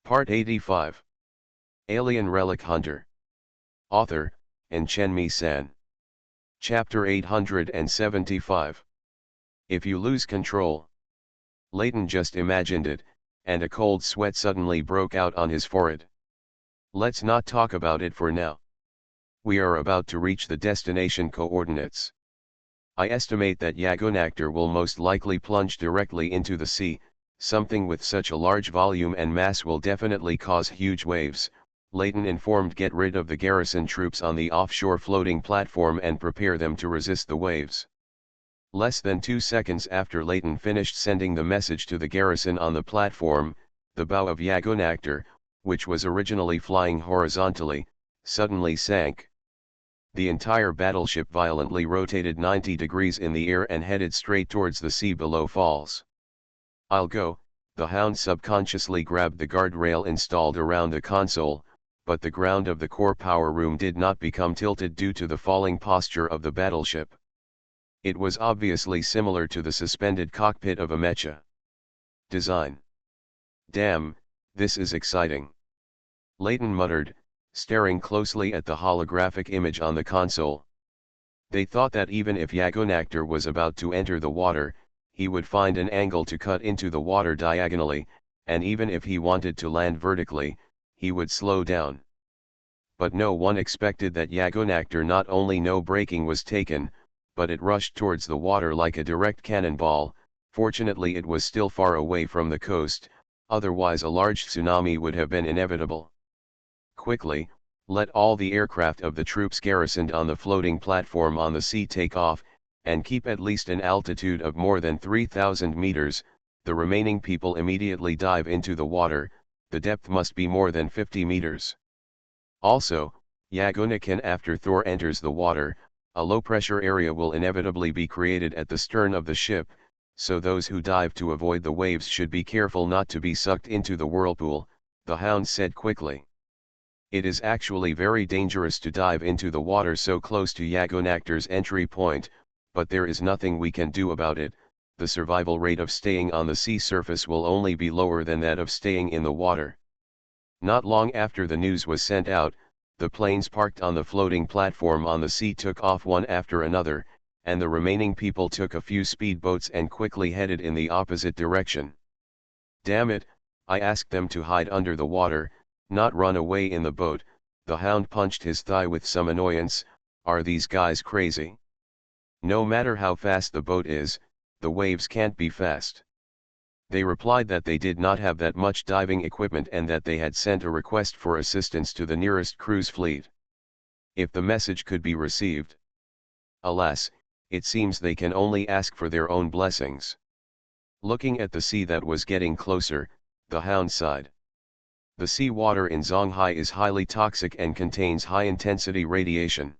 Part 85. Alien Relic Hunter. Author, Enchenmi-san. Chapter 875. If you lose control. Layton just imagined it, and a cold sweat suddenly broke out on his forehead. Let's not talk about it for now. We are about to reach the destination coordinates. I estimate that Yagonactor will most likely plunge directly into the sea. Something with such a large volume and mass will definitely cause huge waves, Layton informed. Get rid of the garrison troops on the offshore floating platform and prepare them to resist the waves. Less than 2 seconds after Layton finished sending the message to the garrison on the platform, the bow of Yagonactor, which was originally flying horizontally, suddenly sank. The entire battleship violently rotated 90 degrees in the air and headed straight towards the sea below falls. I'll go. The Hound subconsciously grabbed the guardrail installed around the console, but the ground of the core power room did not become tilted due to the falling posture of the battleship. It was obviously similar to the suspended cockpit of a mecha design. Damn, this is exciting. Layton muttered, staring closely at the holographic image on the console. They thought that even if Yagonactor was about to enter the water, he would find an angle to cut into the water diagonally, and even if he wanted to land vertically, he would slow down. But no one expected that Yagonactor not only no braking was taken, but it rushed towards the water like a direct cannonball. Fortunately it was still far away from the coast, otherwise a large tsunami would have been inevitable. Quickly, let all the aircraft of the troops garrisoned on the floating platform on the sea take off, and keep at least an altitude of more than 3,000 meters, the remaining people immediately dive into the water. The depth must be more than 50 meters. Also, Yagonacan after Thor enters the water, a low-pressure area will inevitably be created at the stern of the ship, so those who dive to avoid the waves should be careful not to be sucked into the whirlpool, the Hound said quickly. It is actually very dangerous to dive into the water so close to Yagonactor's entry point, but there is nothing we can do about it. The survival rate of staying on the sea surface will only be lower than that of staying in the water. Not long after the news was sent out, the planes parked on the floating platform on the sea took off one after another, and the remaining people took a few speedboats and quickly headed in the opposite direction. Damn it, I asked them to hide under the water, not run away in the boat. The Hound punched his thigh with some annoyance. Are these guys crazy? No matter how fast the boat is, the waves can't be fast. They replied that they did not have that much diving equipment and that they had sent a request for assistance to the nearest cruise fleet. If the message could be received. Alas, it seems they can only ask for their own blessings. Looking at the sea that was getting closer, the Hound sighed. The sea water in Zonghai is highly toxic and contains high-intensity radiation.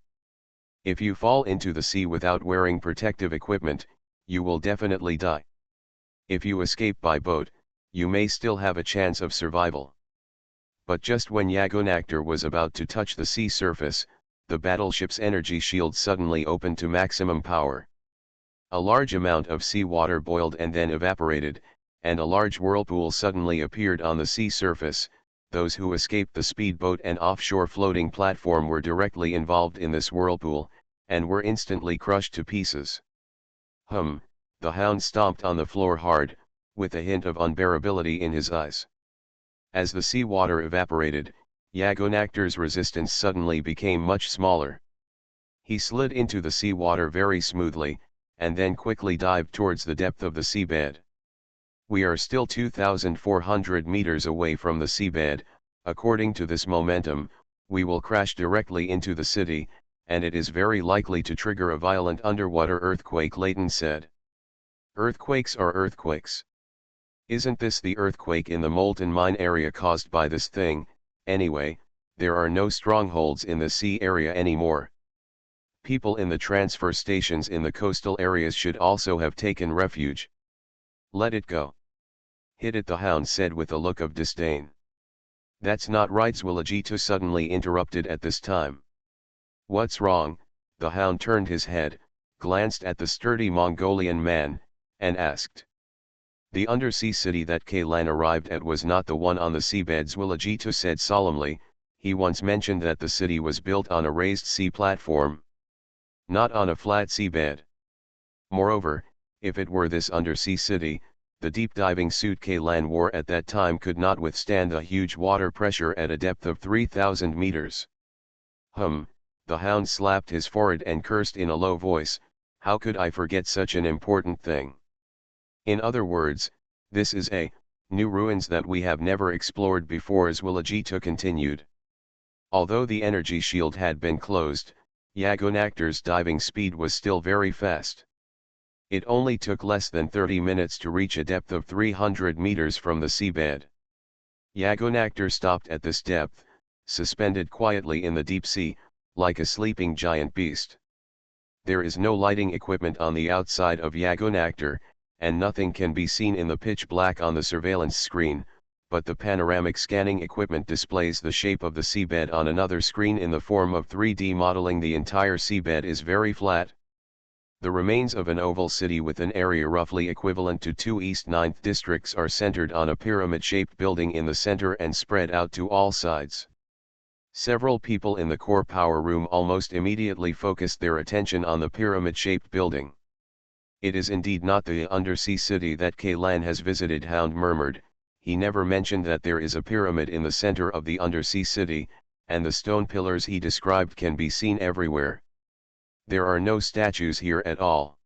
If you fall into the sea without wearing protective equipment, you will definitely die. If you escape by boat, you may still have a chance of survival. But just when Yagonactor was about to touch the sea surface, the battleship's energy shield suddenly opened to maximum power. A large amount of seawater boiled and then evaporated, and a large whirlpool suddenly appeared on the sea surface. Those who escaped the speedboat and offshore floating platform were directly involved in this whirlpool, and were instantly crushed to pieces. The Hound stomped on the floor hard, with a hint of unbearability in his eyes. As the seawater evaporated, Yagonactor's resistance suddenly became much smaller. He slid into the seawater very smoothly, and then quickly dived towards the depth of the seabed. We are still 2,400 meters away from the seabed. According to this momentum, we will crash directly into the city, and it is very likely to trigger a violent underwater earthquake, Layton said. Earthquakes are earthquakes. Isn't this the earthquake in the molten mine area caused by this thing? Anyway, there are no strongholds in the sea area anymore. People in the transfer stations in the coastal areas should also have taken refuge. Let it go. Hit it, the Hound said with a look of disdain. That's not right, Zwilligito suddenly interrupted at this time. What's wrong? The Hound turned his head, glanced at the sturdy Mongolian man, and asked. The undersea city that Kaylan arrived at was not the one on the seabed, Zwilligito said solemnly. He once mentioned that the city was built on a raised sea platform, not on a flat seabed. Moreover, if it were this undersea city, the deep diving suit Kaylan wore at that time could not withstand the huge water pressure at a depth of 3,000 meters. The hound slapped his forehead and cursed in a low voice. How could I forget such an important thing? In other words, this is new ruins that we have never explored before, as Zwilligito continued. Although the energy shield had been closed, Yagonactor's diving speed was still very fast. It only took less than 30 minutes to reach a depth of 300 meters from the seabed. Yagonactor stopped at this depth, suspended quietly in the deep sea, like a sleeping giant beast. There is no lighting equipment on the outside of Yagonactor, and nothing can be seen in the pitch black on the surveillance screen, but the panoramic scanning equipment displays the shape of the seabed on another screen in the form of 3D modeling. The entire seabed is very flat. The remains of an oval city with an area roughly equivalent to 2 East 9th districts are centered on a pyramid-shaped building in the center and spread out to all sides. Several people in the core power room almost immediately focused their attention on the pyramid-shaped building. It is indeed not the undersea city that Kaylan has visited, Hound murmured. He never mentioned that there is a pyramid in the center of the undersea city, and the stone pillars he described can be seen everywhere. There are no statues here at all.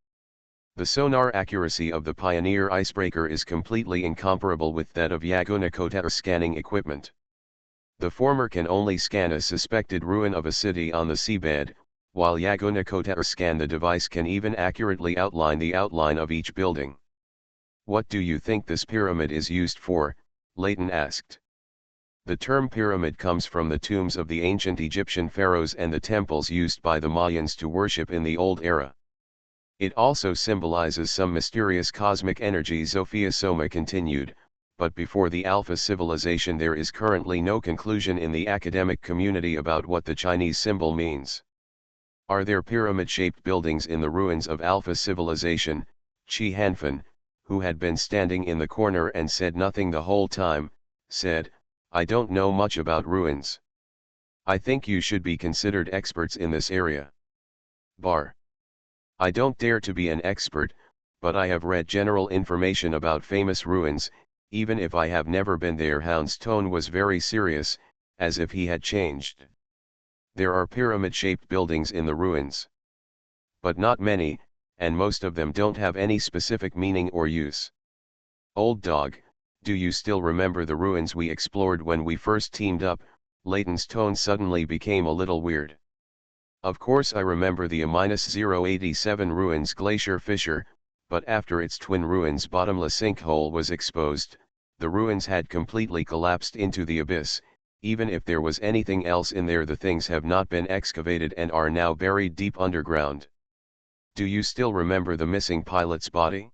The sonar accuracy of the Pioneer icebreaker is completely incomparable with that of Yagonakota's scanning equipment. The former can only scan a suspected ruin of a city on the seabed, while Yagonakota's scan the device can even accurately outline the outline of each building. What do you think this pyramid is used for? Layton asked. The term pyramid comes from the tombs of the ancient Egyptian pharaohs and the temples used by the Mayans to worship in the Old Era. It also symbolizes some mysterious cosmic energy, Zofia Soma continued, but before the Alpha civilization there is currently no conclusion in the academic community about what the Chinese symbol means. Are there pyramid-shaped buildings in the ruins of Alpha civilization? Chi Hanfan, who had been standing in the corner and said nothing the whole time, said, I don't know much about ruins. I think you should be considered experts in this area. Bar. I don't dare to be an expert, but I have read general information about famous ruins, even if I have never been there. Hound's tone was very serious, as if he had changed. There are pyramid-shaped buildings in the ruins. But not many, and most of them don't have any specific meaning or use. Old dog, do you still remember the ruins we explored when we first teamed up? Layton's tone suddenly became a little weird. Of course I remember the A-087 ruins Glacier Fissure, but after its twin ruins bottomless sinkhole was exposed, the ruins had completely collapsed into the abyss. Even if there was anything else in there, the things have not been excavated and are now buried deep underground. Do you still remember the missing pilot's body?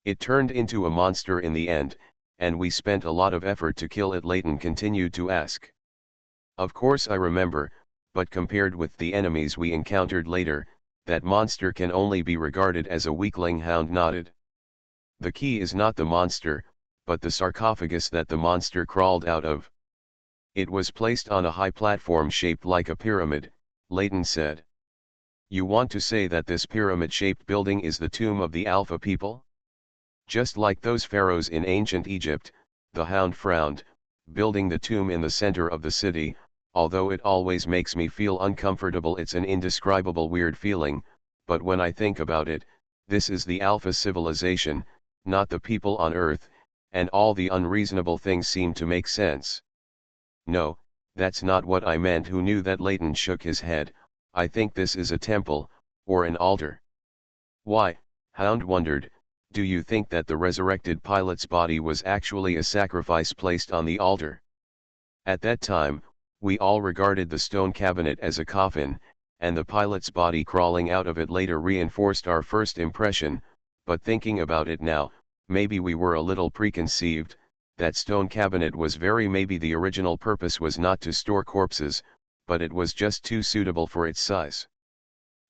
It turned into a monster in the end, and we spent a lot of effort to kill it, Layton continued to ask. Of course I remember, but compared with the enemies we encountered later, that monster can only be regarded as a weakling. Hound nodded. The key is not the monster, but the sarcophagus that the monster crawled out of. It was placed on a high platform shaped like a pyramid, Layton said. You want to say that this pyramid-shaped building is the tomb of the Alpha people? Just like those pharaohs in ancient Egypt, the Hound frowned. Building the tomb in the center of the city, although it always makes me feel uncomfortable, it's an indescribable weird feeling, but when I think about it, this is the Alpha civilization, not the people on Earth, and all the unreasonable things seem to make sense. No, that's not what I meant. Who knew that? Layton shook his head. I think this is a temple, or an altar. Why? Hound wondered. Do you think that the resurrected pilot's body was actually a sacrifice placed on the altar? At that time, we all regarded the stone cabinet as a coffin, and the pilot's body crawling out of it later reinforced our first impression, but thinking about it now, maybe we were a little preconceived. That stone cabinet was maybe the original purpose was not to store corpses, but it was just too suitable for its size.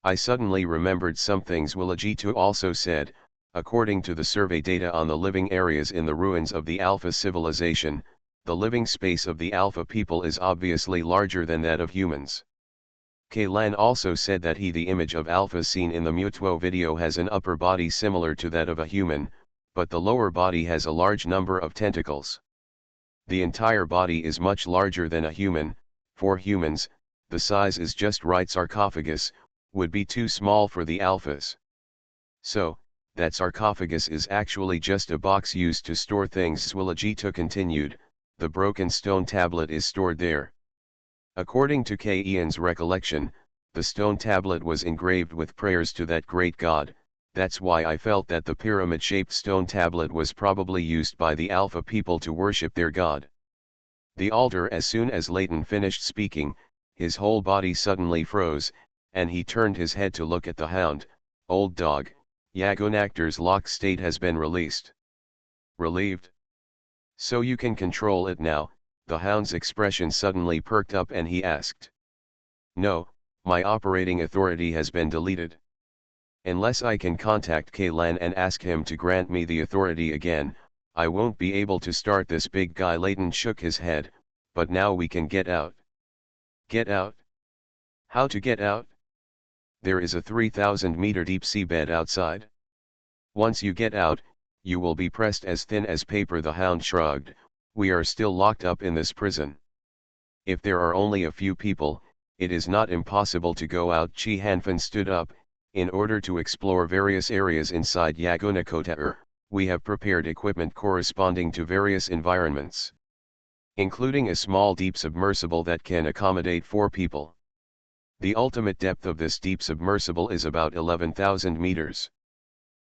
I suddenly remembered some things Zwilligito also said. According to the survey data on the living areas in the ruins of the Alpha civilization, the living space of the Alpha people is obviously larger than that of humans. Kaylan also said that the image of Alpha seen in the Mutuo video has an upper body similar to that of a human, but the lower body has a large number of tentacles. The entire body is much larger than a human. For humans, the size is just right. Sarcophagus would be too small for the Alphas. So, that sarcophagus is actually just a box used to store things. Swilajito continued, the broken stone tablet is stored there. According to K. Ian's recollection, the stone tablet was engraved with prayers to that great god. That's why I felt that the pyramid-shaped stone tablet was probably used by the Alpha people to worship their god. The altar. As soon as Leighton finished speaking, his whole body suddenly froze, and he turned his head to look at the hound. Old dog, Yagonactor's lock state has been released. Relieved? So you can control it now. The hound's expression suddenly perked up and he asked. No, my operating authority has been deleted. Unless I can contact Kaylan and ask him to grant me the authority again, I won't be able to start this. Big guy Leighton shook his head, but now we can get out. Get out? How to get out? There is a 3,000-meter deep seabed outside. Once you get out, you will be pressed as thin as paper. The hound shrugged. We are still locked up in this prison. If there are only a few people, it is not impossible to go out. Chi Hanfan stood up. In order to explore various areas inside Yagonacota, we have prepared equipment corresponding to various environments, including a small deep submersible that can accommodate 4 people. The ultimate depth of this deep submersible is about 11,000 meters.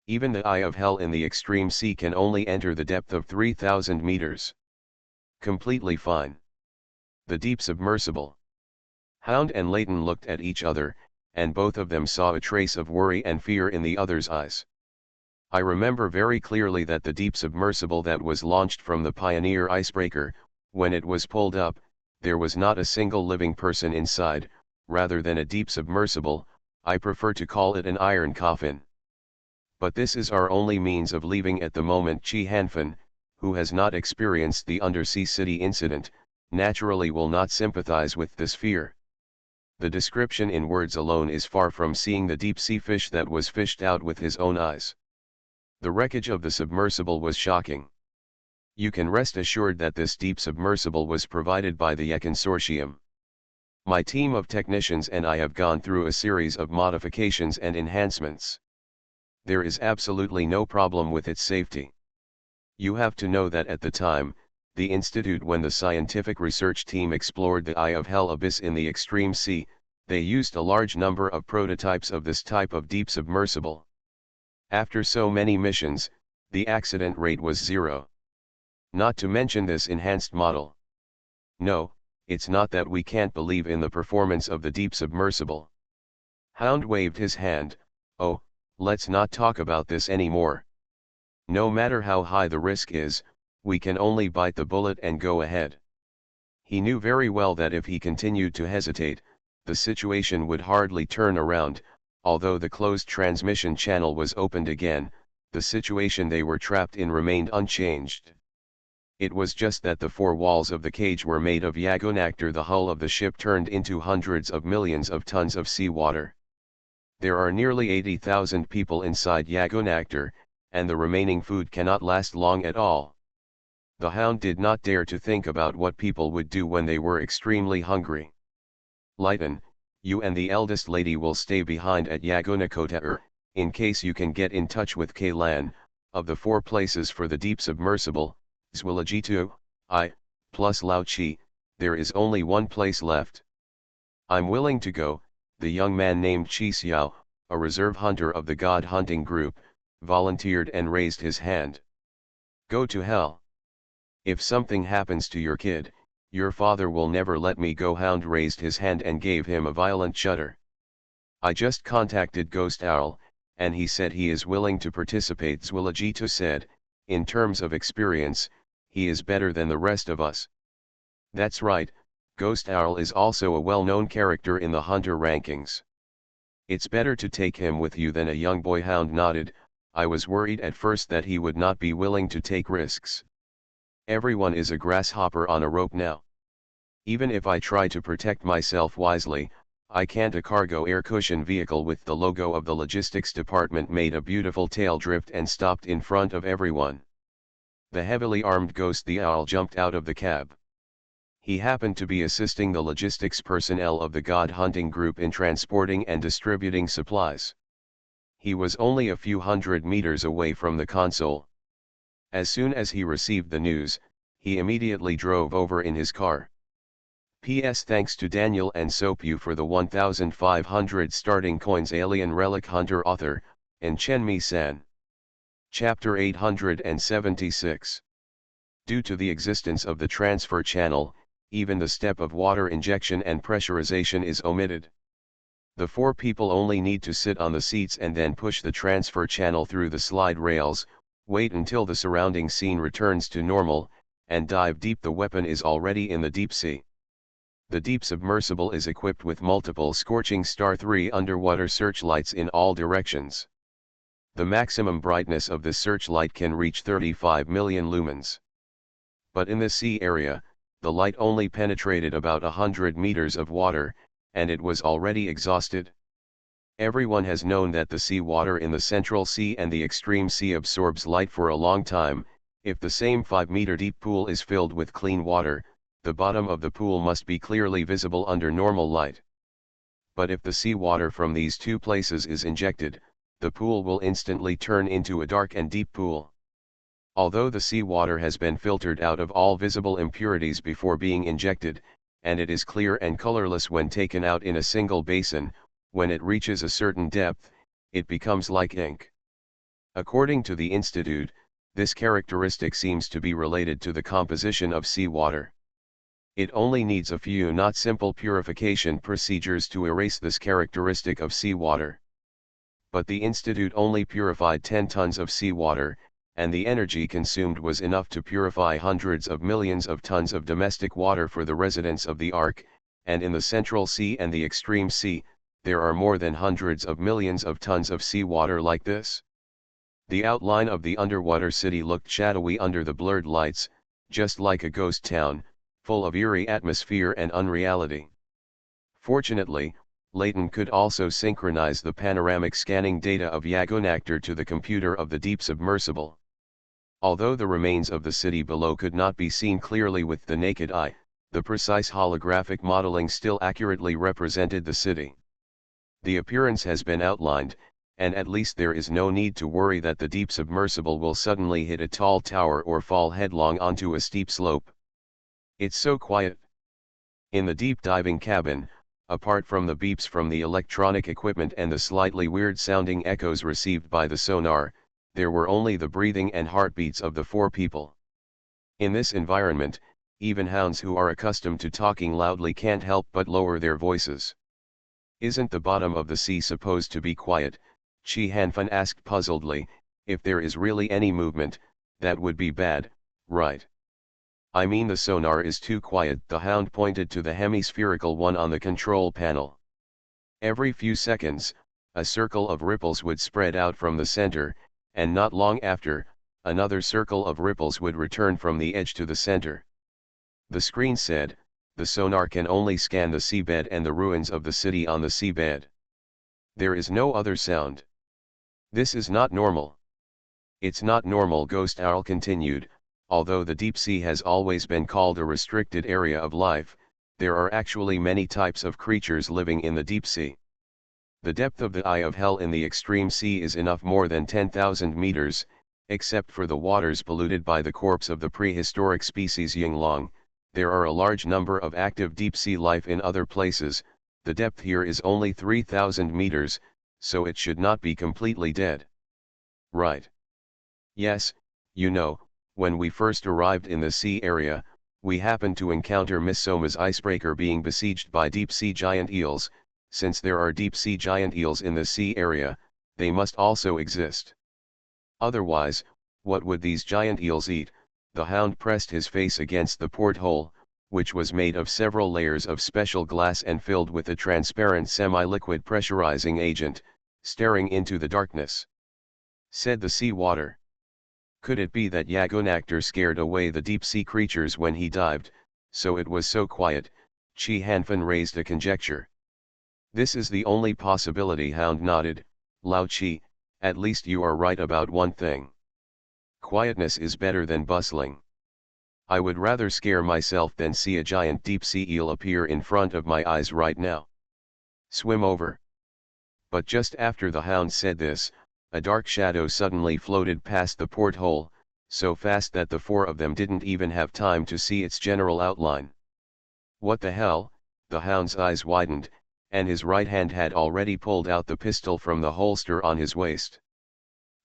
Even the eye of hell in the extreme sea can only enter the depth of 3,000 meters. Completely fine. The deep submersible. Hound and Leighton looked at each other, and both of them saw a trace of worry and fear in the other's eyes. I remember very clearly that the deep submersible that was launched from the Pioneer icebreaker, when it was pulled up, there was not a single living person inside. Rather than a deep submersible, I prefer to call it an iron coffin. But this is our only means of leaving at the moment. Chi Hanfan, who has not experienced the undersea city incident, naturally will not sympathize with this fear. The description in words alone is far from seeing the deep-sea fish that was fished out with his own eyes. The wreckage of the submersible was shocking. You can rest assured that this deep submersible was provided by the Consortium. My team of technicians and I have gone through a series of modifications and enhancements. There is absolutely no problem with its safety. You have to know that at the time, the Institute, when the scientific research team explored the Eye of Hell abyss in the extreme sea, they used a large number of prototypes of this type of deep submersible. After so many missions, the accident rate was 0. Not to mention this enhanced model. No, it's not that we can't believe in the performance of the deep submersible. Hound waved his hand. Oh, let's not talk about this anymore. No matter how high the risk is, we can only bite the bullet and go ahead. He knew very well that if he continued to hesitate, the situation would hardly turn around. Although the closed transmission channel was opened again, the situation they were trapped in remained unchanged. It was just that the 4 walls of the cage were made of Yagonactor. The hull of the ship turned into hundreds of millions of tons of seawater. There are nearly 80,000 people inside Yagonactor, and the remaining food cannot last long at all. The hound did not dare to think about what people would do when they were extremely hungry. Leighton, you and the eldest lady will stay behind at Yagonacota, in case you can get in touch with Kaylan. Of the 4 places for the deep submersible, Zwilajito, I, plus Lao Chi, there is only one place left. I'm willing to go. The young man named Chi Xiao, a reserve hunter of the God hunting group, volunteered and raised his hand. Go to hell. If something happens to your kid, your father will never let me go. Hound raised his hand and gave him a violent shudder. I just contacted Ghost Owl, and he said he is willing to participate. Zwilajito said, in terms of experience, he is better than the rest of us. That's right, Ghost Owl is also a well-known character in the hunter rankings. It's better to take him with you than a young boy. Hound nodded. I was worried at first that he would not be willing to take risks. Everyone is a grasshopper on a rope now. Even if I try to protect myself wisely, I can't. A cargo air cushion vehicle with the logo of the logistics department made a beautiful tail drift and stopped in front of everyone. The heavily armed ghost the owl jumped out of the cab. He happened to be assisting the logistics personnel of the God Hunting Group in transporting and distributing supplies. He was only a few hundred meters away from the console. As soon as he received the news, he immediately drove over in his car. P.S. Thanks to Daniel and Sopu for the 1,500 starting coins. Alien Relic Hunter author, and Chenmi-san. Chapter 876. Due to the existence of the transfer channel, even the step of water injection and pressurization is omitted. The 4 people only need to sit on the seats and then push the transfer channel through the slide rails, wait until the surrounding scene returns to normal, and dive deep. The weapon is already in the deep sea. The deep submersible is equipped with multiple Scorching Star 3 underwater searchlights in all directions. The maximum brightness of this searchlight can reach 35 million lumens. But in the sea area, the light only penetrated about 100 meters of water, and it was already exhausted. Everyone has known that the sea water in the Central Sea and the Extreme Sea absorbs light for a long time. If the same 5-meter deep pool is filled with clean water, the bottom of the pool must be clearly visible under normal light. But if the sea water from these 2 places is injected, the pool will instantly turn into a dark and deep pool. Although the sea water has been filtered out of all visible impurities before being injected, and it is clear and colorless when taken out in a single basin, when it reaches a certain depth, it becomes like ink. According to the Institute, this characteristic seems to be related to the composition of sea water. It only needs a few not simple purification procedures to erase this characteristic of seawater. But the Institute only purified 10 tons of seawater, and the energy consumed was enough to purify hundreds of millions of tons of domestic water for the residents of the Ark, and in the Central Sea and the Extreme Sea, there are more than hundreds of millions of tons of seawater like this. The outline of the underwater city looked shadowy under the blurred lights, just like a ghost town, full of eerie atmosphere and unreality. Fortunately, Layton could also synchronize the panoramic scanning data of Yagonactor to the computer of the deep submersible. Although the remains of the city below could not be seen clearly with the naked eye, the precise holographic modeling still accurately represented the city. The appearance has been outlined, and at least there is no need to worry that the deep submersible will suddenly hit a tall tower or fall headlong onto a steep slope. It's so quiet. In the deep diving cabin, apart from the beeps from the electronic equipment and the slightly weird-sounding echoes received by the sonar, there were only the breathing and heartbeats of the 4 people. In this environment, even hounds who are accustomed to talking loudly can't help but lower their voices. Isn't the bottom of the sea supposed to be quiet? Chi Hanfan asked puzzledly. If there is really any movement, that would be bad, right? I mean, the sonar is too quiet. The hound pointed to the hemispherical one on the control panel. Every few seconds, a circle of ripples would spread out from the center, and not long after, another circle of ripples would return from the edge to the center. The screen said, the sonar can only scan the seabed and the ruins of the city on the seabed. There is no other sound. This is not normal. It's not normal, Ghost Owl continued. Although the deep sea has always been called a restricted area of life, there are actually many types of creatures living in the deep sea. The depth of the eye of hell in the extreme sea is enough more than 10,000 meters, except for the waters polluted by the corpse of the prehistoric species Yinglong. There are a large number of active deep sea life in other places. The depth here is only 3,000 meters, so it should not be completely dead. Right. Yes, you know, when we first arrived in the sea area, we happened to encounter Miss Soma's icebreaker being besieged by deep-sea giant eels. Since there are deep-sea giant eels in the sea area, they must also exist. Otherwise, what would these giant eels eat? The hound pressed his face against the porthole, which was made of several layers of special glass and filled with a transparent semi-liquid pressurizing agent, staring into the darkness. said the sea water. Could it be that Yagunactor scared away the deep-sea creatures when he dived, so it was so quiet? Chi Hanfan raised a conjecture. This is the only possibility, Hound nodded. Lao Chi, at least you are right about one thing. Quietness is better than bustling. I would rather scare myself than see a giant deep-sea eel appear in front of my eyes right now. Swim over. But just after the Hound said this, a dark shadow suddenly floated past the porthole, so fast that the four of them didn't even have time to see its general outline. What the hell? The Hound's eyes widened, and his right hand had already pulled out the pistol from the holster on his waist.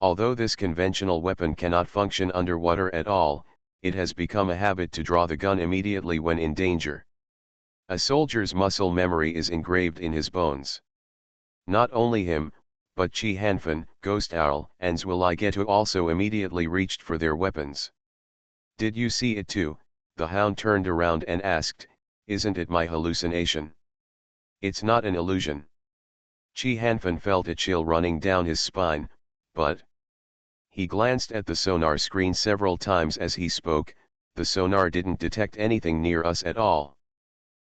Although this conventional weapon cannot function underwater at all, it has become a habit to draw the gun immediately when in danger. A soldier's muscle memory is engraved in his bones. Not only him, but Chi Hanfan, Ghost Owl, and Zwiligetu also immediately reached for their weapons. Did you see it too? The Hound turned around and asked, isn't it my hallucination? It's not an illusion. Chi Hanfan felt a chill running down his spine, but... He glanced at the sonar screen several times as he spoke. The sonar didn't detect anything near us at all.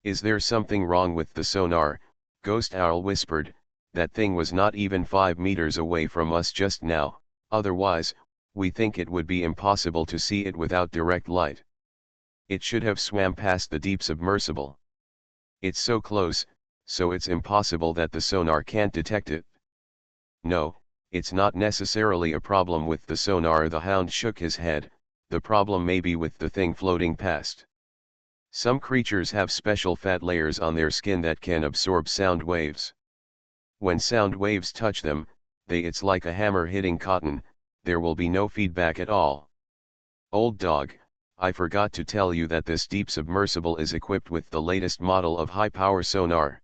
Is there something wrong with the sonar? Ghost Owl whispered. That thing was not even 5 meters away from us just now, otherwise, we think it would be impossible to see it without direct light. It should have swam past the deep submersible. It's so close, so it's impossible that the sonar can't detect it. No, it's not necessarily a problem with the sonar. The Hound shook his head. The problem may be with the thing floating past. Some creatures have special fat layers on their skin that can absorb sound waves. When sound waves touch them, it's like a hammer hitting cotton, there will be no feedback at all. Old dog, I forgot to tell you that this deep submersible is equipped with the latest model of high-power sonar.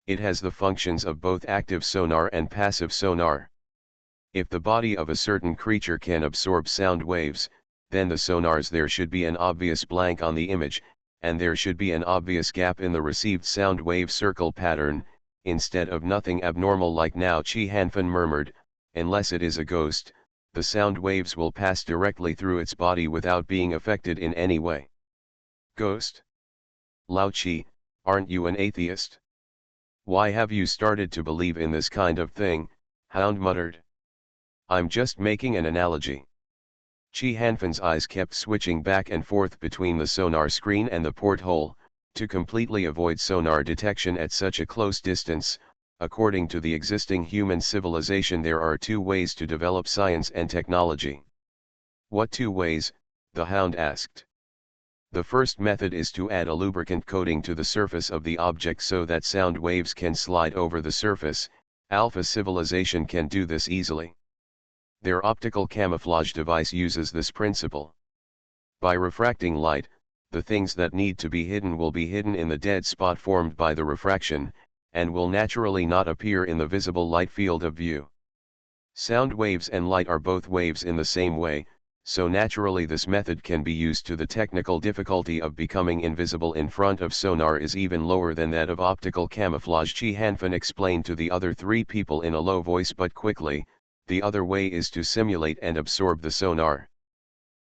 It has the functions of both active sonar and passive sonar. If the body of a certain creature can absorb sound waves, then the sonars there should be an obvious blank on the image, and there should be an obvious gap in the received sound wave circle pattern, instead of nothing abnormal like now. Chi Hanfan murmured, unless it is a ghost, the sound waves will pass directly through its body without being affected in any way. Ghost? Lao Chi, aren't you an atheist? Why have you started to believe in this kind of thing? Hound muttered. I'm just making an analogy. Chi Hanfan's eyes kept switching back and forth between the sonar screen and the porthole, to completely avoid sonar detection at such a close distance. According to the existing human civilization, there are 2 ways to develop science and technology. What 2 ways? The Hound asked. The first method is to add a lubricant coating to the surface of the object so that sound waves can slide over the surface. Alpha civilization can do this easily. Their optical camouflage device uses this principle. By refracting light, the things that need to be hidden will be hidden in the dead spot formed by the refraction, and will naturally not appear in the visible light field of view. Sound waves and light are both waves in the same way, so naturally this method can be used. The technical difficulty of becoming invisible in front of sonar is even lower than that of optical camouflage. Chi Hanfan explained to the other 3 people in a low voice but quickly. The other way is to simulate and absorb the sonar.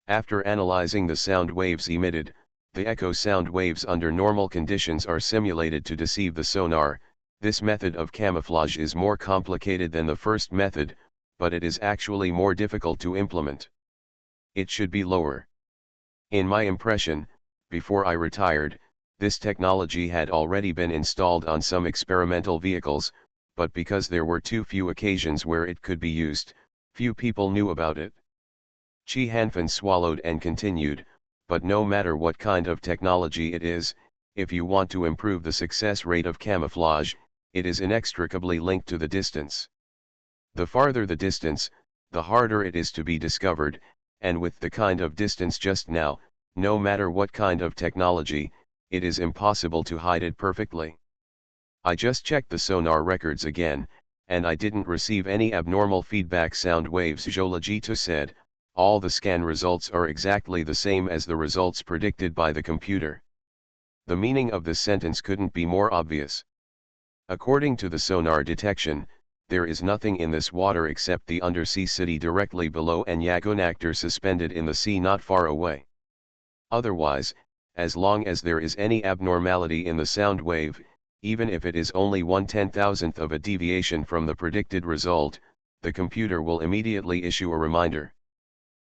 After analyzing the sound waves emitted, the echo sound waves under normal conditions are simulated to deceive the sonar. This method of camouflage is more complicated than the first method, but it is actually more difficult to implement. It should be lower. In my impression, before I retired, this technology had already been installed on some experimental vehicles, but because there were too few occasions where it could be used, few people knew about it. Chi Hanfan swallowed and continued, but no matter what kind of technology it is, if you want to improve the success rate of camouflage, it is inextricably linked to the distance. The farther the distance, the harder it is to be discovered, and with the kind of distance just now, no matter what kind of technology, it is impossible to hide it perfectly. I just checked the sonar records again, and I didn't receive any abnormal feedback sound waves. Jolagito said, all the scan results are exactly the same as the results predicted by the computer. The meaning of this sentence couldn't be more obvious. According to the sonar detection, there is nothing in this water except the undersea city directly below and Yagonactor suspended in the sea not far away. Otherwise, as long as there is any abnormality in the sound wave, even if it is only 1/10,000th of a deviation from the predicted result, the computer will immediately issue a reminder.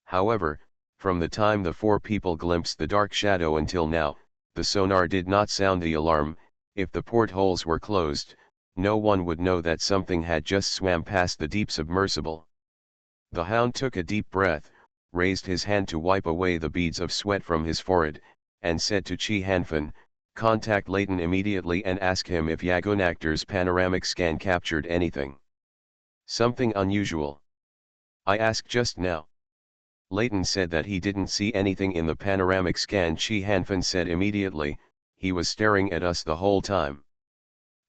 However, from the time the four people glimpsed the dark shadow until now, the sonar did not sound the alarm. If the portholes were closed, no one would know that something had just swam past the deep submersible. The Hound took a deep breath, raised his hand to wipe away the beads of sweat from his forehead, and said to Chi Hanfan, "Contact Leighton immediately and ask him if Yagonactor's panoramic scan captured anything. Something unusual. I asked just now." Leighton said that he didn't see anything in the panoramic scan. Chi Hanfan said immediately, "He was staring at us the whole time.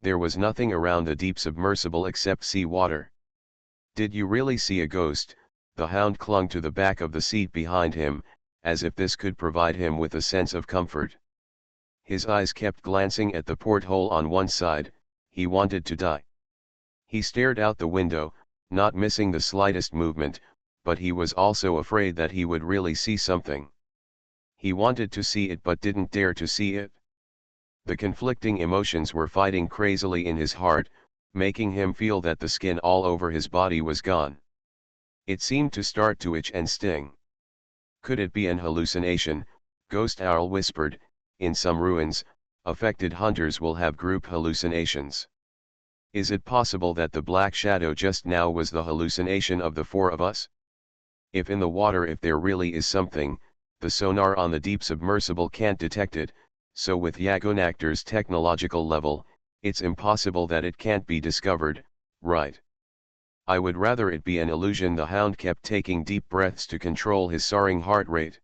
There was nothing around the deep submersible except sea water." "Did you really see a ghost?" The Hound clung to the back of the seat behind him, as if this could provide him with a sense of comfort. His eyes kept glancing at the porthole on one side. He wanted to die. He stared out the window, not missing the slightest movement, but he was also afraid that he would really see something. He wanted to see it but didn't dare to see it. The conflicting emotions were fighting crazily in his heart, making him feel that the skin all over his body was gone. It seemed to start to itch and sting. Could it be an hallucination? Ghost Owl whispered, "In some ruins, affected hunters will have group hallucinations. Is it possible that the black shadow just now was the hallucination of the four of us? If in the water, if there really is something, the sonar on the deep submersible can't detect it, so with Yagonactor's technological level, it's impossible that it can't be discovered, right? I would rather it be an illusion." The Hound kept taking deep breaths to control his soaring heart rate.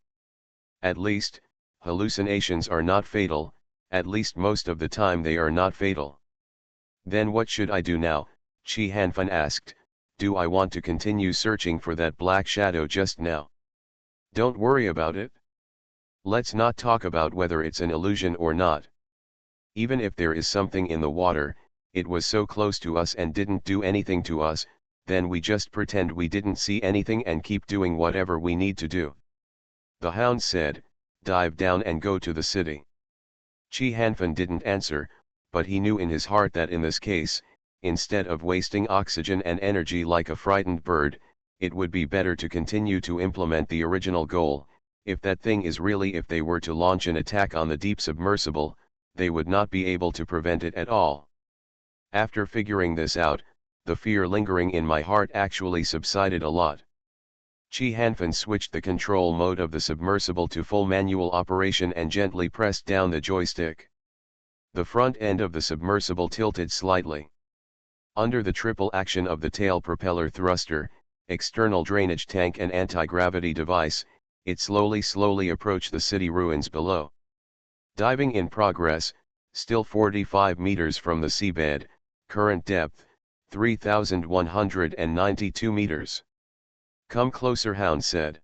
"At least, hallucinations are not fatal, at least most of the time they are not fatal." "Then what should I do now?" Chi Hanfan asked. "Do I want to continue searching for that black shadow just now?" "Don't worry about it. Let's not talk about whether it's an illusion or not. Even if there is something in the water, it was so close to us and didn't do anything to us, then we just pretend we didn't see anything and keep doing whatever we need to do." The Hound said, "Dive down and go to the city." Chi Hanfan didn't answer, but he knew in his heart that in this case, instead of wasting oxygen and energy like a frightened bird, it would be better to continue to implement the original goal. If that thing is really, if they were to launch an attack on the deep submersible, they would not be able to prevent it at all. After figuring this out, the fear lingering in my heart actually subsided a lot. Chi Hanfan switched the control mode of the submersible to full manual operation and gently pressed down the joystick. The front end of the submersible tilted slightly. Under the triple action of the tail propeller thruster, external drainage tank and anti-gravity device, it slowly approached the city ruins below. Diving in progress, still 45 meters from the seabed, current depth, 3,192 meters. "Come closer," Hound said.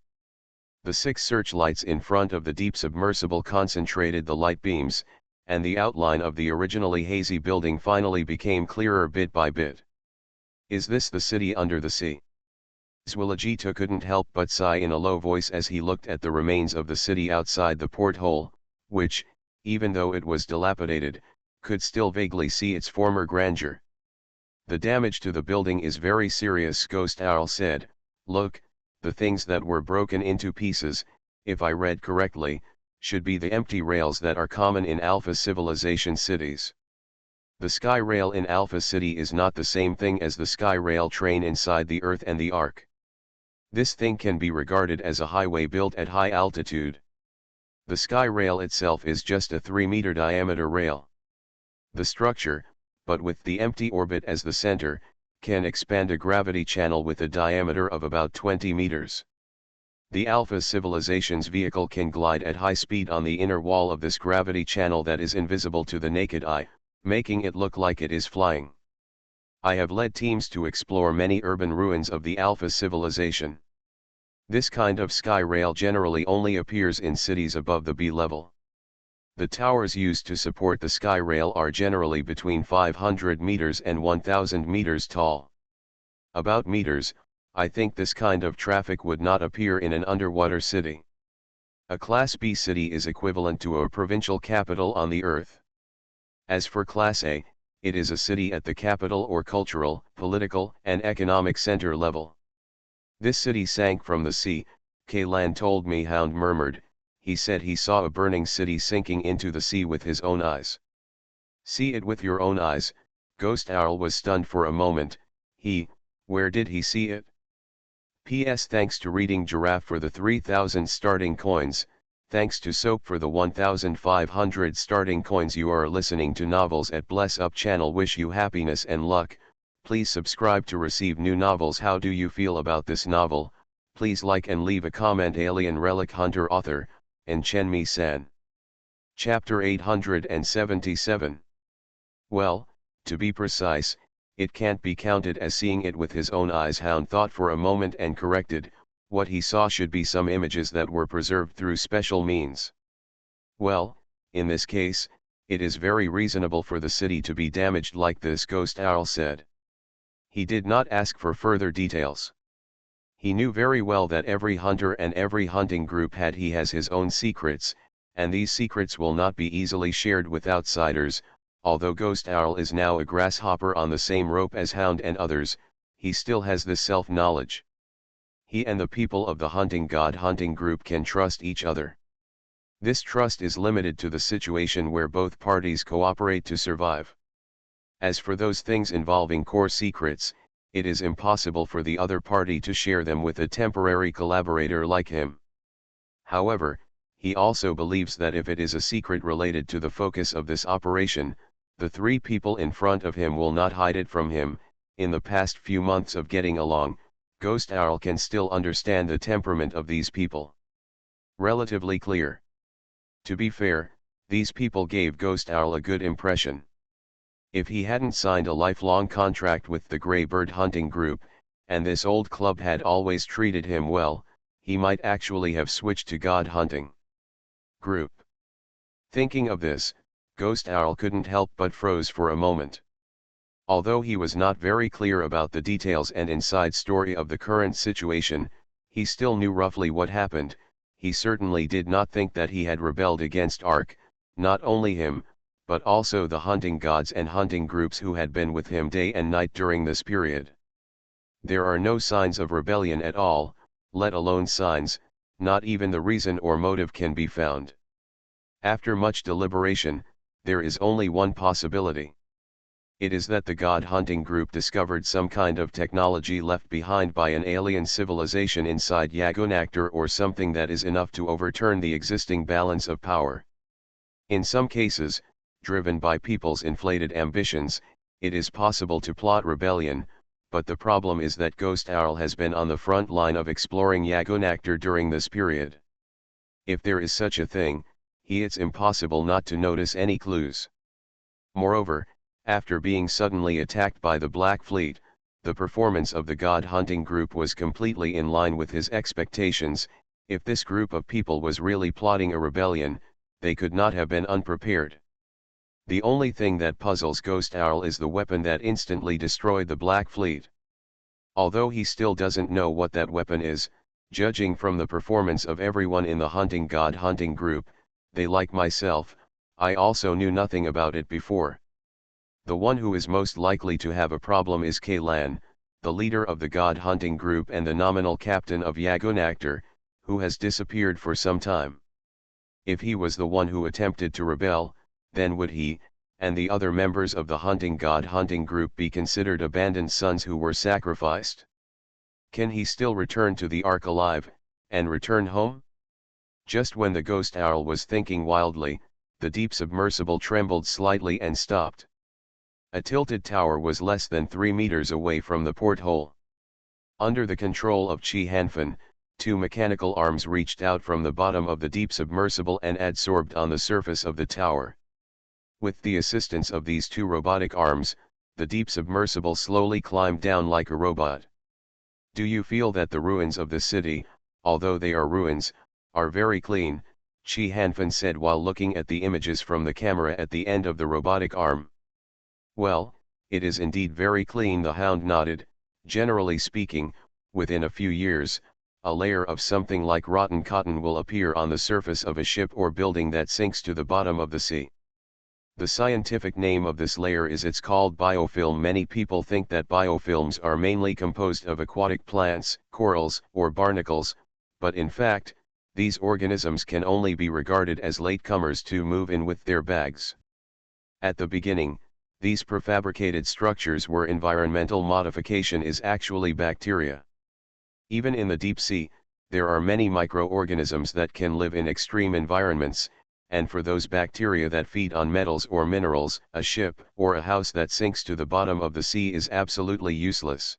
The 6 searchlights in front of the deep submersible concentrated the light beams, and the outline of the originally hazy building finally became clearer bit by bit. "Is this the city under the sea?" Zwilligita couldn't help but sigh in a low voice as he looked at the remains of the city outside the porthole, which, even though it was dilapidated, could still vaguely see its former grandeur. "The damage to the building is very serious," Ghost Owl said. "Look, the things that were broken into pieces, if I read correctly, should be the empty rails that are common in Alpha civilization cities. The Sky Rail in Alpha City is not the same thing as the Sky Rail train inside the Earth and the Ark. This thing can be regarded as a highway built at high altitude. The Sky Rail itself is just a 3-meter diameter rail. The structure, but with the empty orbit as the center, can expand a gravity channel with a diameter of about 20 meters. The Alpha civilization's vehicle can glide at high speed on the inner wall of this gravity channel that is invisible to the naked eye, making it look like it is flying. I have led teams to explore many urban ruins of the Alpha civilization. This kind of sky rail generally only appears in cities above the B level. The towers used to support the sky rail are generally between 500 meters and 1,000 meters tall. About meters, I think this kind of traffic would not appear in an underwater city. A Class B city is equivalent to a provincial capital on the Earth. As for Class A, it is a city at the capital or cultural, political, and economic center level. This city sank from the sea, Kaylan told me. Hound murmured. He said he saw a burning city sinking into the sea with his own eyes. See it with your own eyes. Ghost Owl was stunned for a moment. Where did he see it? P.S. Thanks to Reading Giraffe for the 3,000 starting coins, thanks to Soap for the 1,500 starting coins. You are listening to Novels at Bless Up channel. Wish you happiness and luck. Please subscribe to receive new novels. How do you feel about this novel? Please like and leave a comment. Alien Relic Hunter, author, and Chenmi-san. Chapter 877. Well, to be precise, it can't be counted as seeing it with his own eyes. Hound thought for a moment and corrected. What he saw should be some images that were preserved through special means. Well, in this case, it is very reasonable for the city to be damaged like this, Ghost Owl said. He did not ask for further details. He knew very well that every hunter and every hunting group has his own secrets, and these secrets will not be easily shared with outsiders. Although Ghost Owl is now a grasshopper on the same rope as Hound and others, he still has this self-knowledge. He and the people of the hunting god hunting group can trust each other. This trust is limited to the situation where both parties cooperate to survive. As for those things involving core secrets, it is impossible for the other party to share them with a temporary collaborator like him. However, he also believes that if it is a secret related to the focus of this operation, the three people in front of him will not hide it from him. In the past few months of getting along, Ghost Owl can still understand the temperament of these people. Relatively clear. To be fair, these people gave Ghost Owl a good impression. If he hadn't signed a lifelong contract with the Grey Bird hunting group, and this old club had always treated him well, he might actually have switched to god hunting group. Thinking of this, Ghost Owl couldn't help but froze for a moment. Although he was not very clear about the details and inside story of the current situation, he still knew roughly what happened. He certainly did not think that he had rebelled against Ark, not only him, but also the hunting gods and hunting groups who had been with him day and night during this period. There are no signs of rebellion at all, let alone signs, not even the reason or motive can be found. After much deliberation, there is only one possibility. It is that the god hunting group discovered some kind of technology left behind by an alien civilization inside Yagonactor, or something that is enough to overturn the existing balance of power. In some cases, driven by people's inflated ambitions, it is possible to plot rebellion, but the problem is that Ghost Owl has been on the front line of exploring Yagonactor during this period. If there is such a thing, it's impossible not to notice any clues. Moreover, after being suddenly attacked by the Black Fleet, the performance of the god hunting group was completely in line with his expectations. If this group of people was really plotting a rebellion, they could not have been unprepared. The only thing that puzzles Ghost Owl is the weapon that instantly destroyed the Black Fleet. Although he still doesn't know what that weapon is, judging from the performance of everyone in the hunting god hunting group, they, like myself, I also knew nothing about it before. The one who is most likely to have a problem is Kaylan, the leader of the god hunting group and the nominal captain of Yagonactor, who has disappeared for some time. If he was the one who attempted to rebel, then would he, and the other members of the hunting god hunting group, be considered abandoned sons who were sacrificed? Can he still return to the Ark alive, and return home? Just when the Ghost Owl was thinking wildly, the deep submersible trembled slightly and stopped. A tilted tower was less than 3 meters away from the porthole. Under the control of Chi Hanfan, 2 mechanical arms reached out from the bottom of the deep submersible and adsorbed on the surface of the tower. With the assistance of these 2 robotic arms, the deep submersible slowly climbed down like a robot. Do you feel that the ruins of the city, although they are ruins, are very clean? Chi Hanfan said while looking at the images from the camera at the end of the robotic arm. Well, it is indeed very clean, the Hound nodded. Generally speaking, within a few years, a layer of something like rotten cotton will appear on the surface of a ship or building that sinks to the bottom of the sea. The scientific name of this layer is it's called biofilm. Many people think that biofilms are mainly composed of aquatic plants, corals, or barnacles, but in fact, these organisms can only be regarded as latecomers to move in with their bags. At the beginning, these prefabricated structures were environmental modification is actually bacteria. Even in the deep sea, there are many microorganisms that can live in extreme environments, and for those bacteria that feed on metals or minerals, a ship or a house that sinks to the bottom of the sea is absolutely useless.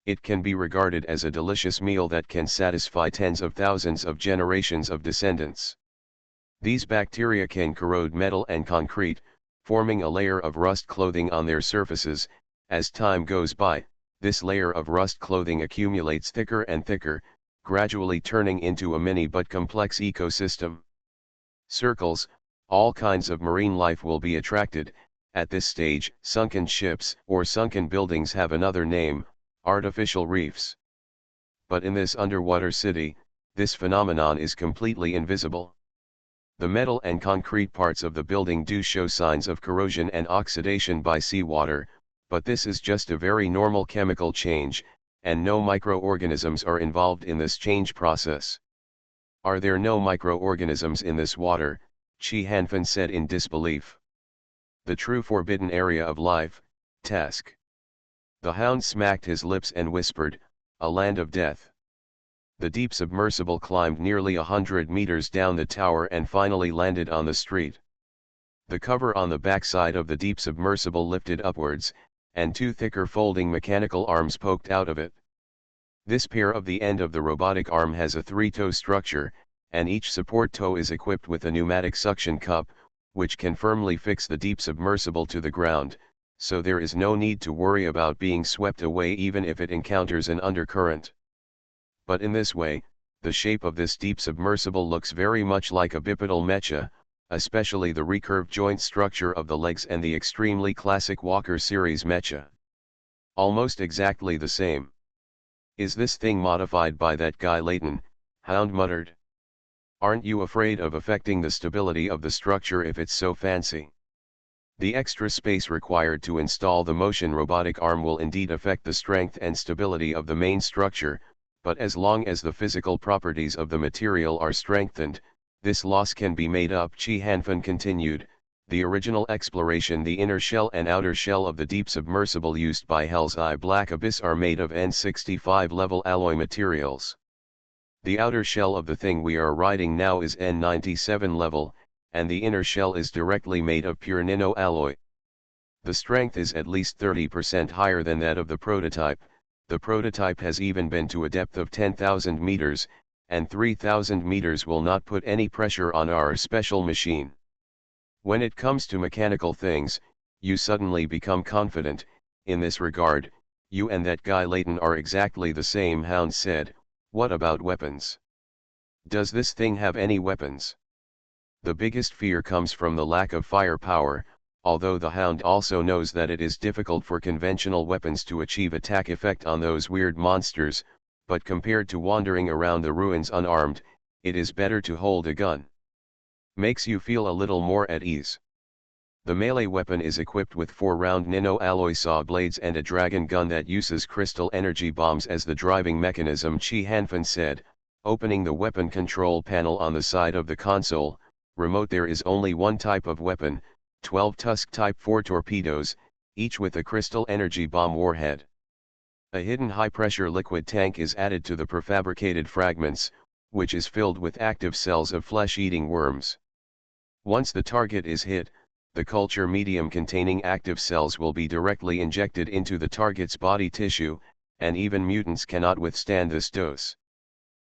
It can be regarded as a delicious meal that can satisfy tens of thousands of generations of descendants. These bacteria can corrode metal and concrete, forming a layer of rust clothing on their surfaces. As time goes by, this layer of rust clothing accumulates thicker and thicker, gradually turning into a mini but complex ecosystem. Circles, all kinds of marine life will be attracted. At this stage, sunken ships or sunken buildings have another name, artificial reefs. But in this underwater city, this phenomenon is completely invisible. The metal and concrete parts of the building do show signs of corrosion and oxidation by seawater, but this is just a very normal chemical change, and no microorganisms are involved in this change process. Are there no microorganisms in this water? Chi Hanfan said in disbelief. The true forbidden area of life, task. The hound smacked his lips and whispered, a land of death. The deep submersible climbed nearly 100 meters down the tower and finally landed on the street. The cover on the backside of the deep submersible lifted upwards, and two thicker folding mechanical arms poked out of it. This pair of the end of the robotic arm has a three-toe structure, and each support toe is equipped with a pneumatic suction cup, which can firmly fix the deep submersible to the ground, so there is no need to worry about being swept away even if it encounters an undercurrent. But in this way, the shape of this deep submersible looks very much like a bipedal mecha, especially the recurved joint structure of the legs and the extremely classic Walker series mecha. Almost exactly the same. Is this thing modified by that guy Layton? Hound muttered. Aren't you afraid of affecting the stability of the structure if it's so fancy? The extra space required to install the motion robotic arm will indeed affect the strength and stability of the main structure, but as long as the physical properties of the material are strengthened, this loss can be made up. Chi Hanfan continued. The original exploration, the inner shell and outer shell of the deep submersible used by Hell's Eye Black Abyss are made of N65 level alloy materials. The outer shell of the thing we are riding now is N97 level, and the inner shell is directly made of pure nano alloy. The strength is at least 30% higher than that of the prototype. The prototype has even been to a depth of 10,000 meters, and 3,000 meters will not put any pressure on our special machine. When it comes to mechanical things, you suddenly become confident. In this regard, you and that guy Layton are exactly the same. Hound said. What about weapons? Does this thing have any weapons? The biggest fear comes from the lack of firepower, although the Hound also knows that it is difficult for conventional weapons to achieve attack effect on those weird monsters, but compared to wandering around the ruins unarmed, it is better to hold a gun. Makes you feel a little more at ease. The melee weapon is equipped with 4-round nano-alloy saw blades and a dragon gun that uses crystal energy bombs as the driving mechanism. Chi Hanfan said, opening the weapon control panel on the side of the console. Remote. There is only one type of weapon, 12 Tusk Type 4 torpedoes, each with a crystal energy bomb warhead. A hidden high-pressure liquid tank is added to the prefabricated fragments, which is filled with active cells of flesh-eating worms. Once the target is hit, the culture medium containing active cells will be directly injected into the target's body tissue, and even mutants cannot withstand this dose.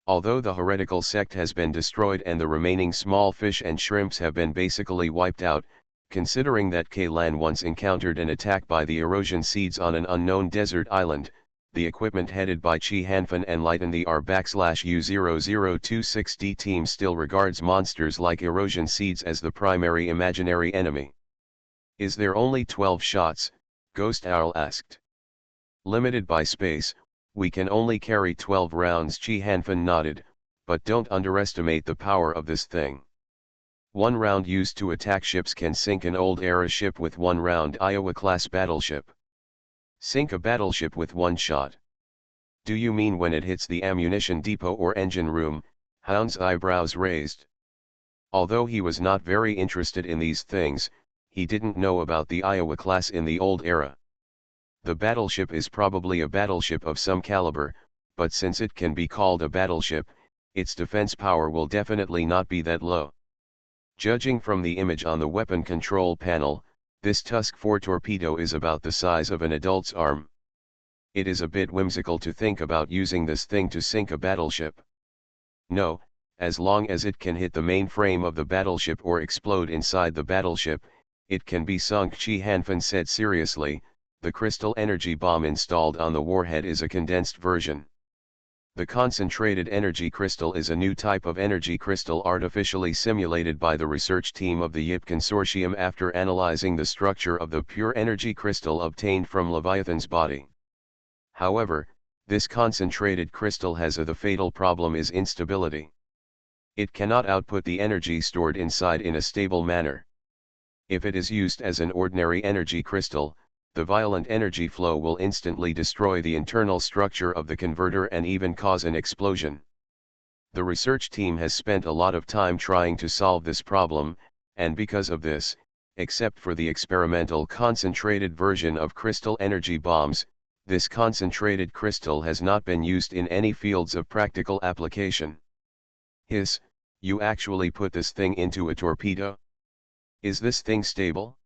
Although the heretical sect has been destroyed and the remaining small fish and shrimps have been basically wiped out, considering that K-Lan once encountered an attack by the erosion seeds on an unknown desert island, the equipment headed by Chi Hanfan and Lighten the R/U0026D team still regards monsters like erosion seeds as the primary imaginary enemy. Is there only 12 shots? Ghost Owl asked. Limited by space, we can only carry 12 rounds. Chi Hanfan nodded, but don't underestimate the power of this thing. One round used to attack ships can sink an old era ship with one round. Iowa-class battleship. Sink a battleship with one shot. Do you mean when it hits the ammunition depot or engine room? Hound's eyebrows raised. Although he was not very interested in these things, he didn't know about the Iowa class in the old era. The battleship is probably a battleship of some caliber, but since it can be called a battleship, its defense power will definitely not be that low. Judging from the image on the weapon control panel, this Tusk 4 torpedo is about the size of an adult's arm. It is a bit whimsical to think about using this thing to sink a battleship. No, as long as it can hit the main frame of the battleship or explode inside the battleship, it can be sunk. Chi Hanfan said seriously. The crystal energy bomb installed on the warhead is a condensed version. The concentrated energy crystal is a new type of energy crystal artificially simulated by the research team of the YIP consortium after analyzing the structure of the pure energy crystal obtained from Leviathan's body. However, this concentrated crystal has the fatal problem is instability. It cannot output the energy stored inside in a stable manner. If it is used as an ordinary energy crystal, the violent energy flow will instantly destroy the internal structure of the converter and even cause an explosion. The research team has spent a lot of time trying to solve this problem, and because of this, except for the experimental concentrated version of crystal energy bombs, this concentrated crystal has not been used in any fields of practical application. Hiss, you actually put this thing into a torpedo? Is this thing stable?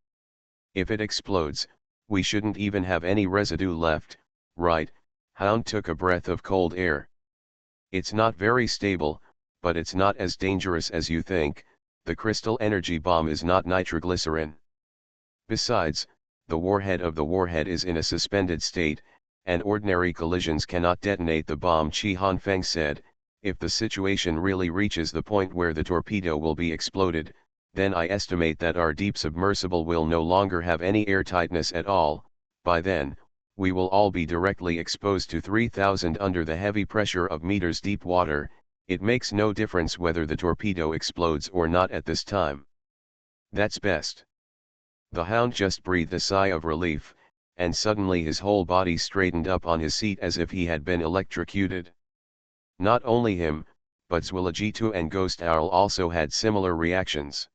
If it explodes, we shouldn't even have any residue left, right? Hound took a breath of cold air. It's not very stable, but it's not as dangerous as you think. The crystal energy bomb is not nitroglycerin. Besides, the warhead of the warhead is in a suspended state, and ordinary collisions cannot detonate the bomb. Chi Hanfeng said. If the situation really reaches the point where the torpedo will be exploded, then I estimate that our deep submersible will no longer have any airtightness at all. By then, we will all be directly exposed to 3,000 under the heavy pressure of meters deep water. It makes no difference whether the torpedo explodes or not at this time. That's best. The Hound just breathed a sigh of relief, and suddenly his whole body straightened up on his seat as if he had been electrocuted. Not only him, but Zwilligitu and Ghost Owl also had similar reactions.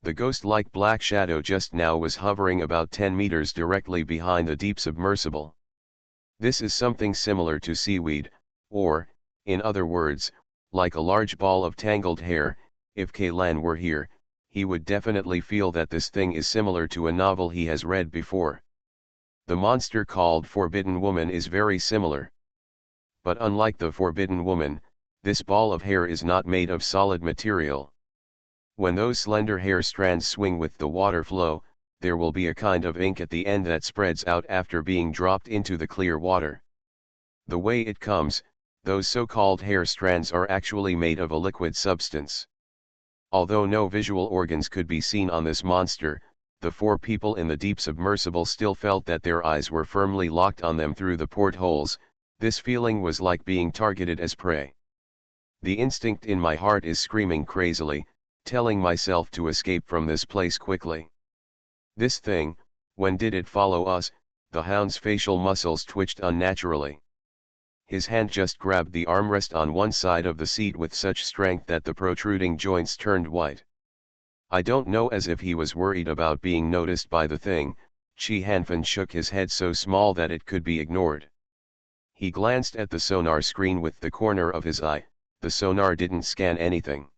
The ghost-like black shadow just now was hovering about 10 meters directly behind the deep submersible. This is something similar to seaweed, or, in other words, like a large ball of tangled hair. If Kaylan were here, he would definitely feel that this thing is similar to a novel he has read before. The monster called Forbidden Woman is very similar. But unlike the Forbidden Woman, this ball of hair is not made of solid material. When those slender hair strands swing with the water flow, there will be a kind of ink at the end that spreads out after being dropped into the clear water. The way it comes, those so-called hair strands are actually made of a liquid substance. Although no visual organs could be seen on this monster, the 4 people in the deep submersible still felt that their eyes were firmly locked on them through the portholes. This feeling was like being targeted as prey. The instinct in my heart is screaming crazily, telling myself to escape from this place quickly. This thing, when did it follow us? The Hound's facial muscles twitched unnaturally. His hand just grabbed the armrest on one side of the seat with such strength that the protruding joints turned white. I don't know, as if he was worried about being noticed by the thing. Chi Hanfan shook his head so small that it could be ignored. He glanced at the sonar screen with the corner of his eye. The sonar didn't scan anything.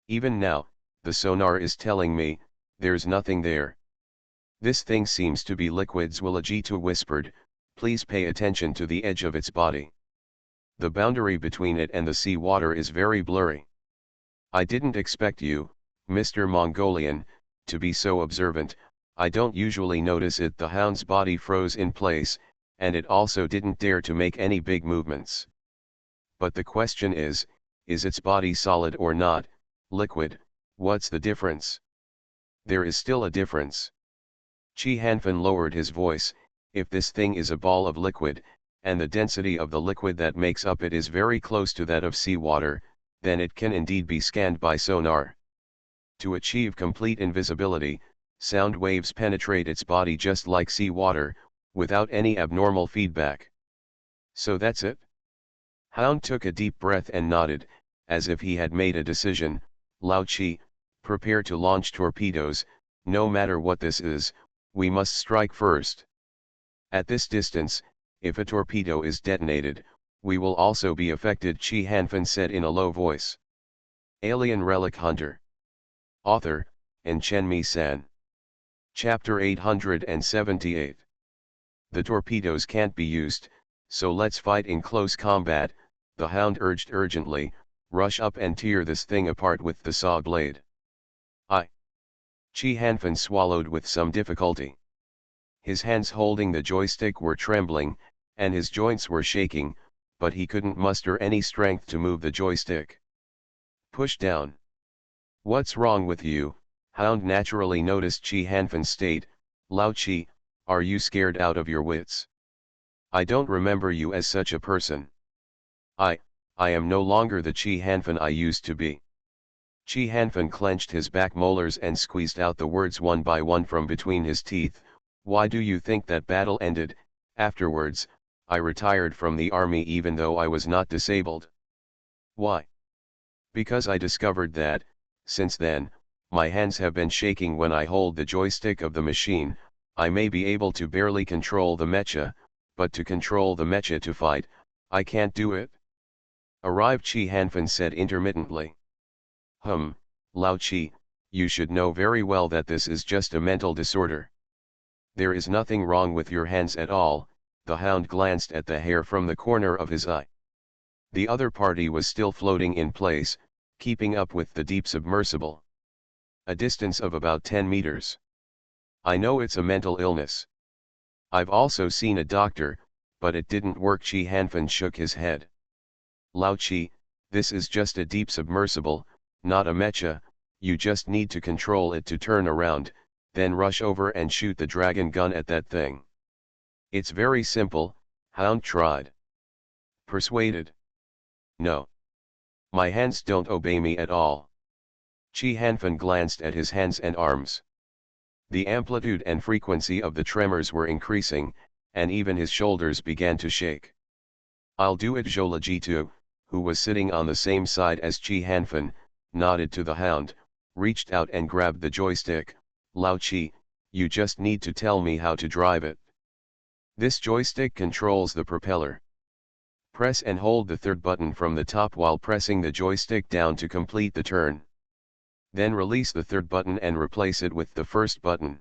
Even now, the sonar is telling me, there's nothing there. This thing seems to be liquid, Zwilligitu whispered. Please pay attention to the edge of its body. The boundary between it and the sea water is very blurry. I didn't expect you, Mr. Mongolian, to be so observant. I don't usually notice it. The Hound's body froze in place, and it also didn't dare to make any big movements. But the question is its body solid or not? Liquid? What's the difference? There is still a difference. Chi Hanfan lowered his voice. If this thing is a ball of liquid, and the density of the liquid that makes up it is very close to that of seawater, then it can indeed be scanned by sonar. To achieve complete invisibility, sound waves penetrate its body just like seawater, without any abnormal feedback. So that's it? Hound took a deep breath and nodded, as if he had made a decision. Lao Chi, prepare to launch torpedoes. No matter what this is, we must strike first. At this distance, if a torpedo is detonated, we will also be affected, Chi Hanfan said in a low voice. Alien Relic Hunter. Author, and Chen-Mi San. Chapter 878. The torpedoes can't be used, so let's fight in close combat, the Hound urged urgently. Rush up and tear this thing apart with the saw blade. Chi Hanfan swallowed with some difficulty. His hands holding the joystick were trembling, and his joints were shaking, but he couldn't muster any strength to move the joystick. Push down. What's wrong with you? Hound naturally noticed Chi Hanfan's state. Lao Chi, are you scared out of your wits? I don't remember you as such a person. I am no longer the Chi Hanfan I used to be. Chi Hanfan clenched his back molars and squeezed out the words one by one from between his teeth. Why do you think that battle ended? Afterwards, I retired from the army even though I was not disabled. Why? Because I discovered that, since then, my hands have been shaking when I hold the joystick of the machine. I may be able to barely control the mecha, but to control the mecha to fight, I can't do it. Arrived, Chi Hanfan said intermittently. Lao Chi, you should know very well that this is just a mental disorder. There is nothing wrong with your hands at all. The Hound glanced at the hair from the corner of his eye. The other party was still floating in place, keeping up with the deep submersible. A distance of about 10 meters. I know it's a mental illness. I've also seen a doctor, but it didn't work. Chi Hanfan shook his head. Lao Chi, this is just a deep submersible, not a mecha. You just need to control it to turn around, then rush over and shoot the dragon gun at that thing. It's very simple. Hound tried. Persuaded. No. My hands don't obey me at all. Chi Hanfan glanced at his hands and arms. The amplitude and frequency of the tremors were increasing, and even his shoulders began to shake. I'll do it. Zhou Lejitu, who was sitting on the same side as Chi Hanfan, nodded to the Hound, reached out and grabbed the joystick. Lao Chi, you just need to tell me how to drive it. This joystick controls the propeller. Press and hold the third button from the top while pressing the joystick down to complete the turn. Then release the third button and replace it with the first button.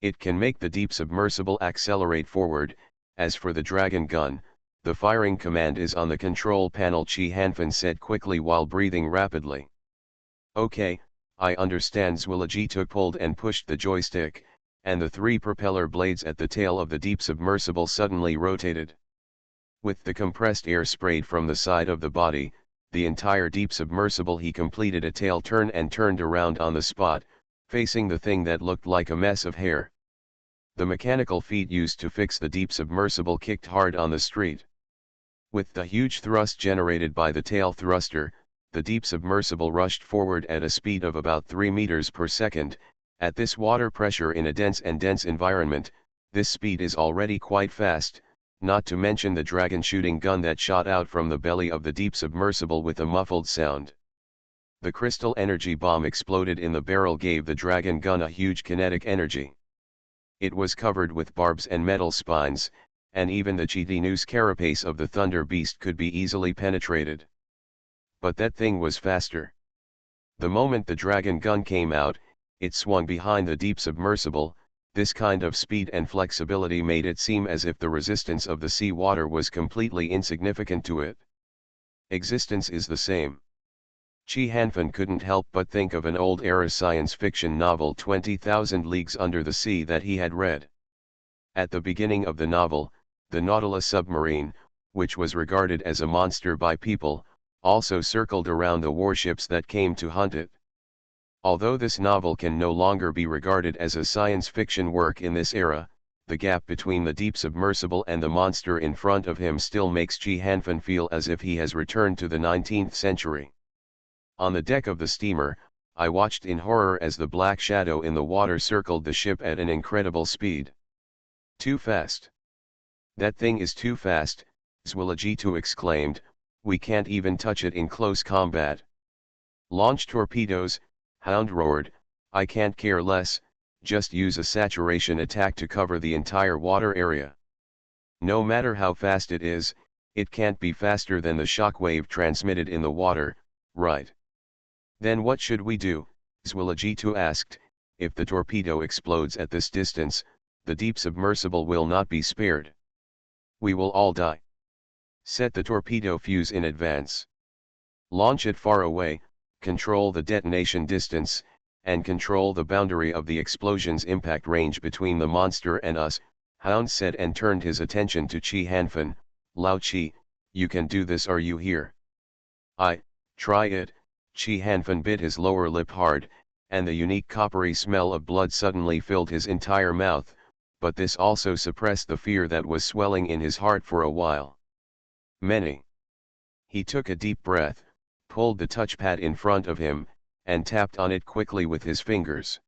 It can make the deep submersible accelerate forward. As for the dragon gun, the firing command is on the control panel, Chi Hanfan said quickly while breathing rapidly. Okay, I understand. Zwilajitu pulled and pushed the joystick, and the three propeller blades at the tail of the deep submersible suddenly rotated. With the compressed air sprayed from the side of the body, the entire deep submersible, he completed a tail turn and turned around on the spot, facing the thing that looked like a mess of hair. The mechanical feet used to fix the deep submersible kicked hard on the street. With the huge thrust generated by the tail thruster, the deep submersible rushed forward at a speed of about 3 meters per second. At this water pressure in a dense environment, this speed is already quite fast, not to mention the dragon shooting gun that shot out from the belly of the deep submersible with a muffled sound. The crystal energy bomb exploded in the barrel gave the dragon gun a huge kinetic energy. It was covered with barbs and metal spines, and even the chitinous carapace of the thunder beast could be easily penetrated. But that thing was faster. The moment the dragon gun came out, it swung behind the deep submersible. This kind of speed and flexibility made it seem as if the resistance of the sea water was completely insignificant to it. Existence is the same. Chi Hanfan couldn't help but think of an old-era science fiction novel, 20,000 Leagues Under the Sea, that he had read. At the beginning of the novel, the Nautilus submarine, which was regarded as a monster by people, also circled around the warships that came to hunt it. Although this novel can no longer be regarded as a science fiction work in this era, the gap between the deep submersible and the monster in front of him still makes Chi Hanfen feel as if he has returned to the 19th century. On the deck of the steamer, I watched in horror as the black shadow in the water circled the ship at an incredible speed. Too fast. That thing is too fast, Zwilligitu exclaimed, we can't even touch it in close combat. Launch torpedoes, Hound roared, I can't care less, just use a saturation attack to cover the entire water area. No matter how fast it is, it can't be faster than the shockwave transmitted in the water, right? Then what should we do? Zwilligitu asked. If the torpedo explodes at this distance, the deep submersible will not be spared. We will all die. Set the torpedo fuse in advance. Launch it far away, control the detonation distance, and control the boundary of the explosion's impact range between the monster and us, Hound said and turned his attention to Chi Hanfen. Lao Chi, you can do this, are you here? Try it. Chi Hanfen bit his lower lip hard, and the unique coppery smell of blood suddenly filled his entire mouth, but this also suppressed the fear that was swelling in his heart for a while. Many. He took a deep breath, pulled the touchpad in front of him, and tapped on it quickly with his fingers.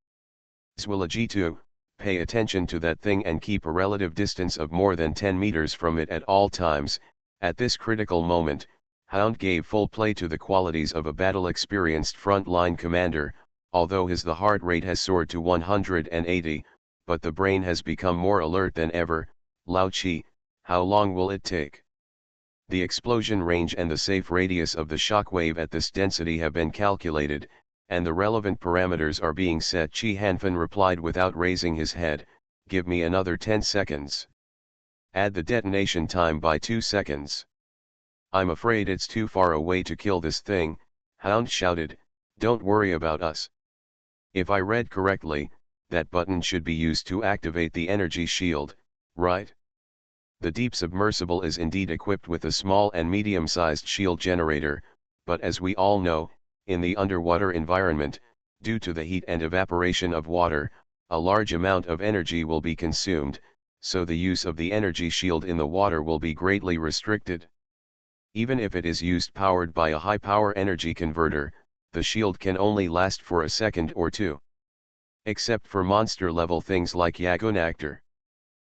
Zwilligitu, pay attention to that thing and keep a relative distance of more than 10 meters from it at all times. At this critical moment, Hound gave full play to the qualities of a battle-experienced front-line commander, although the heart rate has soared to 180, but the brain has become more alert than ever. Lao Chi, how long will it take? The explosion range and the safe radius of the shockwave at this density have been calculated, and the relevant parameters are being set. Chi Hanfen replied without raising his head, give me another 10 seconds. Add the detonation time by 2 seconds. I'm afraid it's too far away to kill this thing, Hound shouted, don't worry about us. If I read correctly, that button should be used to activate the energy shield, right? The deep submersible is indeed equipped with a small and medium-sized shield generator, but as we all know, in the underwater environment, due to the heat and evaporation of water, a large amount of energy will be consumed, so the use of the energy shield in the water will be greatly restricted. Even if it is used powered by a high-power energy converter, the shield can only last for a second or two. Except for monster-level things like Yagunactor.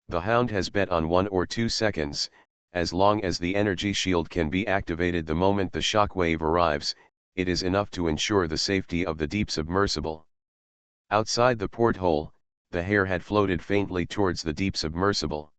The Hound has bet on 1 or 2 seconds, as long as the energy shield can be activated the moment the shockwave arrives, it is enough to ensure the safety of the deep submersible. Outside the porthole, the hare had floated faintly towards the deep submersible.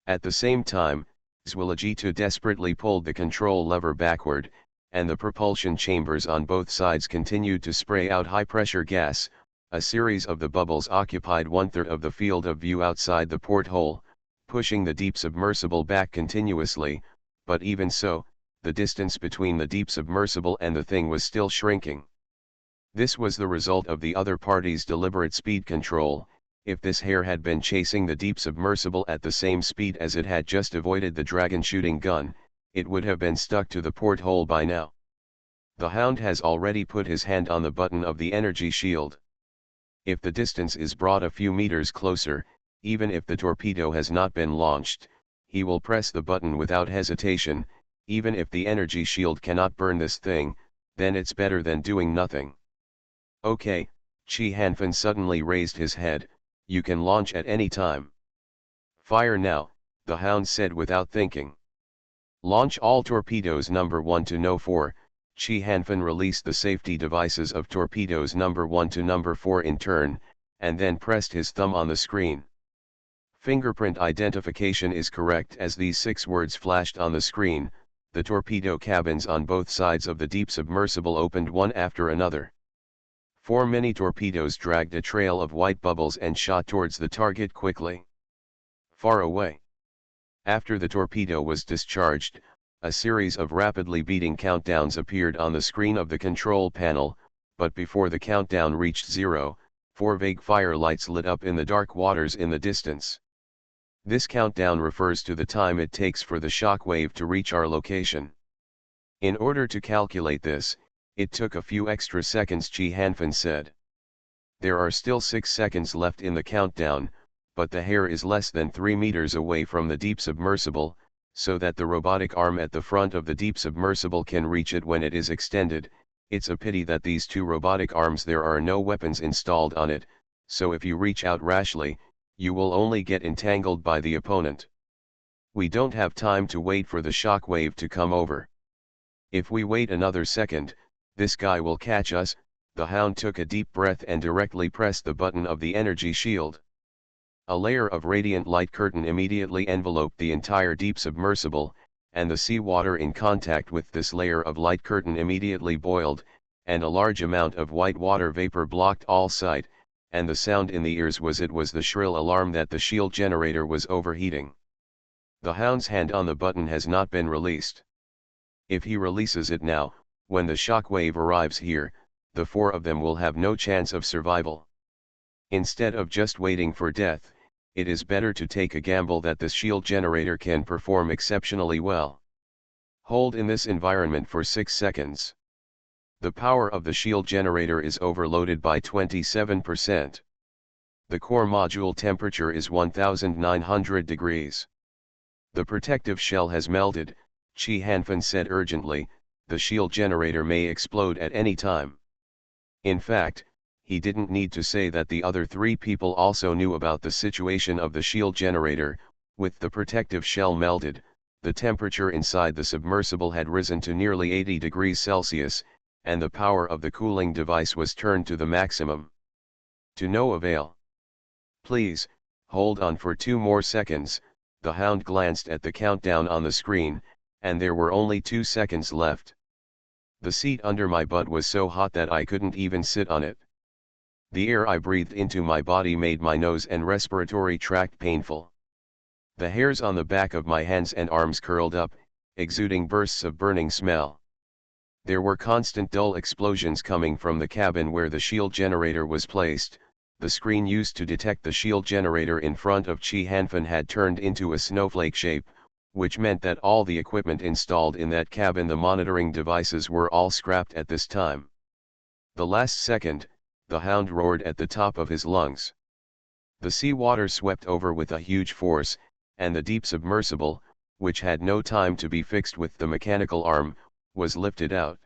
At the same time, Zwilligitu desperately pulled the control lever backward, and the propulsion chambers on both sides continued to spray out high-pressure gas. A series of the bubbles occupied 1/3 of the field of view outside the porthole, pushing the deep submersible back continuously, but even so, the distance between the deep submersible and the thing was still shrinking. This was the result of the other party's deliberate speed control. If this hare had been chasing the deep submersible at the same speed as it had just avoided the dragon shooting gun, it would have been stuck to the porthole by now. The Hound has already put his hand on the button of the energy shield. If the distance is brought a few meters closer, even if the torpedo has not been launched, he will press the button without hesitation. Even if the energy shield cannot burn this thing, then it's better than doing nothing. Okay, Chi Hanfen suddenly raised his head, you can launch at any time. Fire now, the Hound said without thinking. Launch all torpedoes number 1 to no 4. Chi Hanfen released the safety devices of torpedoes number 1 to number 4 in turn, and then pressed his thumb on the screen. Fingerprint identification is correct. As these 6 words flashed on the screen, the torpedo cabins on both sides of the deep submersible opened one after another. 4 mini torpedoes dragged a trail of white bubbles and shot towards the target quickly. Far away. After the torpedo was discharged, a series of rapidly beating countdowns appeared on the screen of the control panel, but before the countdown reached 0, 4 vague fire lights lit up in the dark waters in the distance. This countdown refers to the time it takes for the shockwave to reach our location. In order to calculate this, it took a few extra seconds, Chi Hanfen said. There are still 6 seconds left in the countdown, but the hare is less than 3 meters away from the deep submersible, so that the robotic arm at the front of the deep submersible can reach it when it is extended. It's a pity that these two robotic arms there are no weapons installed on it, so if you reach out rashly, you will only get entangled by the opponent. We don't have time to wait for the shock wave to come over. If we wait another second, this guy will catch us. The Hound took a deep breath and directly pressed the button of the energy shield. A layer of radiant light curtain immediately enveloped the entire deep submersible, and the seawater in contact with this layer of light curtain immediately boiled, and a large amount of white water vapor blocked all sight, and the sound in the ears was the shrill alarm that the shield generator was overheating. The Hound's hand on the button has not been released. If he releases it now, when the shock wave arrives here, the four of them will have no chance of survival. Instead of just waiting for death, it is better to take a gamble that the shield generator can perform exceptionally well. Hold in this environment for 6 seconds. The power of the shield generator is overloaded by 27%. The core module temperature is 1900 degrees. The protective shell has melted, Chi Hanfan said urgently. The shield generator may explode at any time. In fact, he didn't need to say that. The other three people also knew about the situation of the shield generator. With the protective shell melted, the temperature inside the submersible had risen to nearly 80 degrees Celsius, and the power of the cooling device was turned to the maximum. To no avail. Please, hold on for 2 more seconds. The Hound glanced at the countdown on the screen, and there were only 2 seconds left. The seat under my butt was so hot that I couldn't even sit on it. The air I breathed into my body made my nose and respiratory tract painful. The hairs on the back of my hands and arms curled up, exuding bursts of burning smell. There were constant dull explosions coming from the cabin where the shield generator was placed. The screen used to detect the shield generator in front of Chi Hanfan had turned into a snowflake shape, which meant that all the equipment installed in that cabin, the monitoring devices, were all scrapped at this time. The last second, the Hound roared at the top of his lungs. The seawater swept over with a huge force, and the deep submersible, which had no time to be fixed with the mechanical arm, was lifted out.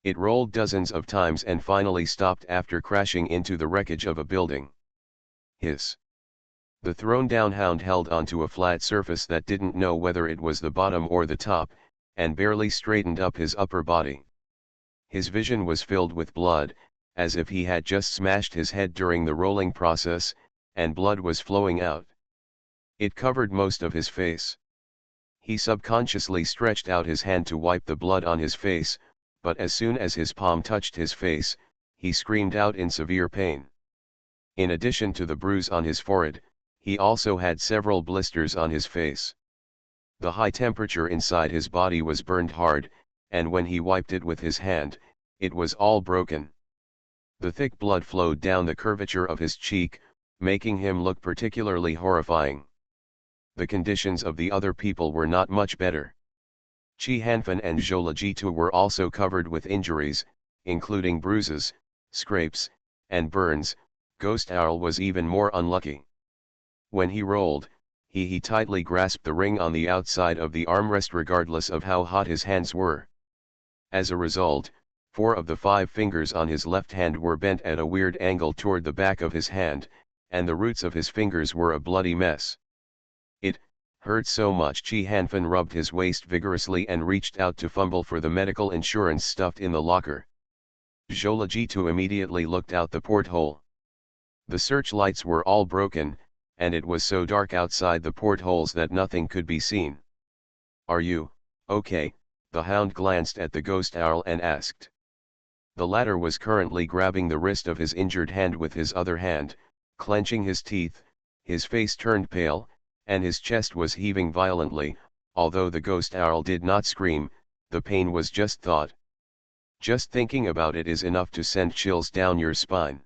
It rolled dozens of times and finally stopped after crashing into the wreckage of a building. Hiss. The thrown-down Hound held onto a flat surface that didn't know whether it was the bottom or the top, and barely straightened up his upper body. His vision was filled with blood, as if he had just smashed his head during the rolling process, and blood was flowing out. It covered most of his face. He subconsciously stretched out his hand to wipe the blood on his face, but as soon as his palm touched his face, he screamed out in severe pain. In addition to the bruise on his forehead, he also had several blisters on his face. The high temperature inside his body was burned hard, and when he wiped it with his hand, it was all broken. The thick blood flowed down the curvature of his cheek, making him look particularly horrifying. The conditions of the other people were not much better. Chi Hanfan and Zholajitu were also covered with injuries, including bruises, scrapes, and burns. Ghost Owl was even more unlucky. When he rolled, he tightly grasped the ring on the outside of the armrest regardless of how hot his hands were. As a result, 4 of the 5 fingers on his left hand were bent at a weird angle toward the back of his hand, and the roots of his fingers were a bloody mess. It hurt so much Chi Hanfan rubbed his waist vigorously and reached out to fumble for the medical insurance stuffed in the locker. Zholajitu immediately looked out the porthole. The searchlights were all broken, and it was so dark outside the portholes that nothing could be seen. "Are you okay?" the Hound glanced at the Ghost Owl and asked. The latter was currently grabbing the wrist of his injured hand with his other hand, clenching his teeth. His face turned pale, and his chest was heaving violently. Although the Ghost Owl did not scream, the pain was just thought. Just thinking about it is enough to send chills down your spine.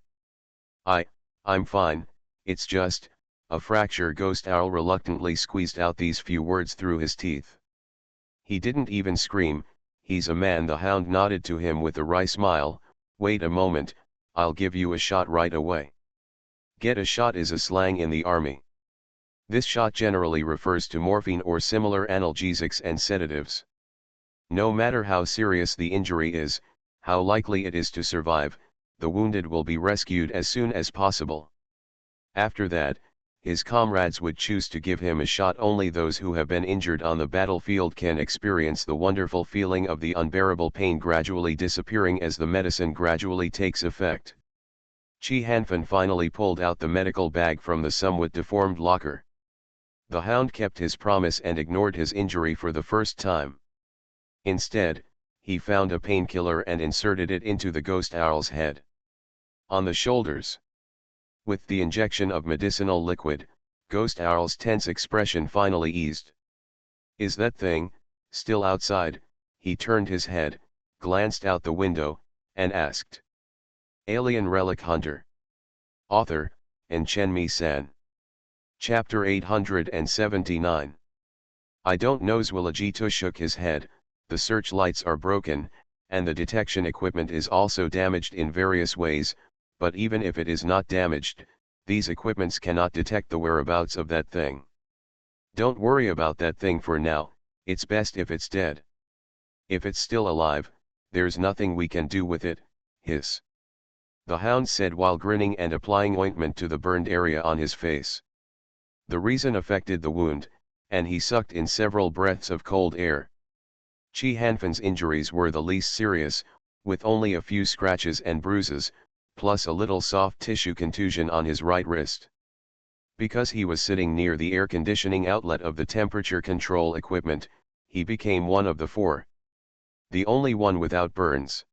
I'm fine, it's just a fracture." Ghost Owl reluctantly squeezed out these few words through his teeth. He didn't even scream. "He's a man." The Hound nodded to him with a wry smile. "Wait a moment, I'll give you a shot right away." Get a shot is a slang in the army. This shot generally refers to morphine or similar analgesics and sedatives. No matter how serious the injury is, how likely it is to survive, the wounded will be rescued as soon as possible. After that, his comrades would choose to give him a shot. Only those who have been injured on the battlefield can experience the wonderful feeling of the unbearable pain gradually disappearing as the medicine gradually takes effect. Chi Hanfen finally pulled out the medical bag from the somewhat deformed locker. The hound kept his promise and ignored his injury for the first time. Instead, he found a painkiller and inserted it into the ghost owl's head. On the shoulders. With the injection of medicinal liquid, Ghost Owl's tense expression finally eased. "Is that thing still outside?" He turned his head, glanced out the window, and asked. Alien Relic Hunter. Author, Chen San. Chapter 879. I don't know. Zwilligito shook his head. The searchlights are broken, and the detection equipment is also damaged in various ways. But even if it is not damaged, these equipments cannot detect the whereabouts of that thing. Don't worry about that thing for now, it's best if it's dead. If it's still alive, there's nothing we can do with it, hiss. The hound said while grinning and applying ointment to the burned area on his face. The reason affected the wound, and he sucked in several breaths of cold air. Chi Hanfen's injuries were the least serious, with only a few scratches and bruises, plus a little soft tissue contusion on his right wrist. Because he was sitting near the air conditioning outlet of the temperature control equipment, he became one of the four. The only one without burns.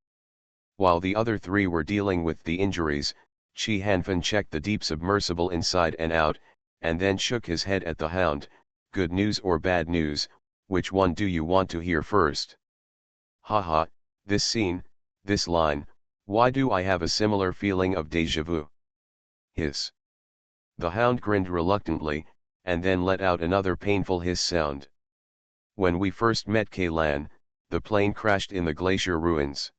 While the other three were dealing with the injuries, Chi Hanfen checked the deep submersible inside and out, and then shook his head at the hound. Good news or bad news, which one do you want to hear first? Haha, this scene, this line. Why do I have a similar feeling of déjà vu? Hiss. The hound grinned reluctantly, and then let out another painful hiss sound. When we first met Kaylan, the plane crashed in the glacier ruins.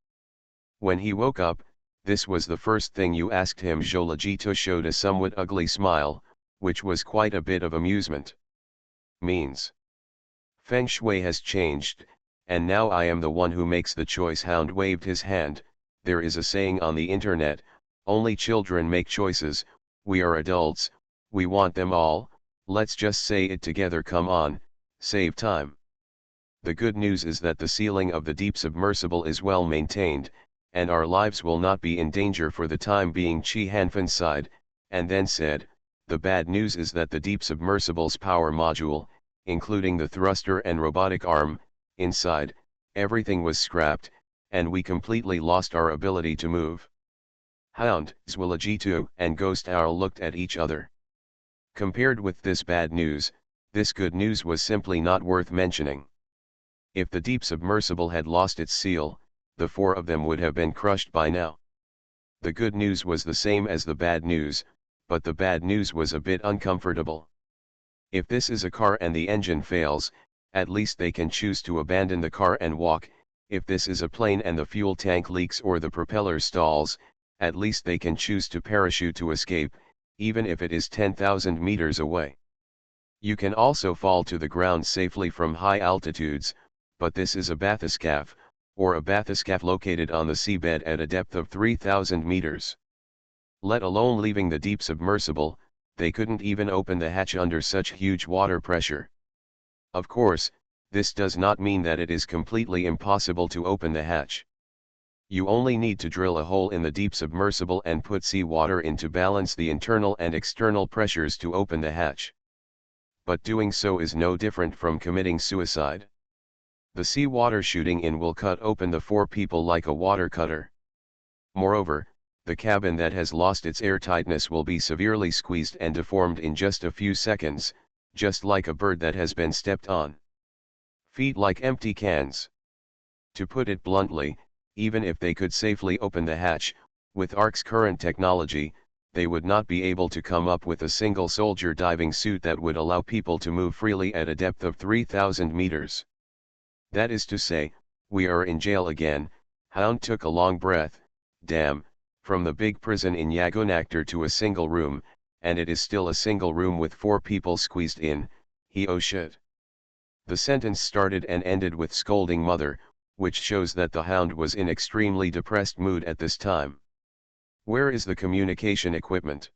When he woke up, this was the first thing you asked him. Zwilligito showed a somewhat ugly smile, which was quite a bit of amusement. Means. Feng Shui has changed, and now I am the one who makes the choice. Hound waved his hand. There is a saying on the internet, only children make choices. We are adults, we want them all. Let's just say it together. Come on, save time. The good news is that the ceiling of the deep submersible is well maintained, and our lives will not be in danger for the time being. Chi Hanfen sighed, and then said, the bad news is that the deep submersible's power module, including the thruster and robotic arm, inside, everything was scrapped, and we completely lost our ability to move. Hound, Zwilligito, and Ghost Owl looked at each other. Compared with this bad news, this good news was simply not worth mentioning. If the deep submersible had lost its seal, the four of them would have been crushed by now. The good news was the same as the bad news, but the bad news was a bit uncomfortable. If this is a car and the engine fails, at least they can choose to abandon the car and walk. If this is a plane and the fuel tank leaks or the propeller stalls, at least they can choose to parachute to escape, even if it is 10,000 meters away. You can also fall to the ground safely from high altitudes, but this is a bathyscaphe, or a bathyscaphe located on the seabed at a depth of 3,000 meters. Let alone leaving the deep submersible, they couldn't even open the hatch under such huge water pressure. Of course, this does not mean that it is completely impossible to open the hatch. You only need to drill a hole in the deep submersible and put seawater in to balance the internal and external pressures to open the hatch. But doing so is no different from committing suicide. The seawater shooting in will cut open the four people like a water cutter. Moreover, the cabin that has lost its airtightness will be severely squeezed and deformed in just a few seconds, just like a bird that has been stepped on. Feet like empty cans. To put it bluntly, even if they could safely open the hatch, with ARC's current technology, they would not be able to come up with a single soldier diving suit that would allow people to move freely at a depth of 3,000 meters. That is to say, we are in jail again. Hound took a long breath. Damn, from the big prison in Yagonactor to a single room, and it is still a single room with 4 people squeezed in, oh shit. The sentence started and ended with scolding mother, which shows that the hound was in extremely depressed mood at this time. Where is the communication equipment?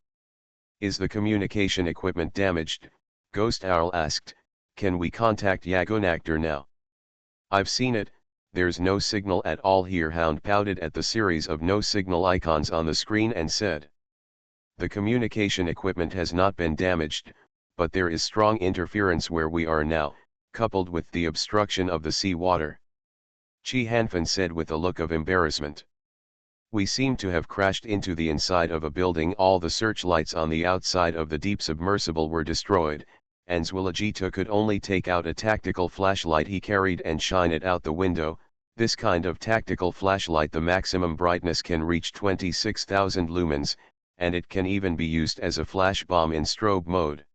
Is the communication equipment damaged? Ghost Owl asked. Can we contact Yagonactor now? I've seen it, there's no signal at all here. Hound pouted at the series of no signal icons on the screen and said. The communication equipment has not been damaged, but there is strong interference where we are now, coupled with the obstruction of the sea water. Chi Hanfan said with a look of embarrassment. We seem to have crashed into the inside of a building. All the searchlights on the outside of the deep submersible were destroyed, and Zwilligita could only take out a tactical flashlight he carried and shine it out the window. This kind of tactical flashlight, the maximum brightness can reach 26,000 lumens, and it can even be used as a flash bomb in strobe mode.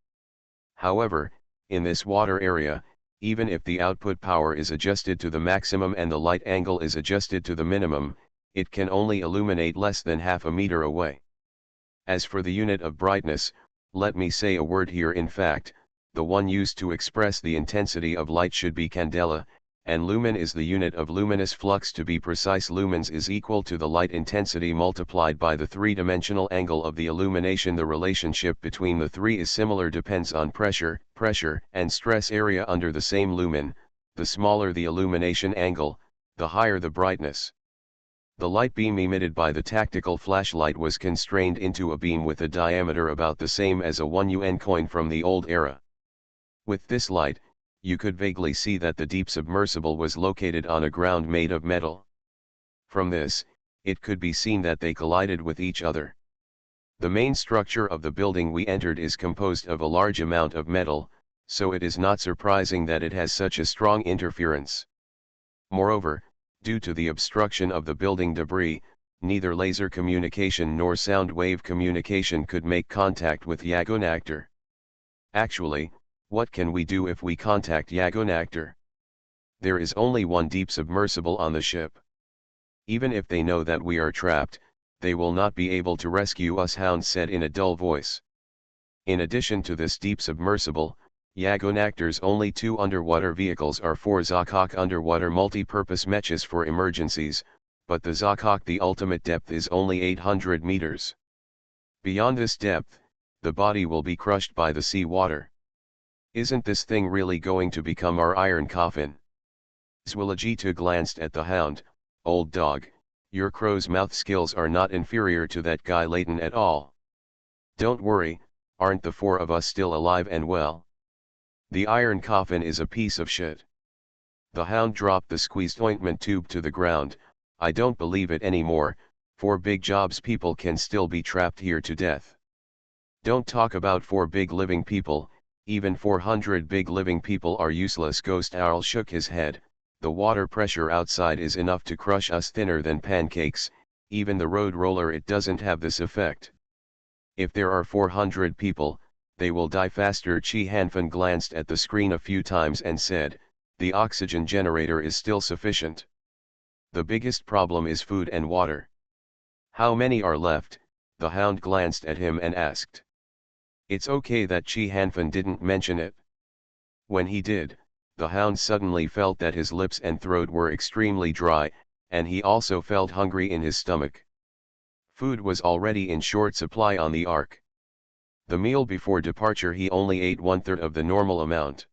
However, in this water area, even if the output power is adjusted to the maximum and the light angle is adjusted to the minimum, it can only illuminate less than half a meter away. As for the unit of brightness, let me say a word here. In fact, the one used to express the intensity of light should be candela, and lumen is the unit of luminous flux. To be precise, lumens is equal to the light intensity multiplied by the three-dimensional angle of the illumination. The relationship between the three is similar, depends on pressure, and stress area under the same lumen. The smaller the illumination angle, the higher the brightness. The light beam emitted by the tactical flashlight was constrained into a beam with a diameter about the same as a 1 UN coin from the old era. With this light, you could vaguely see that the deep submersible was located on a ground made of metal. From this, it could be seen that they collided with each other. The main structure of the building we entered is composed of a large amount of metal, so it is not surprising that it has such a strong interference. Moreover, due to the obstruction of the building debris, neither laser communication nor sound wave communication could make contact with Yagonactor. Actually, what can we do if we contact Yagonactor? There is only one deep submersible on the ship. Even if they know that we are trapped, they will not be able to rescue us, Hound said in a dull voice. In addition to this deep submersible, Yagonactor's only 2 underwater vehicles are 4 Zakok underwater multi-purpose mechas for emergencies, but the Zakok, the ultimate depth is only 800 meters. Beyond this depth, the body will be crushed by the sea water. Isn't this thing really going to become our iron coffin? Zwilligita glanced at the Hound. Old dog, your crow's mouth skills are not inferior to that guy Layton at all. Don't worry, aren't the 4 of us still alive and well? The iron coffin is a piece of shit. The Hound dropped the squeezed ointment tube to the ground. I don't believe it anymore. 4 big jobs people can still be trapped here to death. Don't talk about 4 big living people, even 400 big living people are useless. Ghost Owl shook his head. The water pressure outside is enough to crush us thinner than pancakes. Even the road roller, it doesn't have this effect. If there are 400 people, they will die faster. Chi Hanfan glanced at the screen a few times and said, the oxygen generator is still sufficient. The biggest problem is food and water. How many are left? The Hound glanced at him and asked. It's okay that Chi Hanfan didn't mention it. When he did, the Hound suddenly felt that his lips and throat were extremely dry, and he also felt hungry in his stomach. Food was already in short supply on the Ark. The meal before departure he only ate 1/3 of the normal amount.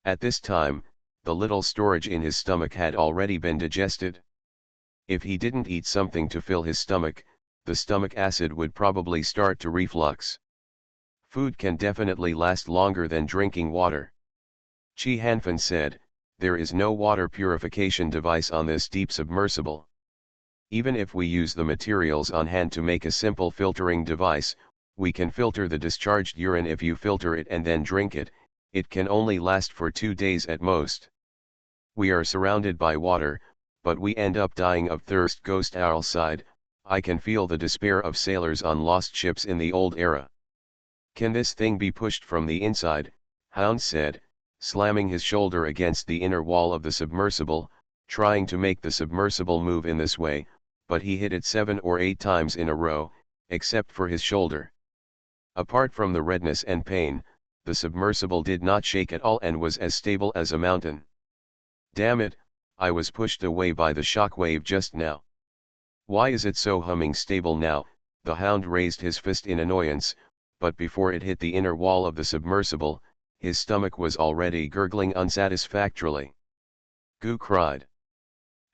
At this time, the little storage in his stomach had already been digested. If he didn't eat something to fill his stomach, the stomach acid would probably start to reflux. Food can definitely last longer than drinking water. Chi Hanfan said, there is no water purification device on this deep submersible. Even if we use the materials on hand to make a simple filtering device, we can filter the discharged urine. If you filter it and then drink it, it can only last for 2 days at most. We are surrounded by water, but we end up dying of thirst. Ghost Owl sighed. I can feel the despair of sailors on lost ships in the old era. Can this thing be pushed from the inside? Hound said, slamming his shoulder against the inner wall of the submersible, trying to make the submersible move in this way, but he hit it 7 or 8 times in a row, except for his shoulder. Apart from the redness and pain, the submersible did not shake at all and was as stable as a mountain. Damn it, I was pushed away by the shockwave just now. Why is it so humming stable now? The Hound raised his fist in annoyance, but before it hit the inner wall of the submersible, his stomach was already gurgling unsatisfactorily. Goo cried.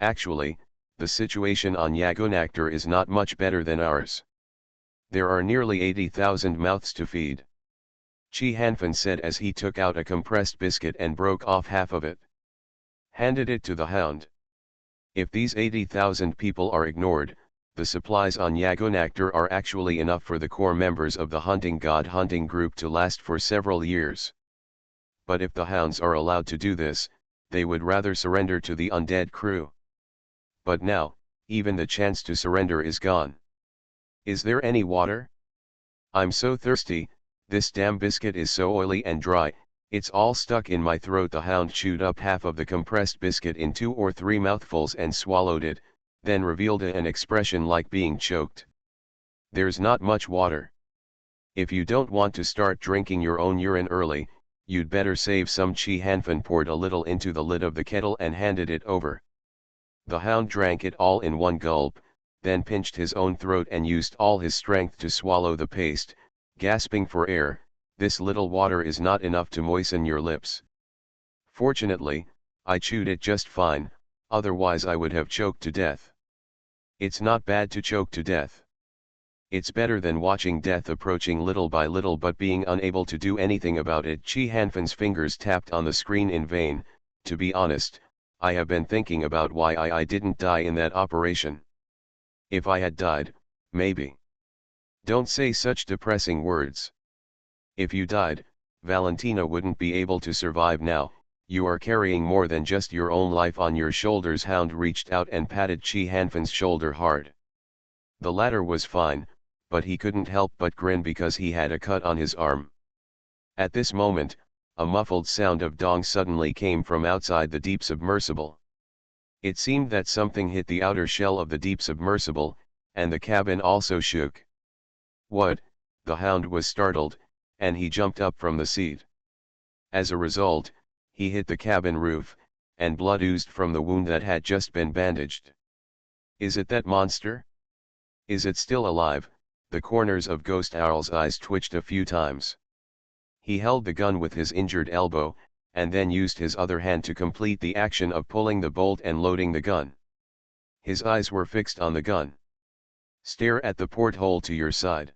Actually, the situation on Yagunactor is not much better than ours. There are nearly 80,000 mouths to feed. Chi Hanfan said as he took out a compressed biscuit and broke off half of it. Handed it to the Hound. If these 80,000 people are ignored, the supplies on Yagunactor are actually enough for the core members of the hunting god hunting group to last for several years. But if the Hounds are allowed to do this, they would rather surrender to the undead crew. But now, even the chance to surrender is gone. Is there any water? I'm so thirsty, this damn biscuit is so oily and dry, it's all stuck in my throat. The Hound chewed up half of the compressed biscuit in 2 or 3 mouthfuls and swallowed it, then revealed an expression like being choked. There's not much water. If you don't want to start drinking your own urine early, you'd better save some. Chi Hanfan poured a little into the lid of the kettle and handed it over. The Hound drank it all in one gulp, then pinched his own throat and used all his strength to swallow the paste, gasping for air. This little water is not enough to moisten your lips. Fortunately, I chewed it just fine, otherwise I would have choked to death. It's not bad to choke to death. It's better than watching death approaching little by little but being unable to do anything about it. Chi Hanfan's fingers tapped on the screen in vain. To be honest, I have been thinking about why I didn't die in that operation. If I had died, maybe. Don't say such depressing words. If you died, Valentina wouldn't be able to survive now. You are carrying more than just your own life on your shoulders. Hound reached out and patted Chi Hanfan's shoulder hard. The latter was fine, but he couldn't help but grin because he had a cut on his arm. At this moment, a muffled sound of dong suddenly came from outside the deep submersible. It seemed that something hit the outer shell of the deep submersible, and the cabin also shook. What? The Hound was startled, and he jumped up from the seat. As a result, he hit the cabin roof, and blood oozed from the wound that had just been bandaged. Is it that monster? Is it still alive? The corners of Ghost Owl's eyes twitched a few times. He held the gun with his injured elbow, and then used his other hand to complete the action of pulling the bolt and loading the gun. His eyes were fixed on the gun. Stare at the porthole to your side.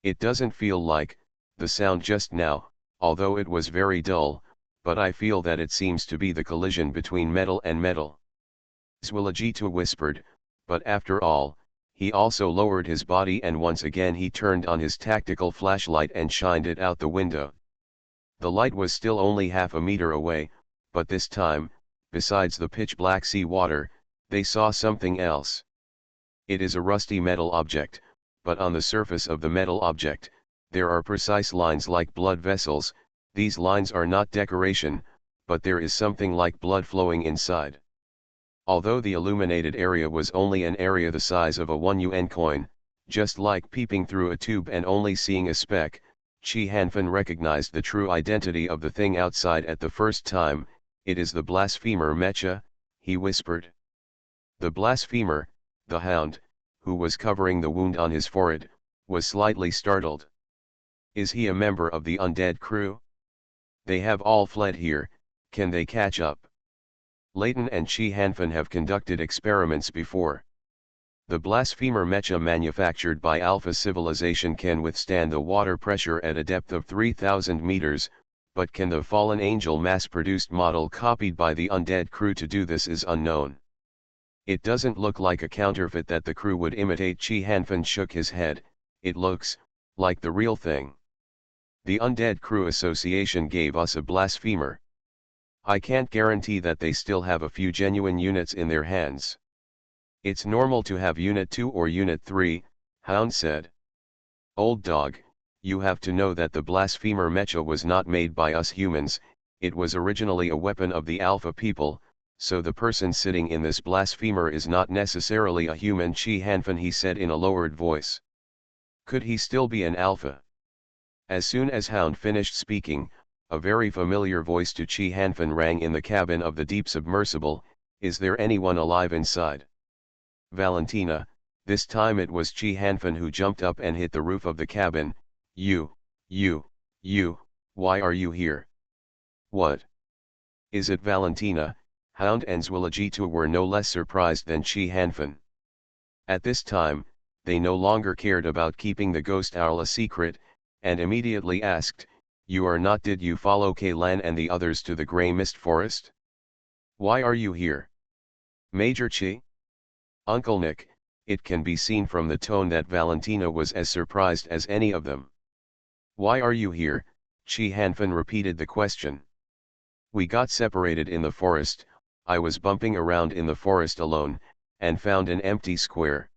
It doesn't feel like the sound just now, although it was very dull, but I feel that it seems to be the collision between metal and metal. Zwilligito whispered, but after all, he also lowered his body and once again he turned on his tactical flashlight and shined it out the window. The light was still only half a meter away, but this time, besides the pitch-black sea water, they saw something else. It is a rusty metal object, but on the surface of the metal object, there are precise lines like blood vessels. These lines are not decoration, but there is something like blood flowing inside. Although the illuminated area was only an area the size of a 1 yuan coin, just like peeping through a tube and only seeing a speck, Chi Hanfan recognized the true identity of the thing outside at the first time. It is the blasphemer Mecha, he whispered. The blasphemer, the Hound, who was covering the wound on his forehead, was slightly startled. Is he a member of the undead crew? They have all fled here, can they catch up? Leighton and Chi Hanfan have conducted experiments before. The blasphemer mecha manufactured by Alpha Civilization can withstand the water pressure at a depth of 3,000 meters, but can the fallen angel mass-produced model copied by the undead crew to do this is unknown. It doesn't look like a counterfeit that the crew would imitate. Chi Hanfan shook his head. It looks like the real thing. The Undead Crew Association gave us a blasphemer. I can't guarantee that they still have a few genuine units in their hands. It's normal to have Unit 2 or Unit 3, Hound said. Old dog, you have to know that the blasphemer mecha was not made by us humans. It was originally a weapon of the Alpha people, so the person sitting in this blasphemer is not necessarily a human. Chi Hanfan, he said in a lowered voice. Could he still be an Alpha? As soon as Hound finished speaking, a very familiar voice to Chi Hanfan rang in the cabin of the deep submersible. Is there anyone alive inside? Valentina, this time it was Chi Hanfan who jumped up and hit the roof of the cabin. You, why are you here? What? Is it Valentina? Hound and Zwilligitu were no less surprised than Chi Hanfan. At this time, they no longer cared about keeping the ghost owl a secret, and immediately asked, "You are not? Did you follow Kaylan and the others to the Grey Mist Forest? Why are you here?" Major Chi? Uncle Nick, it can be seen from the tone that Valentina was as surprised as any of them. Why are you here? Chi Hanfan repeated the question. We got separated in the forest. I was bumping around in the forest alone, and found an empty square.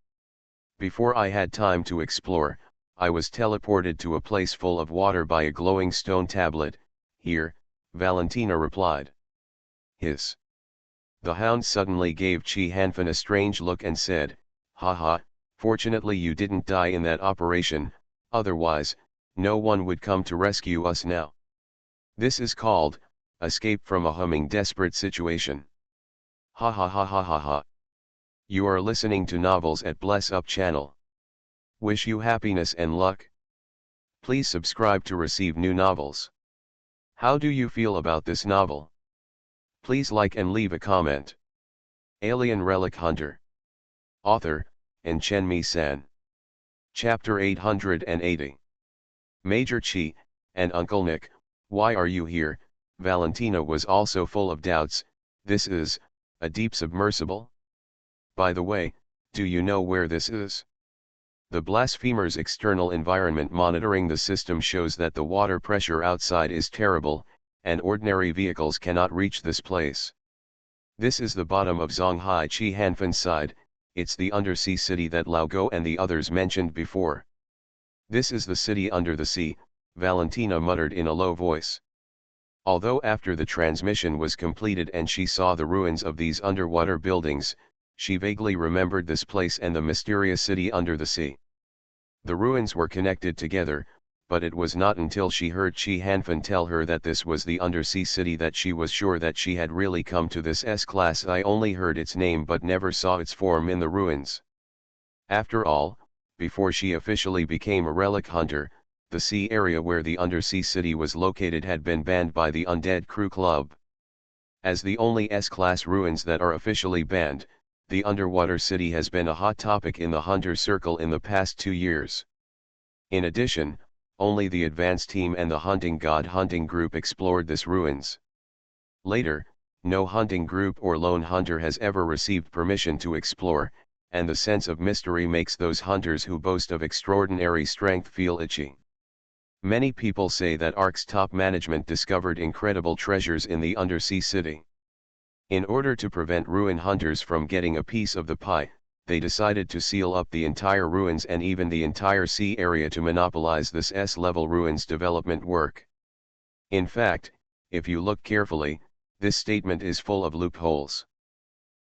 Before I had time to explore, I was teleported to a place full of water by a glowing stone tablet. Here, Valentina replied. Hiss. The Hound suddenly gave Chi Hanfan a strange look and said, "Haha, fortunately you didn't die in that operation, otherwise, no one would come to rescue us now. This is called, escape from a humming desperate situation. Ha ha ha ha ha ha. You are listening to Novels at Bless Up channel. Wish you happiness and luck. Please subscribe to receive new novels. How do you feel about this novel? Please like and leave a comment. Alien Relic Hunter. Author, and Chenmi-san. Chapter 880. Major Chi, and Uncle Nick, why are you here? Valentina was also full of doubts. This is, a deep submersible? By the way, do you know where this is? The blasphemer's external environment monitoring the system shows that the water pressure outside is terrible, and ordinary vehicles cannot reach this place. This is the bottom of Zonghai. Chi Hanfan sighed. It's the undersea city that Lao Go and the others mentioned before. This is the city under the sea, Valentina muttered in a low voice. Although after the transmission was completed and she saw the ruins of these underwater buildings, she vaguely remembered this place and the mysterious city under the sea. The ruins were connected together, but it was not until she heard Chi Hanfan tell her that this was the undersea city that she was sure that she had really come to this S-class. I only heard its name but never saw its form in the ruins. After all, before she officially became a relic hunter, the sea area where the undersea city was located had been banned by the Undead Crew Club. As the only S-class ruins that are officially banned, the underwater city has been a hot topic in the hunter circle in the past 2 years. In addition, only the advance team and the hunting god hunting group explored this ruins. Later, no hunting group or lone hunter has ever received permission to explore, and the sense of mystery makes those hunters who boast of extraordinary strength feel itchy. Many people say that ARK's top management discovered incredible treasures in the undersea city. In order to prevent ruin hunters from getting a piece of the pie, they decided to seal up the entire ruins and even the entire sea area to monopolize this S-level ruins development work. In fact, if you look carefully, this statement is full of loopholes.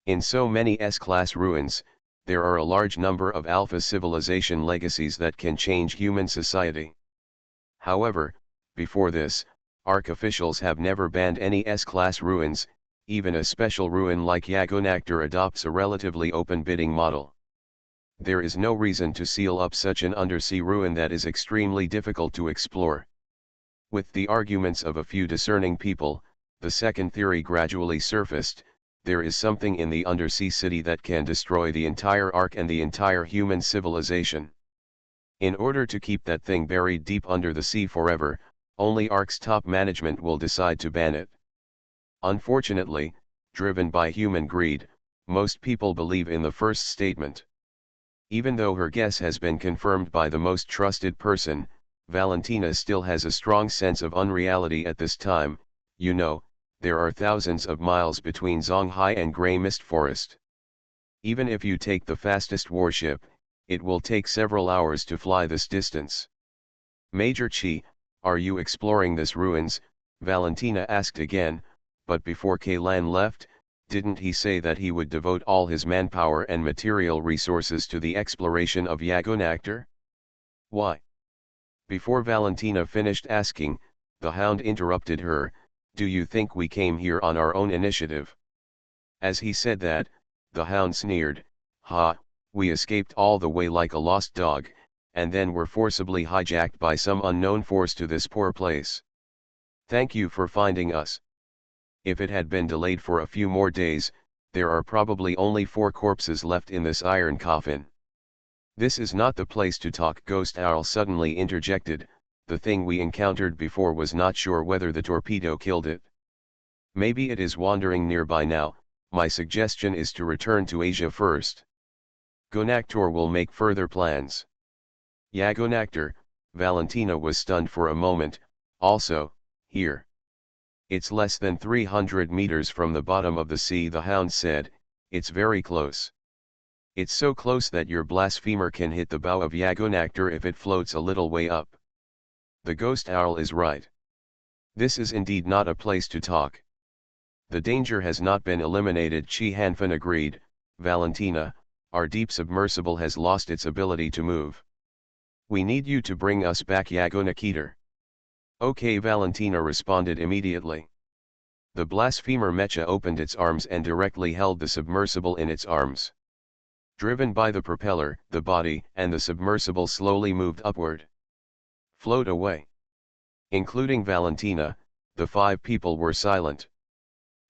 In so many S-class ruins, there are a large number of alpha civilization legacies that can change human society. However, before this, ARK officials have never banned any S-class ruins. Even a special ruin like Yagonactor adopts a relatively open bidding model. There is no reason to seal up such an undersea ruin that is extremely difficult to explore. With the arguments of a few discerning people, the second theory gradually surfaced. There is something in the undersea city that can destroy the entire ARK and the entire human civilization. In order to keep that thing buried deep under the sea forever, only ARK's top management will decide to ban it. Unfortunately, driven by human greed, most people believe in the first statement. Even though her guess has been confirmed by the most trusted person, Valentina still has a strong sense of unreality at this time. You know, there are thousands of miles between Zonghai and Grey Mist Forest. Even if you take the fastest warship, it will take several hours to fly this distance. Major Chi, are you exploring this ruins? Valentina asked again. But before Kaylan left, didn't he say that he would devote all his manpower and material resources to the exploration of Yagonactor? Why? Before Valentina finished asking, the hound interrupted her, "Do you think we came here on our own initiative?" As he said that, the hound sneered, "Ha, we escaped all the way like a lost dog, and then were forcibly hijacked by some unknown force to this poor place. Thank you for finding us. If it had been delayed for a few more days, there are probably only 4 corpses left in this iron coffin." "This is not the place to talk," Ghost Owl suddenly interjected. "The thing we encountered before was not sure whether the torpedo killed it. Maybe it is wandering nearby now. My suggestion is to return to Asia first. Gonactor will make further plans." "Yagonactor?" Valentina was stunned for a moment. "Also, here?" "It's less than 300 meters from the bottom of the sea," the hound said. "It's very close. It's so close that your blasphemer can hit the bow of Yagonactor if it floats a little way up." The ghost owl is right. This is indeed not a place to talk. "The danger has not been eliminated," Chi Hanfan agreed. "Valentina, our deep submersible has lost its ability to move. We need you to bring us back Yagonactor." "Okay," Valentina responded immediately. The blasphemer mecha opened its arms and directly held the submersible in its arms. Driven by the propeller, the body and the submersible slowly moved upward. "Float away." Including Valentina, the 5 people were silent.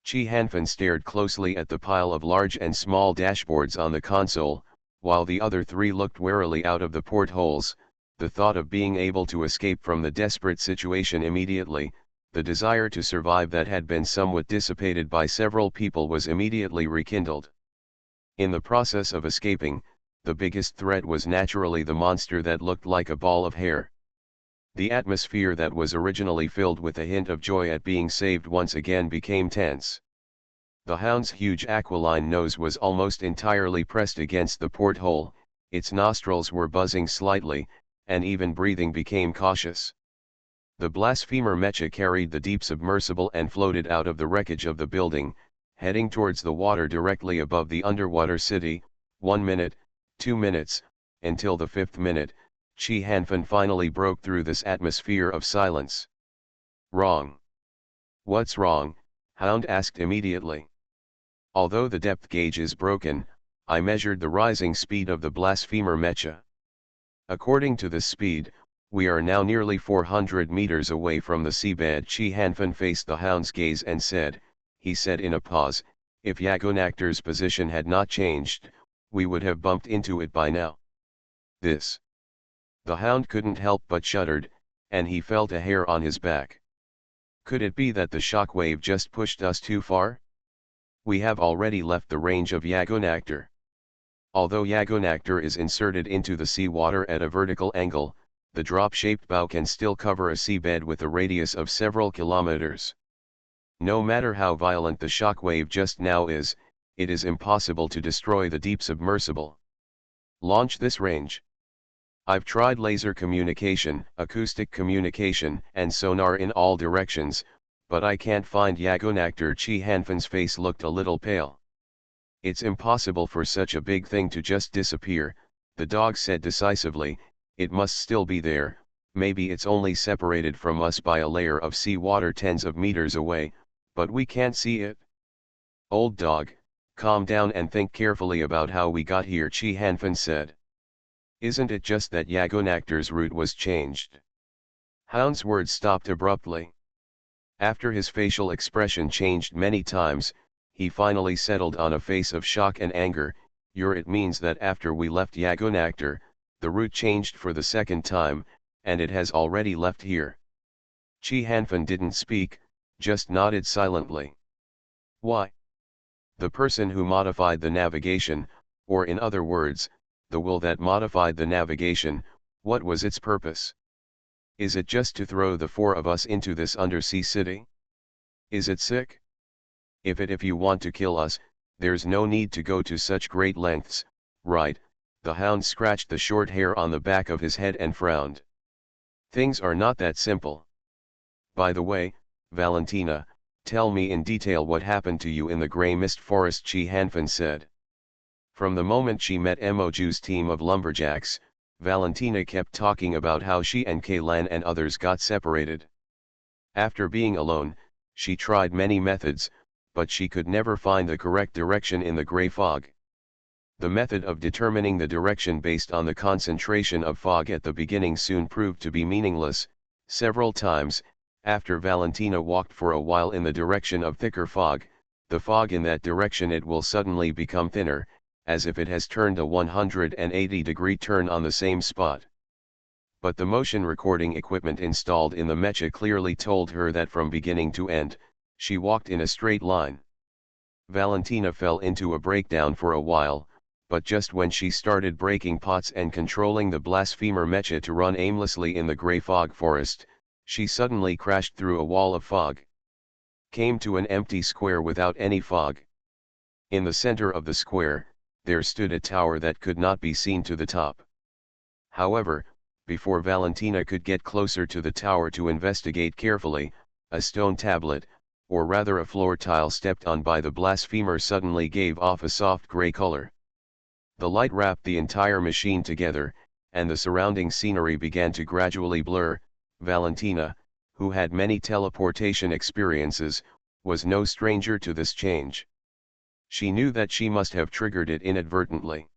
Chi Hanfan stared closely at the pile of large and small dashboards on the console, while the other 3 looked warily out of the portholes. The thought of being able to escape from the desperate situation immediately, the desire to survive that had been somewhat dissipated by several people, was immediately rekindled. In the process of escaping, the biggest threat was naturally the monster that looked like a ball of hair. The atmosphere that was originally filled with a hint of joy at being saved once again became tense. The hound's huge aquiline nose was almost entirely pressed against the porthole, its nostrils were buzzing slightly, and even breathing became cautious. The blasphemer mecha carried the deep submersible and floated out of the wreckage of the building, heading towards the water directly above the underwater city. 1 minute, 2 minutes, until the 5th minute, Chi Hanfan finally broke through this atmosphere of silence. "Wrong." "What's wrong?" Hound asked immediately. "Although the depth gauge is broken, I measured the rising speed of the blasphemer mecha. According to this speed, we are now nearly 400 meters away from the seabed." Chi Hanfan faced the hound's gaze and said, he said in a pause, "If Yagonactor's position had not changed, we would have bumped into it by now." "This." The hound couldn't help but shuddered, and he felt a hair on his back. "Could it be that the shockwave just pushed us too far? We have already left the range of Yagonactor. Although Yagonactor is inserted into the seawater at a vertical angle, the drop-shaped bow can still cover a seabed with a radius of several kilometers. No matter how violent the shockwave just now is, it is impossible to destroy the deep submersible. Launch this range. I've tried laser communication, acoustic communication, and sonar in all directions, but I can't find Yagonactor." Chi Hanfan's face looked a little pale. "It's impossible for such a big thing to just disappear," the dog said decisively. "It must still be there. Maybe it's only separated from us by a layer of seawater tens of meters away, but we can't see it." "Old dog, calm down and think carefully about how we got here," Chi Hanfan said. "Isn't it just that Yagonactor's route was changed?" Hound's words stopped abruptly. After his facial expression changed many times, he finally settled on a face of shock and anger. It means that after we left Yagonactor, the route changed for the 2nd time, and it has already left here." Chi Hanfan didn't speak, just nodded silently. "Why?" "The person who modified the navigation, or in other words, the will that modified the navigation, what was its purpose? Is it just to throw the 4 of us into this undersea city? Is it sick? If you want to kill us, there's no need to go to such great lengths, right?" The hound scratched the short hair on the back of his head and frowned. "Things are not that simple. By the way, Valentina, tell me in detail what happened to you in the Grey Mist Forest," Chi Hanfan said. "From the moment she met Emoju's team of lumberjacks, Valentina kept talking about how she and Kaylan and others got separated. After being alone, she tried many methods, but she could never find the correct direction in the gray fog. The method of determining the direction based on the concentration of fog at the beginning soon proved to be meaningless. Several times, after Valentina walked for a while in the direction of thicker fog, the fog in that direction it will suddenly become thinner, as if it has turned a 180-degree turn on the same spot. But the motion recording equipment installed in the mecha clearly told her that from beginning to end, she walked in a straight line. Valentina fell into a breakdown for a while, but just when she started breaking pots and controlling the blasphemer mecha to run aimlessly in the gray fog forest, she suddenly crashed through a wall of fog. Came to an empty square without any fog. In the center of the square, there stood a tower that could not be seen to the top. However, before Valentina could get closer to the tower to investigate carefully, a stone tablet, or rather a floor tile stepped on by the blasphemer suddenly gave off a soft gray color. The light wrapped the entire machine together, and the surrounding scenery began to gradually blur. Valentina, who had many teleportation experiences, was no stranger to this change. She knew that she must have triggered it inadvertently.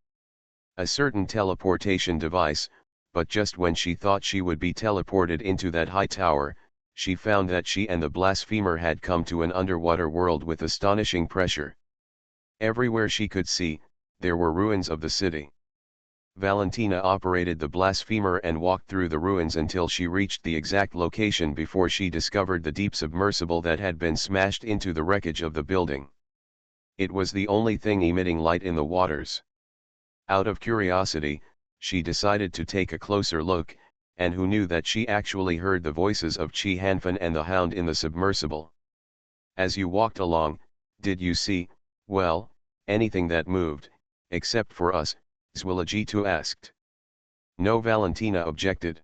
A certain teleportation device, but just when she thought she would be teleported into that high tower, she found that she and the blasphemer had come to an underwater world with astonishing pressure. Everywhere she could see, there were ruins of the city. Valentina operated the blasphemer and walked through the ruins until she reached the exact location before she discovered the deep submersible that had been smashed into the wreckage of the building. It was the only thing emitting light in the waters. Out of curiosity, she decided to take a closer look, and who knew that she actually heard the voices of Chi Hanfan and the Hound in the submersible. As you walked along, did you see, well, anything that moved, except for us? Zwilligitu asked. No, Valentina objected.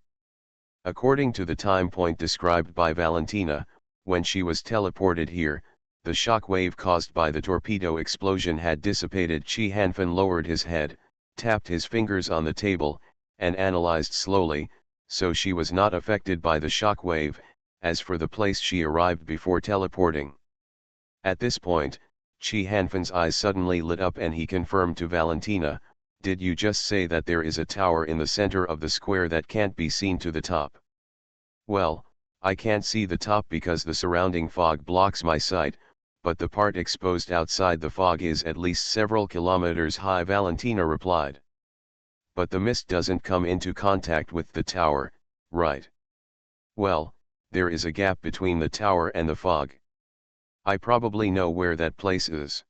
According to the time point described by Valentina, when she was teleported here, the shock wave caused by the torpedo explosion had dissipated. Chi Hanfan lowered his head, tapped his fingers on the table, and analyzed slowly, so she was not affected by the shock wave. As for the place she arrived before teleporting. At this point, Chi Hanfan's eyes suddenly lit up and he confirmed to Valentina, did you just say that there is a tower in the center of the square that can't be seen to the top? Well, I can't see the top because the surrounding fog blocks my sight, but the part exposed outside the fog is at least several kilometers high, Valentina replied. But the mist doesn't come into contact with the tower, right? Well, there is a gap between the tower and the fog. I probably know where that place is.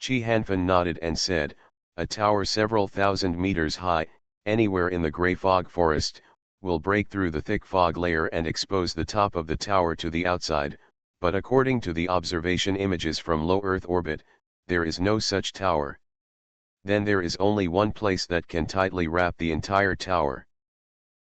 Chi Hanfan nodded and said, a tower several thousand meters high, anywhere in the gray fog forest, will break through the thick fog layer and expose the top of the tower to the outside, but according to the observation images from low Earth orbit, there is no such tower. Then there is only one place that can tightly wrap the entire tower.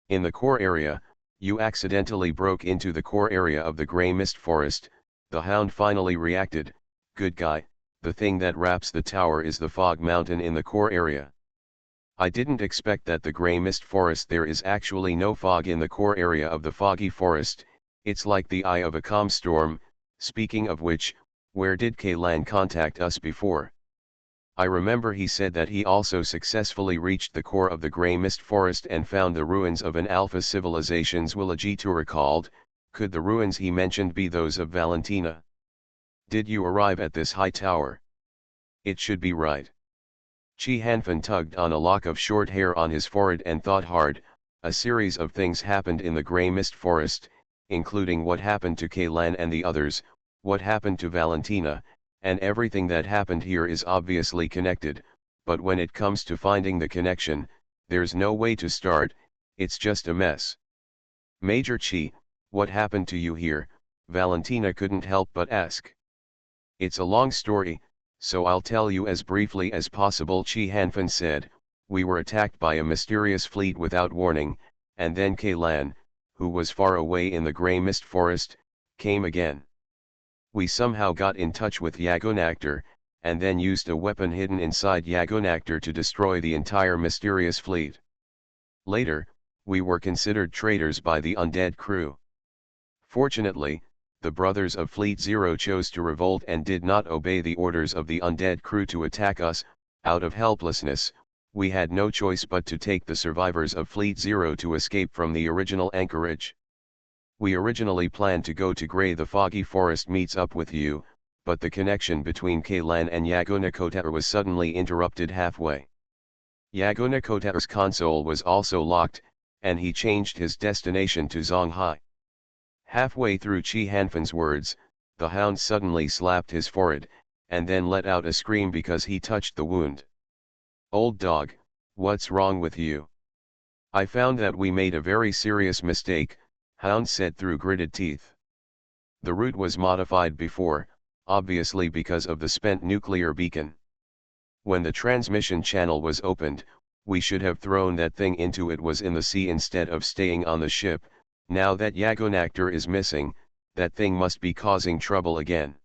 In the core area, you accidentally broke into the core area of the gray mist forest. The Hound finally reacted, good guy. The thing that wraps the tower is the fog mountain in the core area. I didn't expect that the gray mist forest there is actually no fog in the core area of the foggy forest, it's like the eye of a calm storm. Speaking of which, where did Kaylan contact us before? I remember he said that he also successfully reached the core of the gray mist forest and found the ruins of an alpha civilization. Zwilligitu recalled, could the ruins he mentioned be those of Valentina? Did you arrive at this high tower? It should be right. Chi Hanfan tugged on a lock of short hair on his forehead and thought hard. A series of things happened in the gray mist forest, including what happened to Kaylan and the others, what happened to Valentina, and everything that happened here is obviously connected, but when it comes to finding the connection, there's no way to start, it's just a mess. Major Chi, what happened to you here? Valentina couldn't help but ask. It's a long story, so I'll tell you as briefly as possible, Chi Hanfan said. We were attacked by a mysterious fleet without warning, and then Kaylan, who was far away in the gray mist forest, came again. We somehow got in touch with Yagonactor, and then used a weapon hidden inside Yagonactor to destroy the entire mysterious fleet. Later, we were considered traitors by the undead crew. Fortunately, the brothers of Fleet Zero chose to revolt and did not obey the orders of the undead crew to attack us. Out of helplessness, we had no choice but to take the survivors of Fleet Zero to escape from the original anchorage. We originally planned to go to Grey. The foggy forest meets up with you, but the connection between Kaylan and Yagonakotar was suddenly interrupted halfway. Yagonakotar's console was also locked, and he changed his destination to Zonghai. Halfway through Chi Hanfan's words, the hound suddenly slapped his forehead, and then let out a scream because he touched the wound. "Old dog, what's wrong with you?" "I found that we made a very serious mistake," Hound said through gritted teeth. "The route was modified before, obviously because of the spent nuclear beacon. When the transmission channel was opened, we should have thrown that thing into it was in the sea instead of staying on the ship. Now that Yagonactor is missing, that thing must be causing trouble again.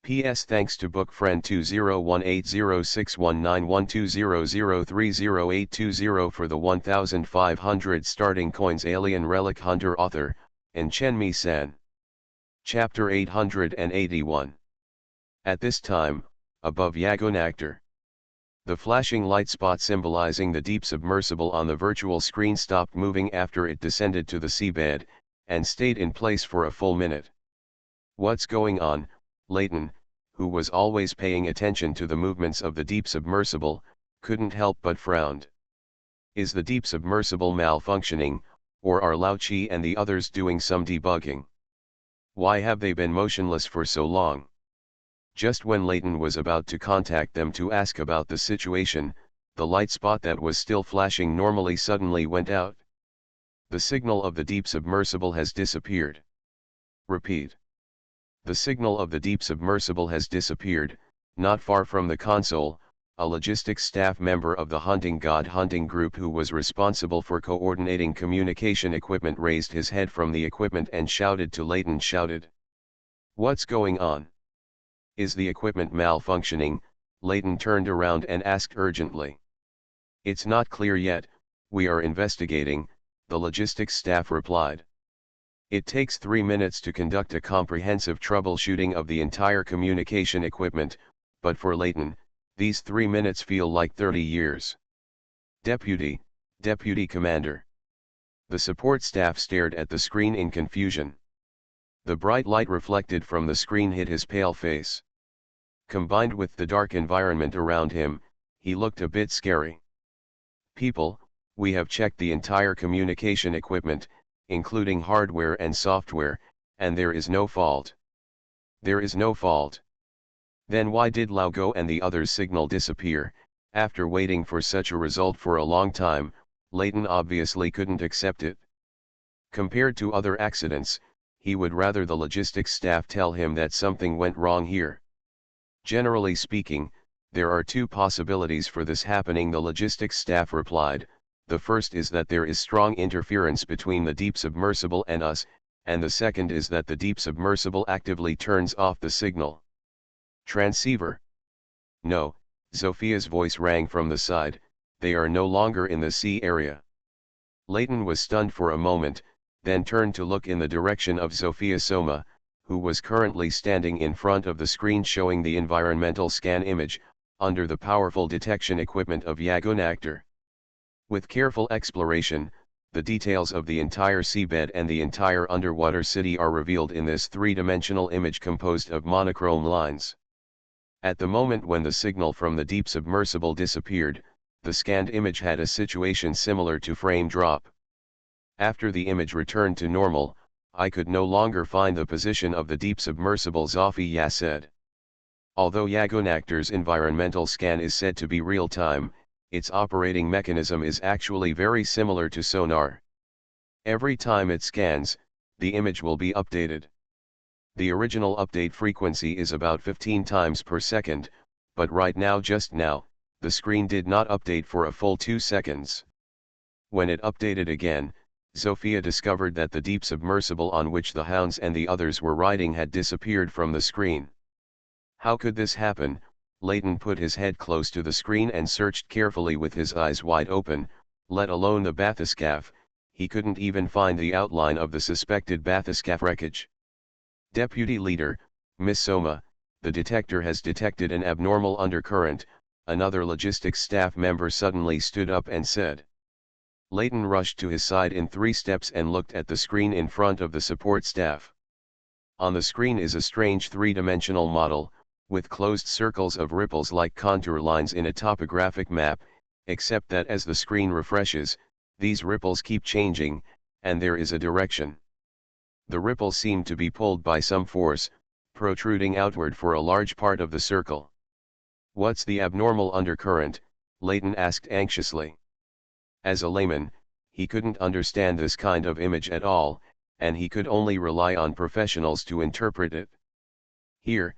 P.S. Thanks to book friend 20180619120030820 for the 1500 starting coins. Alien Relic Hunter. Author, Enchenmi-san. Chapter 881. At this time, above Yagonactor, the flashing light spot symbolizing the deep submersible on the virtual screen stopped moving after it descended to the seabed, and stayed in place for a full minute. "What's going on?" Layton, who was always paying attention to the movements of the deep submersible, couldn't help but frown. "Is the deep submersible malfunctioning, or are Lao Chi and the others doing some debugging? Why have they been motionless for so long?" Just when Layton was about to contact them to ask about the situation, the light spot that was still flashing normally suddenly went out. "The signal of the deep submersible has disappeared." Repeat. The signal of the deep submersible has disappeared. Not far from the console, a logistics staff member of the Hunting God hunting group who was responsible for coordinating communication equipment raised his head from the equipment and shouted to Layton. "What's going on? Is the equipment malfunctioning?" Layton turned around and asked urgently. "It's not clear yet, we are investigating," the logistics staff replied. "It takes 3 minutes to conduct a comprehensive troubleshooting of the entire communication equipment, but for Layton, these 3 minutes feel like 30 years. Deputy Commander." The support staff stared at the screen in confusion. The bright light reflected from the screen hit his pale face. Combined with the dark environment around him, he looked a bit scary. "People, we have checked the entire communication equipment, including hardware and software, and there is no fault." "There is no fault? Then why did Lao Go and the others' signal disappear?" After waiting for such a result for a long time, Layton obviously couldn't accept it. Compared to other accidents, he would rather the logistics staff tell him that something went wrong here. "Generally speaking, there are 2 possibilities for this happening," the logistics staff replied. "The first is that there is strong interference between the deep submersible and us, and the second is that the deep submersible actively turns off the signal." "Transceiver?" "No," Zophia's voice rang from the side, "they are no longer in the sea area." Layton was stunned for a moment, then turned to look in the direction of Zofia Soma, who was currently standing in front of the screen showing the environmental scan image, under the powerful detection equipment of Yagonactor. With careful exploration, the details of the entire seabed and the entire underwater city are revealed in this 3-dimensional image composed of monochrome lines. At the moment when the signal from the deep submersible disappeared, the scanned image had a situation similar to frame drop. After the image returned to normal, I could no longer find the position of the deep submersible, Zofia said. Although Yagonactor's environmental scan is said to be real-time, its operating mechanism is actually very similar to sonar. Every time it scans, the image will be updated. The original update frequency is about 15 times per second, but just now, the screen did not update for a full 2 seconds. When it updated again, Zofia discovered that the deep submersible on which the hounds and the others were riding had disappeared from the screen. How could this happen? Layton put his head close to the screen and searched carefully with his eyes wide open, let alone the bathyscaphe. He couldn't even find the outline of the suspected bathyscaphe wreckage. Deputy Leader, Miss Soma, the detector has detected an abnormal undercurrent, another logistics staff member suddenly stood up and said. Layton rushed to his side in 3 steps and looked at the screen in front of the support staff. On the screen is a strange 3-dimensional model, with closed circles of ripples like contour lines in a topographic map, except that as the screen refreshes, these ripples keep changing, and there is a direction. The ripples seem to be pulled by some force, protruding outward for a large part of the circle. What's the abnormal undercurrent? Layton asked anxiously. As a layman, he couldn't understand this kind of image at all, and he could only rely on professionals to interpret it. Here,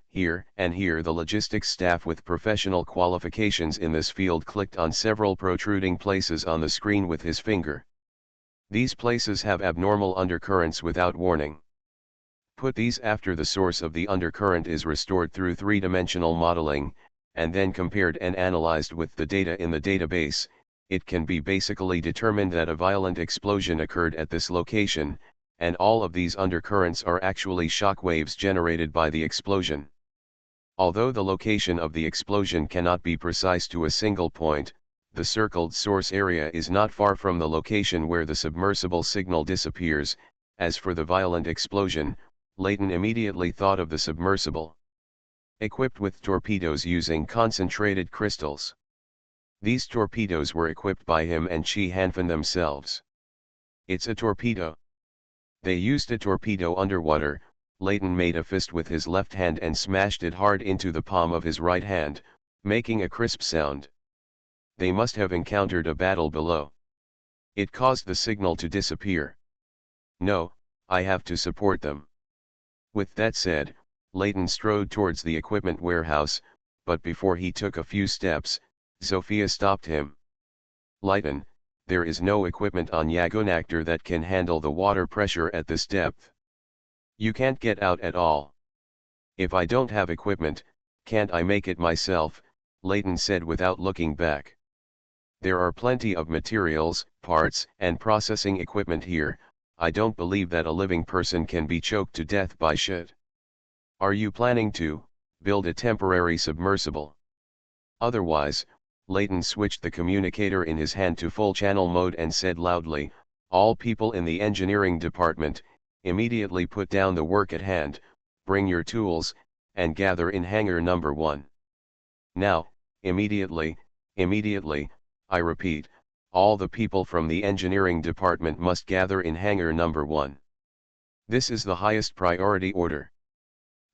and here the logistics staff with professional qualifications in this field clicked on several protruding places on the screen with his finger. These places have abnormal undercurrents without warning. Put these after the source of the undercurrent is restored through 3-dimensional modeling, and then compared and analyzed with the data in the database, it can be basically determined that a violent explosion occurred at this location, and all of these undercurrents are actually shock waves generated by the explosion. Although the location of the explosion cannot be precise to a single point, the circled source area is not far from the location where the submersible signal disappears. As for the violent explosion, Layton immediately thought of the submersible. Equipped with torpedoes using concentrated crystals. These torpedoes were equipped by him and Chi Hanfan themselves. It's a torpedo. They used a torpedo underwater. Layton made a fist with his left hand and smashed it hard into the palm of his right hand, making a crisp sound. They must have encountered a battle below. It caused the signal to disappear. No, I have to support them. With that said, Layton strode towards the equipment warehouse, but before he took a few steps, Sophia stopped him. Layton, there is no equipment on Yagonactor that can handle the water pressure at this depth. You can't get out at all. If I don't have equipment, can't I make it myself? Layton said without looking back. There are plenty of materials, parts, and processing equipment here. I don't believe that a living person can be choked to death by shit. Are you planning to build a temporary submersible? Otherwise, Layton switched the communicator in his hand to full channel mode and said loudly, all people in the engineering department, immediately put down the work at hand, bring your tools, and gather in hangar number 1. Now, immediately, I repeat, all the people from the engineering department must gather in hangar number 1. This is the highest priority order.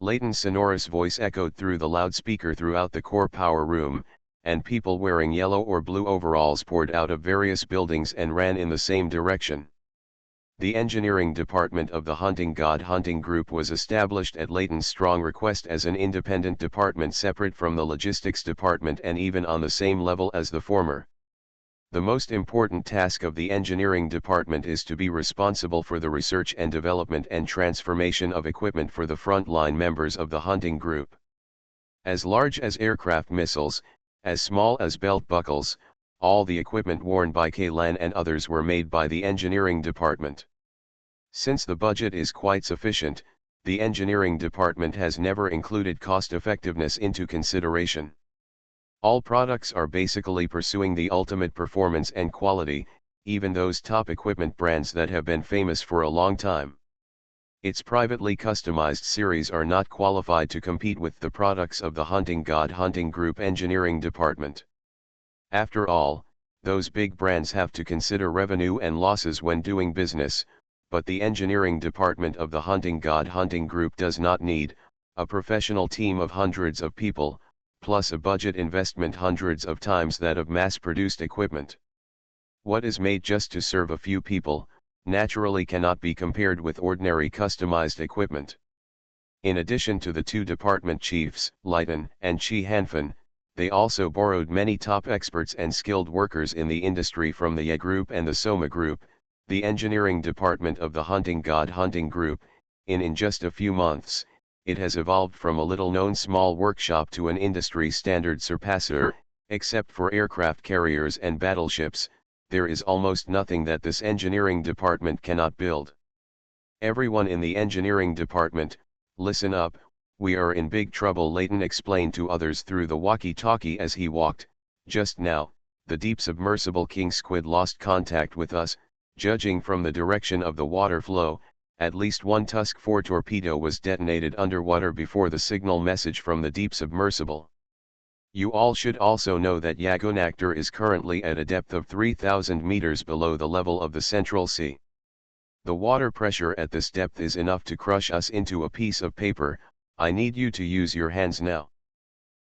Layton's sonorous voice echoed through the loudspeaker throughout the core power room, and people wearing yellow or blue overalls poured out of various buildings and ran in the same direction. The engineering department of the Hunting God Hunting Group was established at Layton's strong request as an independent department separate from the logistics department and even on the same level as the former. The most important task of the engineering department is to be responsible for the research and development and transformation of equipment for the frontline members of the hunting group. As large as aircraft missiles, as small as belt buckles, all the equipment worn by Kaylan and others were made by the engineering department. Since the budget is quite sufficient, the engineering department has never included cost-effectiveness into consideration. All products are basically pursuing the ultimate performance and quality, even those top equipment brands that have been famous for a long time. Its privately customized series are not qualified to compete with the products of the Hunting God Hunting Group engineering department. After all, those big brands have to consider revenue and losses when doing business, but the engineering department of the Hunting God Hunting Group does not need a professional team of hundreds of people, plus a budget investment hundreds of times that of mass-produced equipment. What is made just to serve a few people, naturally cannot be compared with ordinary customized equipment. In addition to the 2 department chiefs, Layton and Chi Hanfan, they also borrowed many top experts and skilled workers in the industry from the Ya Group and the Soma Group, the engineering department of the Hunting God Hunting Group. In just a few months, it has evolved from a little-known small workshop to an industry-standard surpasser, except for aircraft carriers and battleships. there is almost nothing that this engineering department cannot build. Everyone in the engineering department, listen up, we are in big trouble, Layton explained to others through the walkie-talkie as he walked. Just now, the deep submersible King Squid lost contact with us. Judging from the direction of the water flow, at least one Tusk 4 torpedo was detonated underwater before the signal message from the deep submersible. You all should also know that Yagonactor is currently at a depth of 3,000 meters below the level of the Central Sea. The water pressure at this depth is enough to crush us into a piece of paper. I need you to use your hands now.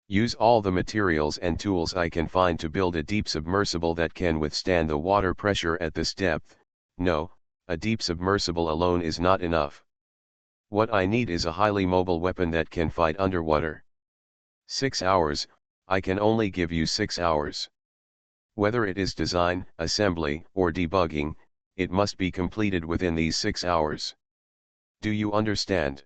Use all the materials and tools I can find to build a deep submersible that can withstand the water pressure at this depth. No, a deep submersible alone is not enough. What I need is a highly mobile weapon that can fight underwater. 6 hours, I can only give you 6 hours. Whether it is design, assembly, or debugging, it must be completed within these 6 hours. Do you understand?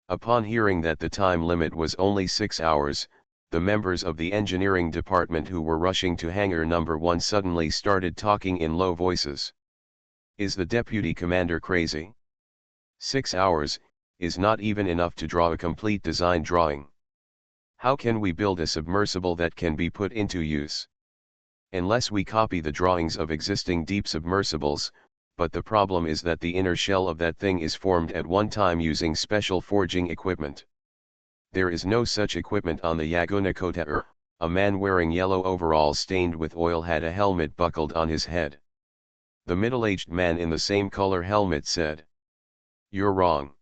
Upon hearing that the time limit was only 6 hours, the members of the engineering department who were rushing to hangar number 1 suddenly started talking in low voices. Is the deputy commander crazy? 6 hours is not even enough to draw a complete design drawing. How can we build a submersible that can be put into use? Unless we copy the drawings of existing deep submersibles, but the problem is that the inner shell of that thing is formed at one time using special forging equipment. There is no such equipment on the Yagonactor. A man wearing yellow overalls stained with oil had a helmet buckled on his head. The middle-aged man in the same color helmet said, "You're wrong.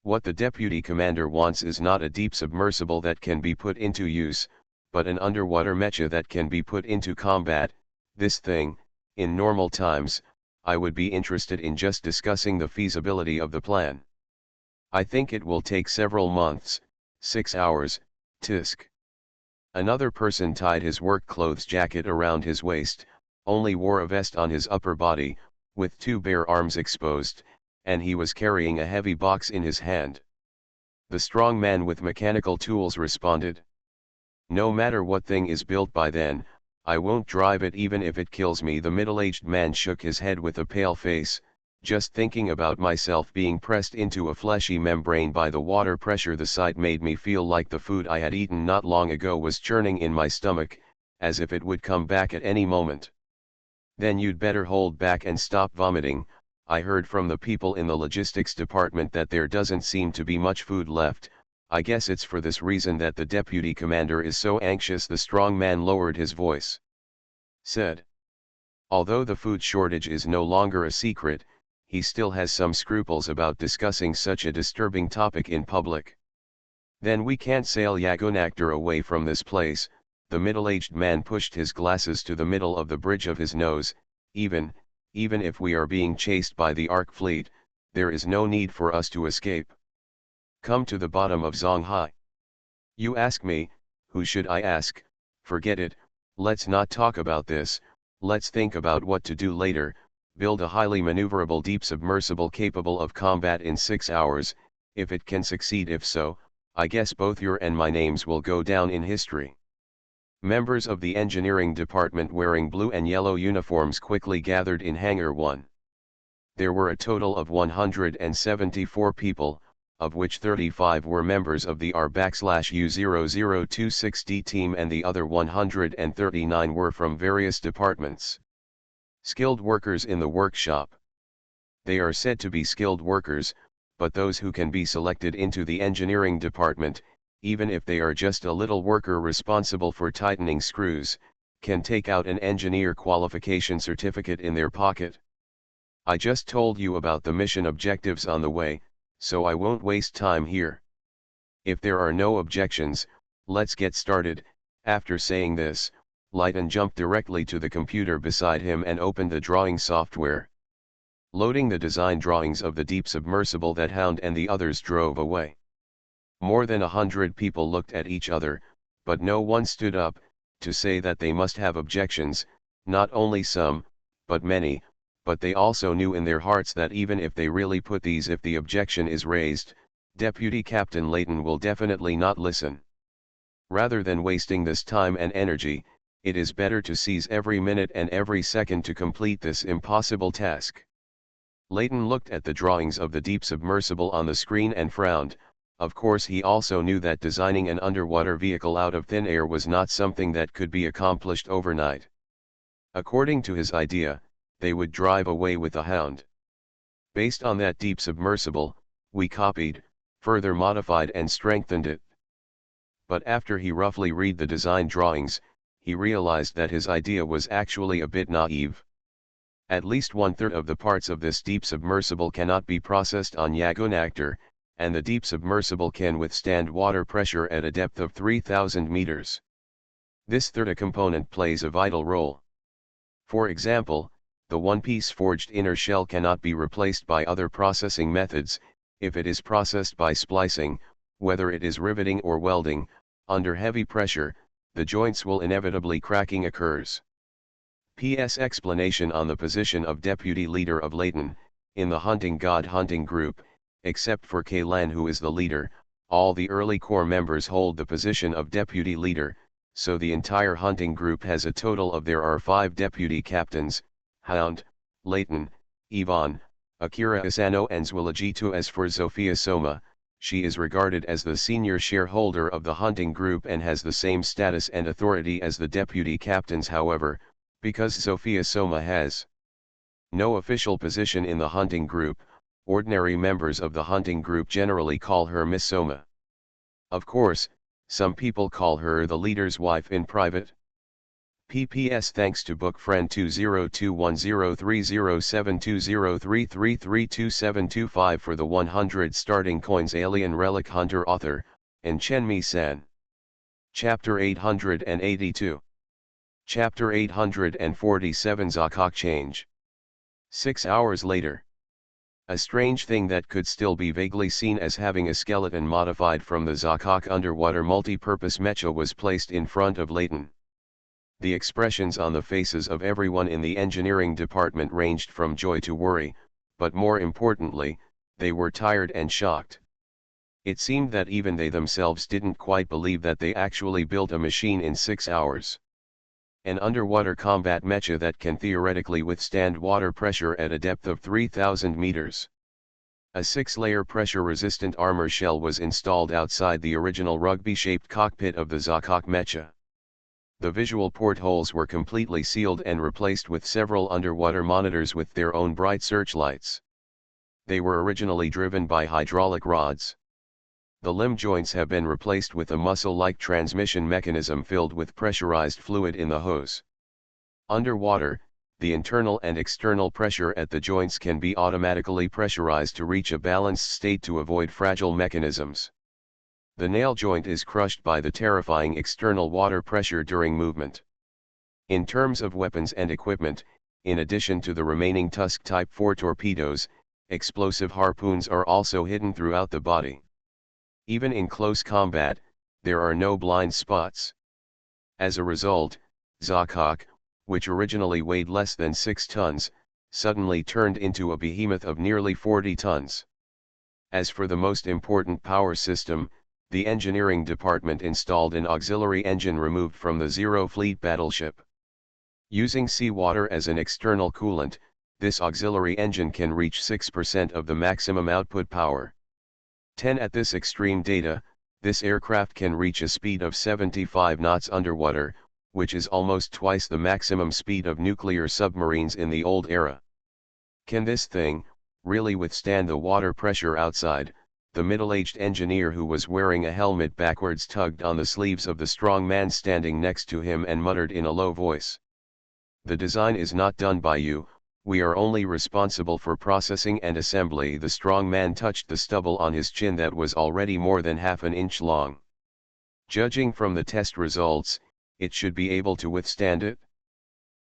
What the deputy commander wants is not a deep submersible that can be put into use, but an underwater mecha that can be put into combat. This thing, in normal times, I would be interested in just discussing the feasibility of the plan. I think it will take several months, 6 hours, tisk." Another person tied his work clothes jacket around his waist, only wore a vest on his upper body, with 2 bare arms exposed, and he was carrying a heavy box in his hand. The strong man with mechanical tools responded, "No matter what thing is built by then, I won't drive it even if it kills me." The middle-aged man shook his head with a pale face. "Just thinking about myself being pressed into a fleshy membrane by the water pressure, the sight made me feel like the food I had eaten not long ago was churning in my stomach, as if it would come back at any moment." "Then you'd better hold back and stop vomiting. I heard from the people in the logistics department that there doesn't seem to be much food left. I guess it's for this reason that the deputy commander is so anxious." The strong man lowered his voice. Said, although the food shortage is no longer a secret, he still has some scruples about discussing such a disturbing topic in public. "Then we can't sail Yagonactor away from this place." The middle-aged man pushed his glasses to the middle of the bridge of his nose. Even if we are being chased by the Ark fleet, there is no need for us to escape. Come to the bottom of Zonghai. You ask me, who should I ask? Forget it, let's not talk about this, let's think about what to do later. Build a highly maneuverable deep submersible capable of combat in 6 hours, if it can succeed. If so, I guess both your and my names will go down in history. Members of the engineering department wearing blue and yellow uniforms quickly gathered in Hangar 1. There were a total of 174 people, of which 35 were members of the R/U0026D team and the other 139 were from various departments. Skilled workers in the workshop. They are said to be skilled workers, but those who can be selected into the engineering department, even if they are just a little worker responsible for tightening screws, can take out an engineer qualification certificate in their pocket. I just told you about the mission objectives on the way, so I won't waste time here. If there are no objections, let's get started. After saying this, Leighton jumped directly to the computer beside him and opened the drawing software. Loading the design drawings of the deep submersible, that Hound and the others drove away. More than 100 people looked at each other, but no one stood up to say that they must have objections. Not only some, but many, but they also knew in their hearts that even if they really put these, if the objection is raised, Deputy Captain Leighton will definitely not listen. Rather than wasting this time and energy, it is better to seize every minute and every second to complete this impossible task. Layton looked at the drawings of the deep submersible on the screen and frowned. Of course he also knew that designing an underwater vehicle out of thin air was not something that could be accomplished overnight. According to his idea, they would drive away with the Hound. Based on that deep submersible, we copied, further modified and strengthened it. But after he roughly read the design drawings, he realized that his idea was actually a bit naive. At least 1/3 of the parts of this deep submersible cannot be processed on Yagunactor, and the deep submersible can withstand water pressure at a depth of 3,000 meters. This third component plays a vital role. For example, the one-piece forged inner shell cannot be replaced by other processing methods. If it is processed by splicing, whether it is riveting or welding, under heavy pressure, the joints will inevitably cracking occurs. P.S. Explanation on the position of deputy leader of Layton. In the hunting god hunting group, except for Kaylan who is the leader, all the early core members hold the position of deputy leader, so the entire hunting group has a total of there are 5 deputy captains: Hound, Layton, Yvonne, Akira Asano and Zwilligito. As for Zofia Soma, she is regarded as the senior shareholder of the hunting group and has the same status and authority as the deputy captains. However, because Zofia Soma has no official position in the hunting group, ordinary members of the hunting group generally call her Miss Soma. Of course, some people call her the leader's wife in private. PPS Thanks to book friend 2021030720333327225 for the 100 starting coins. Alien Relic Hunter. Author, and Chenmi-san. Chapter 882. Chapter 847. Zakok Change. 6 hours later. A strange thing that could still be vaguely seen as having a skeleton modified from the Zakok underwater multi-purpose mecha was placed in front of Layton. The expressions on the faces of everyone in the engineering department ranged from joy to worry, but more importantly, they were tired and shocked. It seemed that even they themselves didn't quite believe that they actually built a machine in 6 hours. An underwater combat mecha that can theoretically withstand water pressure at a depth of 3,000 meters. A 6-layer pressure-resistant armor shell was installed outside the original rugby-shaped cockpit of the Zakok mecha. The visual portholes were completely sealed and replaced with several underwater monitors with their own bright searchlights. They were originally driven by hydraulic rods. The limb joints have been replaced with a muscle-like transmission mechanism filled with pressurized fluid in the hose. Underwater, the internal and external pressure at the joints can be automatically pressurized to reach a balanced state to avoid fragile mechanisms. The nail joint is crushed by the terrifying external water pressure during movement. In terms of weapons and equipment, in addition to the remaining Tusk Type 4 torpedoes, explosive harpoons are also hidden throughout the body. Even in close combat, there are no blind spots. As a result, Zakok, which originally weighed less than 6 tons, suddenly turned into a behemoth of nearly 40 tons. As for the most important power system, the engineering department installed an auxiliary engine removed from the Zero Fleet battleship. Using seawater as an external coolant, this auxiliary engine can reach 6% of the maximum output power. 10 At this extreme data, this aircraft can reach a speed of 75 knots underwater, which is almost twice the maximum speed of nuclear submarines in the old era. Can this thing really withstand the water pressure outside? The middle-aged engineer who was wearing a helmet backwards tugged on the sleeves of the strong man standing next to him and muttered in a low voice. The design is not done by you, we are only responsible for processing and assembly. The strong man touched the stubble on his chin that was already more than half an inch long. Judging from the test results, it should be able to withstand it.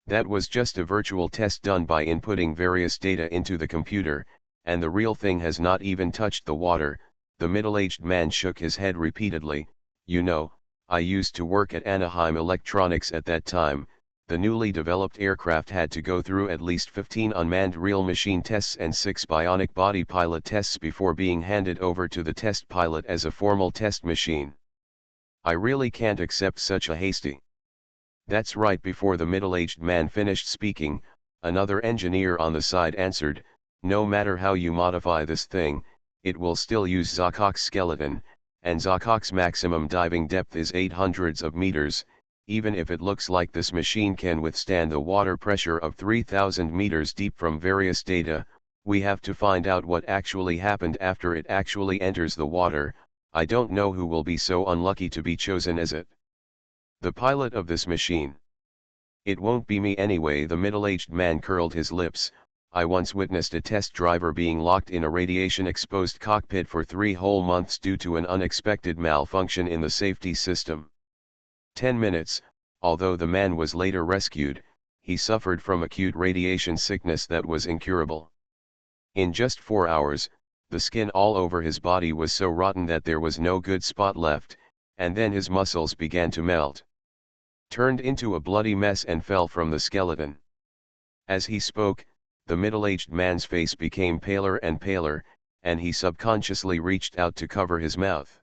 That was just a virtual test done by inputting various data into the computer, and the real thing has not even touched the water. The middle-aged man shook his head repeatedly. You know, I used to work at Anaheim Electronics at that time. The newly developed aircraft had to go through at least 15 unmanned real machine tests and 6 bionic body pilot tests before being handed over to the test pilot as a formal test machine. I really can't accept such a hasty That's right. Before the middle-aged man finished speaking, another engineer on the side answered, no matter how you modify this thing, it will still use Zakok's skeleton, and Zakok's maximum diving depth is 800s of meters. Even if it looks like this machine can withstand the water pressure of 3,000 meters deep from various data, we have to find out what actually happened after it actually enters the water. I don't know who will be so unlucky to be chosen as it. The pilot of this machine. It won't be me anyway. The middle-aged man curled his lips. I once witnessed a test driver being locked in a radiation-exposed cockpit for 3 whole months due to an unexpected malfunction in the safety system. 10 minutes, although the man was later rescued, he suffered from acute radiation sickness that was incurable. In just 4 hours, the skin all over his body was so rotten that there was no good spot left, and then his muscles began to melt, turned into a bloody mess and fell from the skeleton. As he spoke, the middle-aged man's face became paler and paler, and he subconsciously reached out to cover his mouth.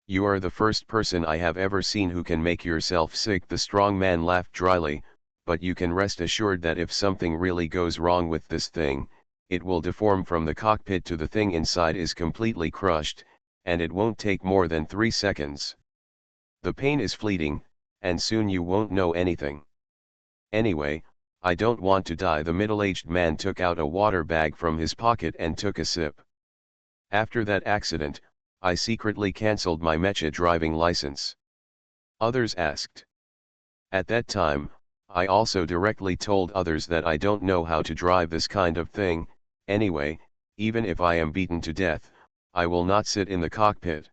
You are the first person I have ever seen who can make yourself sick. The strong man laughed dryly, but you can rest assured that if something really goes wrong with this thing, it will deform from the cockpit to the thing inside is completely crushed, and it won't take more than 3 seconds. The pain is fleeting, and soon you won't know anything. Anyway, I don't want to die. The middle-aged man took out a water bag from his pocket and took a sip. After that accident, I secretly cancelled my mecha driving license. Others asked. At that time, I also directly told others that I don't know how to drive this kind of thing. Anyway, even if I am beaten to death, I will not sit in the cockpit.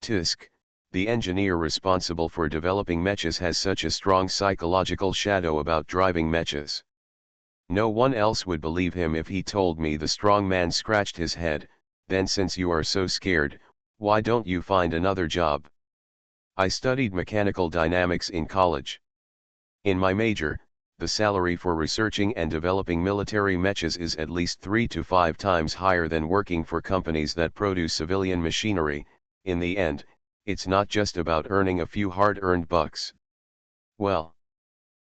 Tisk, the engineer responsible for developing mechas, has such a strong psychological shadow about driving mechas. No one else would believe him if he told me. The strong man scratched his head. Then since you are so scared, why don't you find another job? I studied mechanical dynamics in college. In my major, the salary for researching and developing military mechas is at least 3 to 5 times higher than working for companies that produce civilian machinery. In the end, it's not just about earning a few hard-earned bucks. Well,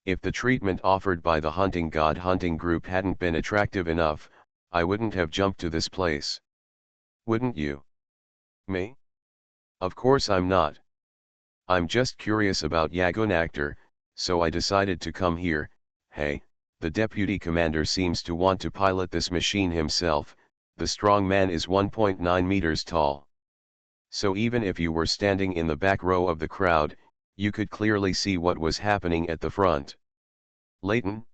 if the treatment offered by the hunting god hunting group hadn't been attractive enough, I wouldn't have jumped to this place. Wouldn't you? Me? Of course I'm not. I'm just curious about Yagonactor, so I decided to come here. Hey, the deputy commander seems to want to pilot this machine himself. The strong man is 1.9 meters tall. So even if you were standing in the back row of the crowd, you could clearly see what was happening at the front. Layton?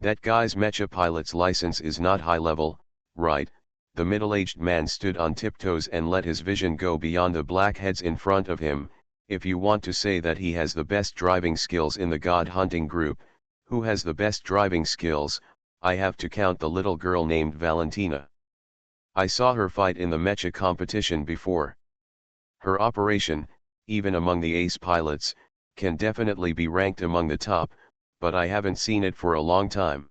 That guy's mecha pilot's license is not high level, right? The middle-aged man stood on tiptoes and let his vision go beyond the blackheads in front of him. If you want to say that he has the best driving skills in the god hunting group, who has the best driving skills? I have to count the little girl named Valentina. I saw her fight in the mecha competition before. Her operation, even among the ace pilots, can definitely be ranked among the top, but I haven't seen it for a long time.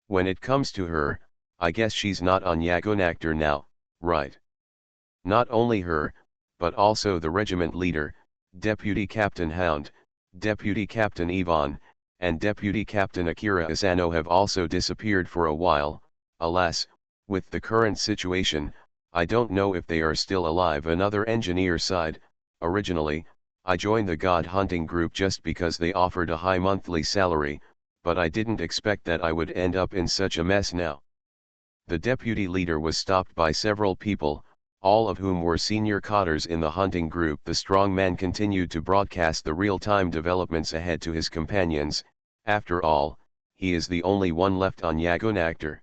When it comes to her, I guess she's not on Yagonactor now, right? Not only her, but also the regiment leader, Deputy Captain Hound, Deputy Captain Ivan, and Deputy Captain Akira Asano have also disappeared for a while. Alas, with the current situation, I don't know if they are still alive. Another engineer sighed. Originally, I joined the god hunting group just because they offered a high monthly salary, but I didn't expect that I would end up in such a mess now. The deputy leader was stopped by several people, all of whom were senior codders in the hunting group. The strong man continued to broadcast the real-time developments ahead to his companions. After all, he is the only one left on Yagonactor.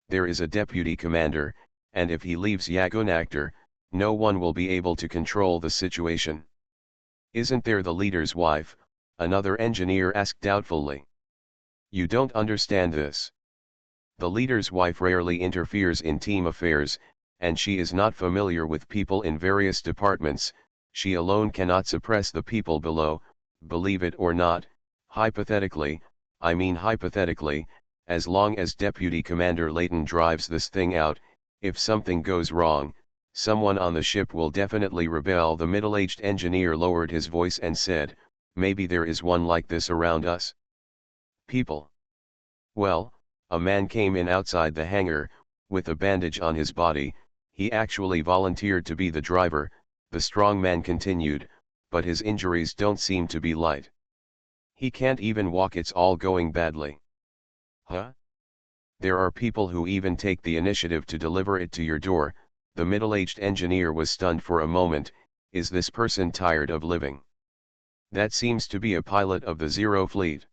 There is a deputy commander, and if he leaves Yagonactor, no one will be able to control the situation. Isn't there the leader's wife? Another engineer asked doubtfully. You don't understand this. The leader's wife rarely interferes in team affairs, and she is not familiar with people in various departments. She alone cannot suppress the people below. Believe it or not, hypothetically, as long as Deputy Commander Layton drives this thing out, if something goes wrong, someone on the ship will definitely rebel. The middle-aged engineer lowered his voice and said, Maybe there is one like this around us. People. Well, a man came in outside the hangar, with a bandage on his body. He actually volunteered to be the driver, the strong man continued, but his injuries don't seem to be light. He can't even walk, it's all going badly. Huh? There are people who even take the initiative to deliver it to your door. The middle-aged engineer was stunned for a moment. Is this person tired of living? That seems to be a pilot of the Zero Fleet.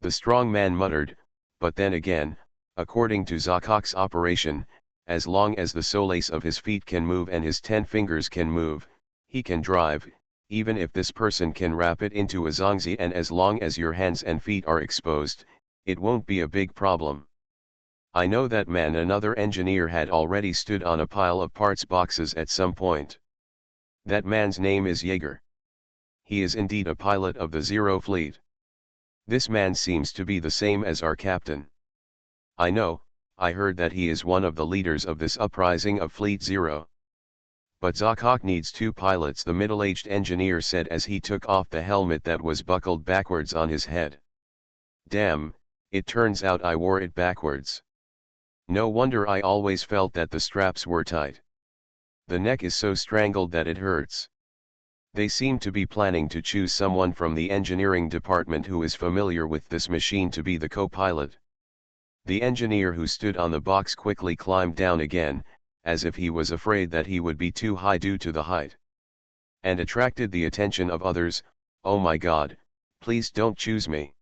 The strong man muttered, but then again, according to Zakok's operation, as long as the solace of his feet can move and his 10 fingers can move, he can drive, even if this person can wrap it into a zongzi, and as long as your hands and feet are exposed, it won't be a big problem. I know that man. Another engineer had already stood on a pile of parts boxes at some point. That man's name is Jaeger. He is indeed a pilot of the Zero Fleet. This man seems to be the same as our captain. I know, I heard that he is one of the leaders of this uprising of Fleet Zero. But Zakok needs 2 pilots, the middle-aged engineer said as he took off the helmet that was buckled backwards on his head. Damn, it turns out I wore it backwards. No wonder I always felt that the straps were tight. The neck is so strangled that it hurts. They seem to be planning to choose someone from the engineering department who is familiar with this machine to be the co-pilot. The engineer who stood on the box quickly climbed down again, as if he was afraid that he would be too high due to the height. And attracted the attention of others. Oh my God, please don't choose me.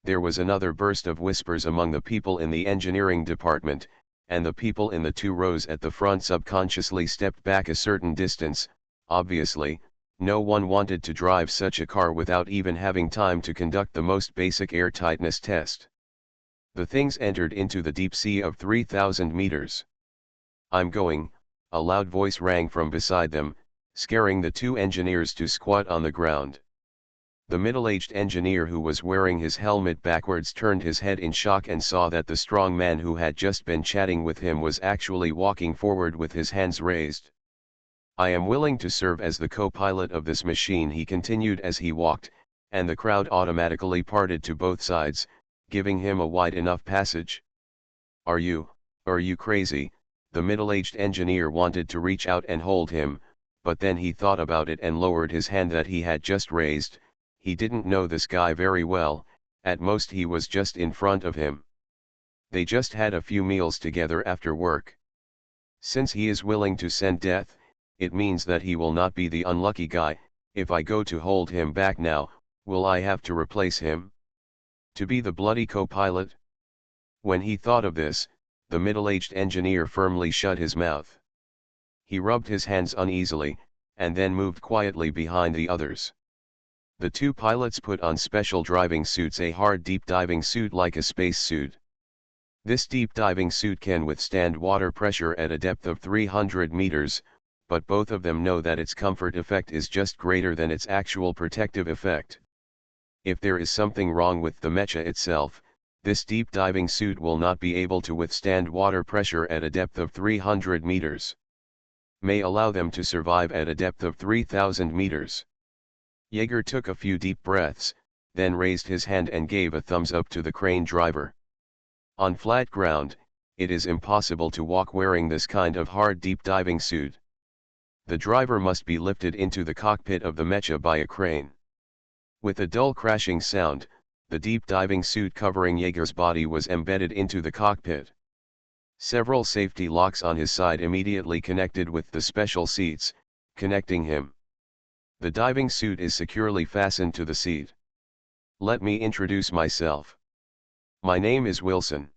There was another burst of whispers among the people in the engineering department, and the people in the 2 rows at the front subconsciously stepped back a certain distance. Obviously, no one wanted to drive such a car without even having time to conduct the most basic air tightness test. The things entered into the deep sea of 3,000 meters. I'm going, a loud voice rang from beside them, scaring the 2 engineers to squat on the ground. The middle-aged engineer who was wearing his helmet backwards turned his head in shock and saw that the strong man who had just been chatting with him was actually walking forward with his hands raised. I am willing to serve as the co-pilot of this machine, he continued as he walked, and the crowd automatically parted to both sides, giving him a wide enough passage. Are you crazy? The middle-aged engineer wanted to reach out and hold him, but then he thought about it and lowered his hand that he had just raised. He didn't know this guy very well, at most he was just in front of him. They just had a few meals together after work. Since he is willing to send death, it means that he will not be the unlucky guy. If I go to hold him back now, will I have to replace him? To be the bloody co-pilot? When he thought of this, the middle-aged engineer firmly shut his mouth. He rubbed his hands uneasily, and then moved quietly behind the others. The 2 pilots put on special driving suits, a hard deep diving suit like a space suit. This deep diving suit can withstand water pressure at a depth of 300 meters, but both of them know that its comfort effect is just greater than its actual protective effect. If there is something wrong with the mecha itself, this deep diving suit will not be able to withstand water pressure at a depth of 300 meters. May allow them to survive at a depth of 3,000 meters. Jaeger took a few deep breaths, then raised his hand and gave a thumbs up to the crane driver. On flat ground, it is impossible to walk wearing this kind of hard deep diving suit. The driver must be lifted into the cockpit of the mecha by a crane. With a dull crashing sound, the deep diving suit covering Jaeger's body was embedded into the cockpit. Several safety locks on his side immediately connected with the special seats, connecting him. The diving suit is securely fastened to the seat. Let me introduce myself. My name is Wilson.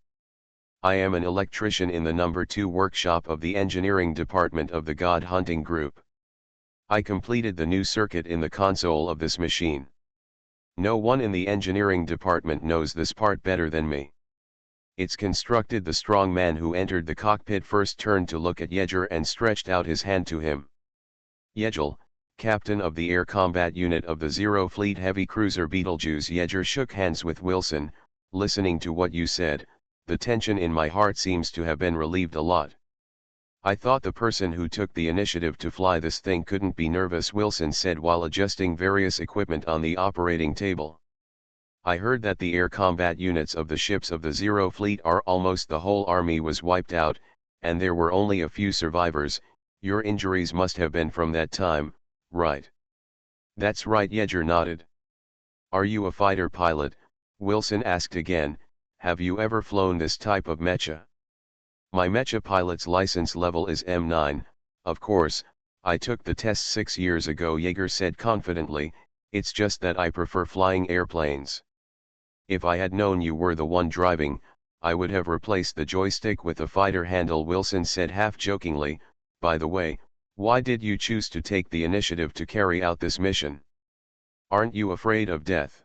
I am an electrician in the number 2 workshop of the engineering department of the God Hunting Group. I completed the new circuit in the console of this machine. No one in the engineering department knows this part better than me. It's constructed. The strong man who entered the cockpit first turned to look at Yeger and stretched out his hand to him. Yegel, captain of the air combat unit of the Zero Fleet heavy cruiser Betelgeuse. Yeger shook hands with Wilson. Listening to what you said, the tension in my heart seems to have been relieved a lot. I thought the person who took the initiative to fly this thing couldn't be nervous, Wilson said while adjusting various equipment on the operating table. I heard that the air combat units of the ships of the Zero Fleet are almost the whole army was wiped out, and there were only a few survivors. Your injuries must have been from that time, right? That's right, Yeager nodded. Are you a fighter pilot? Wilson asked again. Have you ever flown this type of mecha? My mecha pilot's license level is M9, of course. I took the test 6 years ago, Yeager said confidently. It's just that I prefer flying airplanes. If I had known you were the one driving, I would have replaced the joystick with a fighter handle, Wilson said half-jokingly. By the way, why did you choose to take the initiative to carry out this mission? Aren't you afraid of death?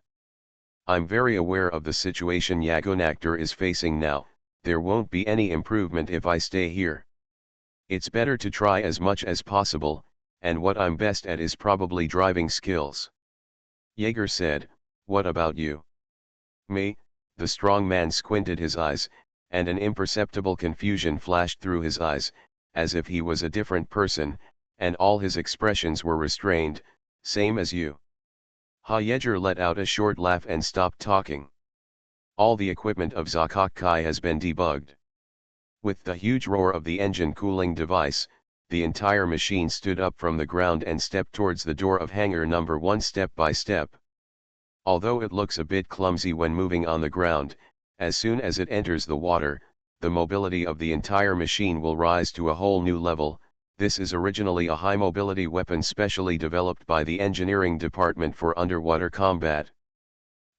I'm very aware of the situation Yagonactor is facing now. There won't be any improvement if I stay here. It's better to try as much as possible, and what I'm best at is probably driving skills. Yeager said, what about you? Me? The strong man squinted his eyes, and an imperceptible confusion flashed through his eyes, as if he was a different person, and all his expressions were restrained. Same as you. Yeager let out a short laugh and stopped talking. All the equipment of Zakok-Kai has been debugged. With the huge roar of the engine cooling device, the entire machine stood up from the ground and stepped towards the door of hangar number 1 step by step. Although it looks a bit clumsy when moving on the ground, as soon as it enters the water, the mobility of the entire machine will rise to a whole new level. This is originally a high-mobility weapon specially developed by the engineering department for underwater combat.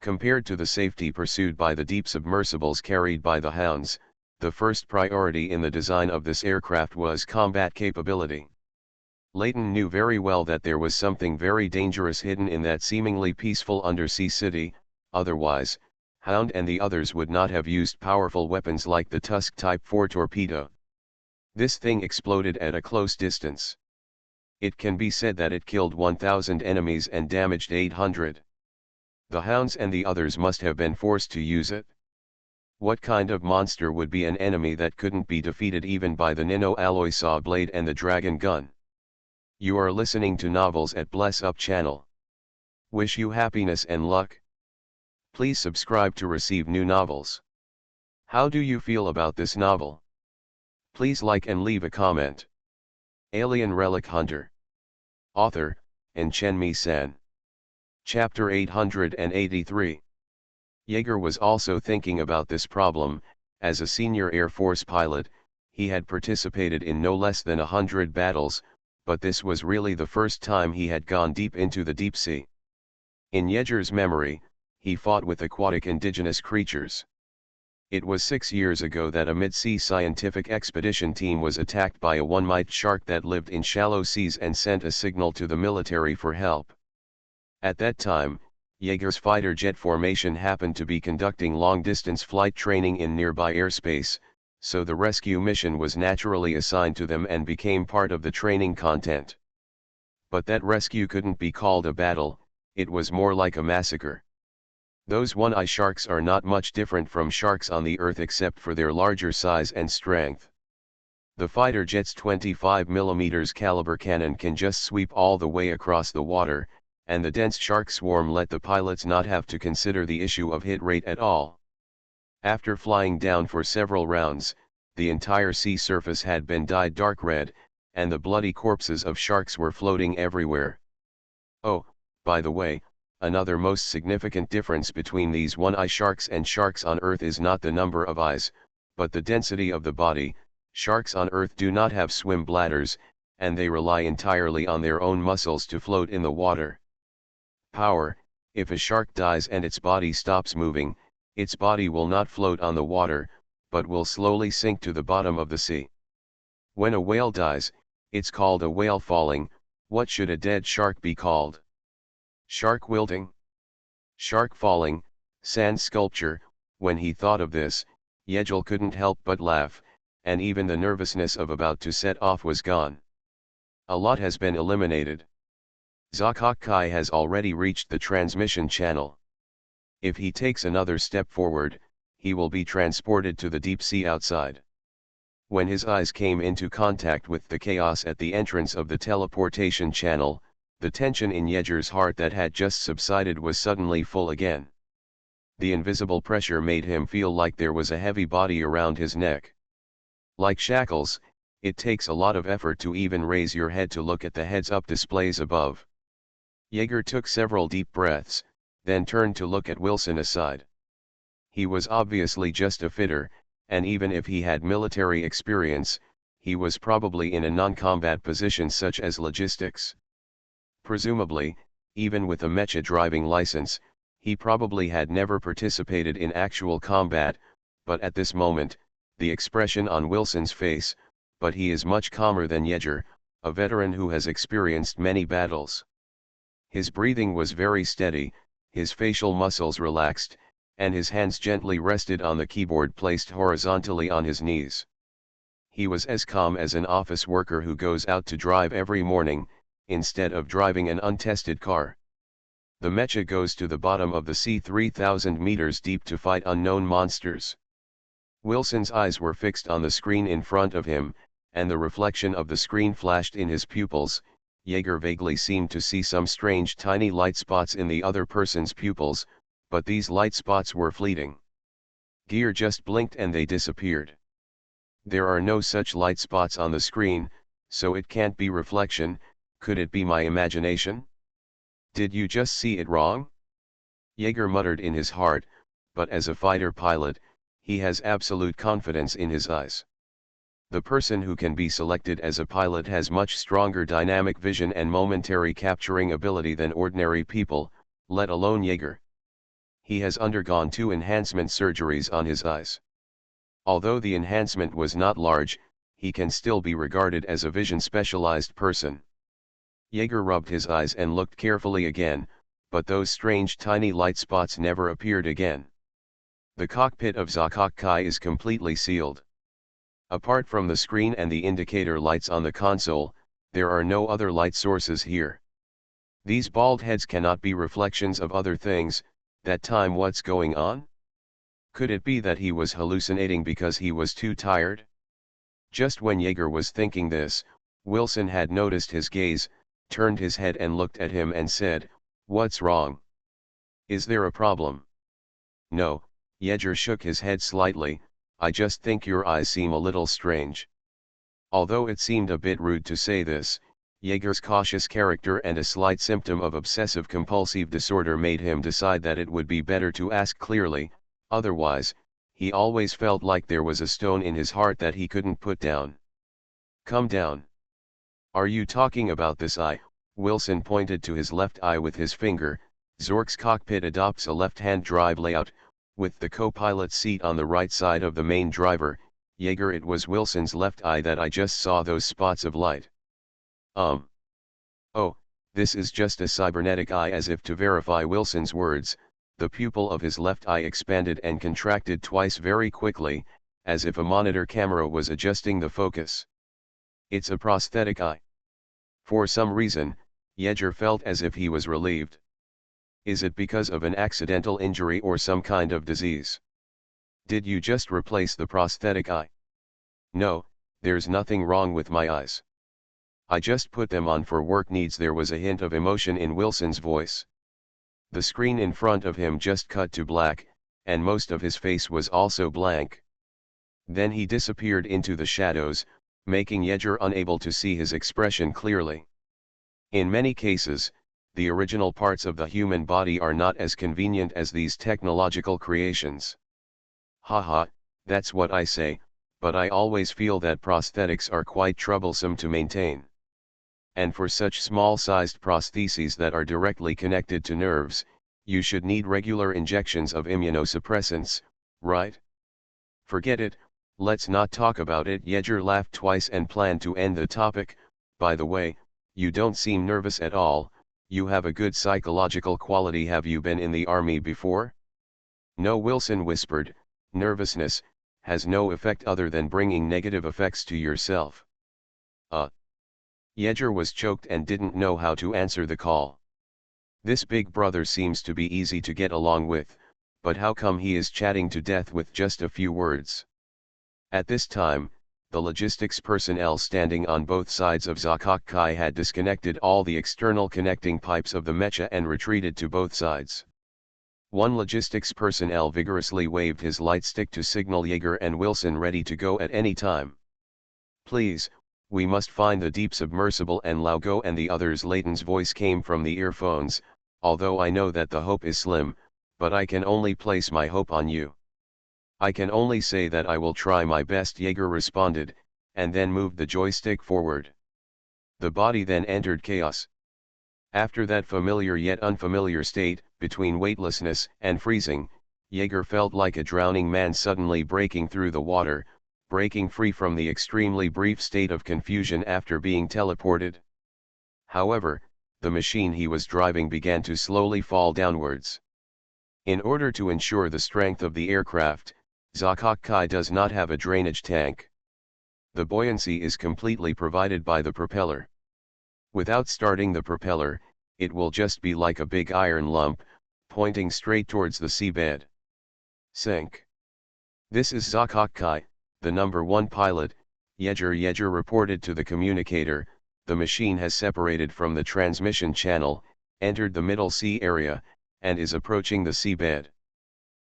Compared to the safety pursued by the deep submersibles carried by the Hounds, the first priority in the design of this aircraft was combat capability. Layton knew very well that there was something very dangerous hidden in that seemingly peaceful undersea city, otherwise, Hound and the others would not have used powerful weapons like the Tusk Type 4 torpedo. This thing exploded at a close distance. It can be said that it killed 1,000 enemies and damaged 800. The Hounds and the others must have been forced to use it. What kind of monster would be an enemy that couldn't be defeated even by the Nino alloy saw blade and the dragon gun? You are listening to Novels at Bless Up channel. Wish you happiness and luck. Please subscribe to receive new novels. How do you feel about this novel? Please like and leave a comment. Alien Relic Hunter. Author, Chen-Mi-san. Chapter 883. Yeager was also thinking about this problem. As a senior Air Force pilot, he had participated in no less than 100 battles, but this was really the first time he had gone deep into the deep sea. In Yeager's memory, he fought with aquatic indigenous creatures. It was 6 years ago that a mid-sea scientific expedition team was attacked by a one-mite shark that lived in shallow seas and sent a signal to the military for help. At that time, Yeager's fighter jet formation happened to be conducting long-distance flight training in nearby airspace, so the rescue mission was naturally assigned to them and became part of the training content. But that rescue couldn't be called a battle, it was more like a massacre. Those one-eye sharks are not much different from sharks on the Earth except for their larger size and strength. The fighter jet's 25mm caliber cannon can just sweep all the way across the water, and the dense shark swarm let the pilots not have to consider the issue of hit rate at all. After flying down for several rounds, the entire sea surface had been dyed dark red, and the bloody corpses of sharks were floating everywhere. Oh, by the way, another most significant difference between these one-eye sharks and sharks on Earth is not the number of eyes, but the density of the body. Sharks on Earth do not have swim bladders, and they rely entirely on their own muscles to float in the water. Power: if a shark dies and its body stops moving, its body will not float on the water, but will slowly sink to the bottom of the sea. When a whale dies, it's called a whale falling. What should a dead shark be called? Shark wilting? Shark falling, sand sculpture. When he thought of this, Yeager couldn't help but laugh, and even the nervousness of about to set off was gone. A lot has been eliminated. Zakok-Kai has already reached the transmission channel. If he takes another step forward, he will be transported to the deep sea outside. When his eyes came into contact with the chaos at the entrance of the teleportation channel, the tension in Yeager's heart that had just subsided was suddenly full again. The invisible pressure made him feel like there was a heavy body around his neck. Like shackles, it takes a lot of effort to even raise your head to look at the heads-up displays above. Yeager took several deep breaths, then turned to look at Wilson aside. He was obviously just a fitter, and even if he had military experience, he was probably in a non-combat position such as logistics. Presumably, even with a mecha driving license, he probably had never participated in actual combat, but at this moment, the expression on Wilson's face, but he is much calmer than Yeager, a veteran who has experienced many battles. His breathing was very steady, his facial muscles relaxed, and his hands gently rested on the keyboard placed horizontally on his knees. He was as calm as an office worker who goes out to drive every morning, instead of driving an untested car. The mecha goes to the bottom of the sea 3,000 meters deep to fight unknown monsters. Wilson's eyes were fixed on the screen in front of him, and the reflection of the screen flashed in his pupils. Yeager vaguely seemed to see some strange tiny light spots in the other person's pupils, but these light spots were fleeting. Gear just blinked and they disappeared. There are no such light spots on the screen, so it can't be reflection. Could it be my imagination? Did you just see it wrong? Yeager muttered in his heart, but as a fighter pilot, he has absolute confidence in his eyes. The person who can be selected as a pilot has much stronger dynamic vision and momentary capturing ability than ordinary people, let alone Yeager. He has undergone 2 enhancement surgeries on his eyes. Although the enhancement was not large, he can still be regarded as a vision-specialized person. Yeager rubbed his eyes and looked carefully again, but those strange tiny light spots never appeared again. The cockpit of Zakok Kai is completely sealed. Apart from the screen and the indicator lights on the console, there are no other light sources here. These bald heads cannot be reflections of other things. That time, what's going on? Could it be that he was hallucinating because he was too tired? Just when Yeager was thinking this, Wilson had noticed his gaze, turned his head and looked at him and said, "What's wrong? Is there a problem?" "No," Yeager shook his head slightly, "I just think your eyes seem a little strange." Although it seemed a bit rude to say this, Yeager's cautious character and a slight symptom of obsessive-compulsive disorder made him decide that it would be better to ask clearly. Otherwise, he always felt like there was a stone in his heart that he couldn't put down. "Come down. Are you talking about this eye?" Wilson pointed to his left eye with his finger. Zork's cockpit adopts a left-hand drive layout, with the co-pilot seat on the right side of the main driver. Yeager, it was Wilson's left eye that I just saw those spots of light. Oh, this is just a cybernetic eye. As if to verify Wilson's words, the pupil of his left eye expanded and contracted twice very quickly, as if a monitor camera was adjusting the focus. "It's a prosthetic eye." For some reason, Yeager felt as if he was relieved. "Is it because of an accidental injury or some kind of disease? Did you just replace the prosthetic eye?" "No, there's nothing wrong with my eyes. I just put them on for work needs." There was a hint of emotion in Wilson's voice. The screen in front of him just cut to black, and most of his face was also blank. Then he disappeared into the shadows, making Yeager unable to see his expression clearly. In many cases, the original parts of the human body are not as convenient as these technological creations. Haha, that's what I say, but I always feel that prosthetics are quite troublesome to maintain. And for such small-sized prostheses that are directly connected to nerves, you should need regular injections of immunosuppressants, right? Forget it, let's not talk about it. Yeager laughed twice and planned to end the topic. "By the way, you don't seem nervous at all. You have a good psychological quality. Have you been in the army before?" "No," Wilson whispered. "Nervousness has no effect other than bringing negative effects to yourself." Yeager was choked and didn't know how to answer the call. This big brother seems to be easy to get along with, but how come he is chatting to death with just a few words? At this time, the logistics personnel standing on both sides of Zakokkai had disconnected all the external connecting pipes of the mecha and retreated to both sides. One logistics personnel vigorously waved his light stick to signal Jaeger and Wilson ready to go at any time. "Please, we must find the deep submersible and Laugo and the others." Layton's voice came from the earphones, "although I know that the hope is slim, but I can only place my hope on you." "I can only say that I will try my best," Jaeger responded, and then moved the joystick forward. The body then entered chaos. After that familiar yet unfamiliar state, between weightlessness and freezing, Jaeger felt like a drowning man suddenly breaking through the water, breaking free from the extremely brief state of confusion after being teleported. However, the machine he was driving began to slowly fall downwards. In order to ensure the strength of the aircraft, Zakokkai does not have a drainage tank. The buoyancy is completely provided by the propeller. Without starting the propeller, it will just be like a big iron lump, pointing straight towards the seabed. Sink. "This is Zakokkai, the #1 pilot," Yeager reported to the communicator. "The machine has separated from the transmission channel, entered the middle sea area, and is approaching the seabed."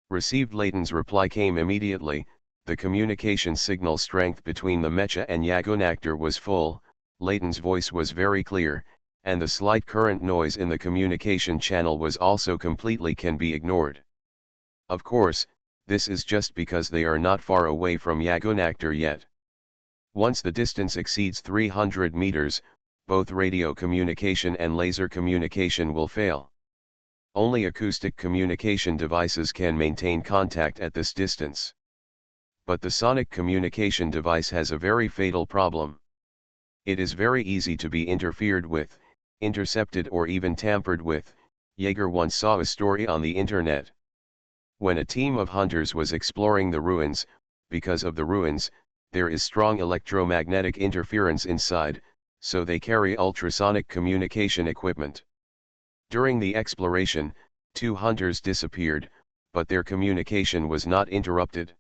Received. Layton's reply came immediately. The communication signal strength between the mecha and Yagunactor was full, Layton's voice was very clear, and the slight current noise in the communication channel was also completely can be ignored. Of course, this is just because they are not far away from Yagunactor yet. Once the distance exceeds 300 meters, both radio communication and laser communication will fail. Only acoustic communication devices can maintain contact at this distance. But the sonic communication device has a very fatal problem. It is very easy to be interfered with, intercepted or even tampered with. Jaeger once saw a story on the internet. When a team of hunters was exploring the ruins, because of the ruins, there is strong electromagnetic interference inside, so they carry ultrasonic communication equipment. During the exploration, 2 hunters disappeared, but their communication was not interrupted.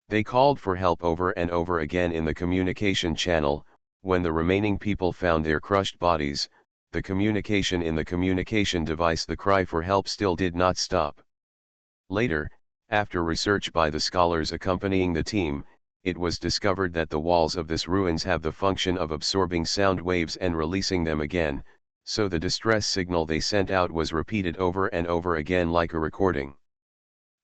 They called for help over and over again in the communication channel. When the remaining people found their crushed bodies, the communication in the communication device, the cry for help still did not stop. Later, after research by the scholars accompanying the team, it was discovered that the walls of this ruins have the function of absorbing sound waves and releasing them again, so the distress signal they sent out was repeated over and over again like a recording.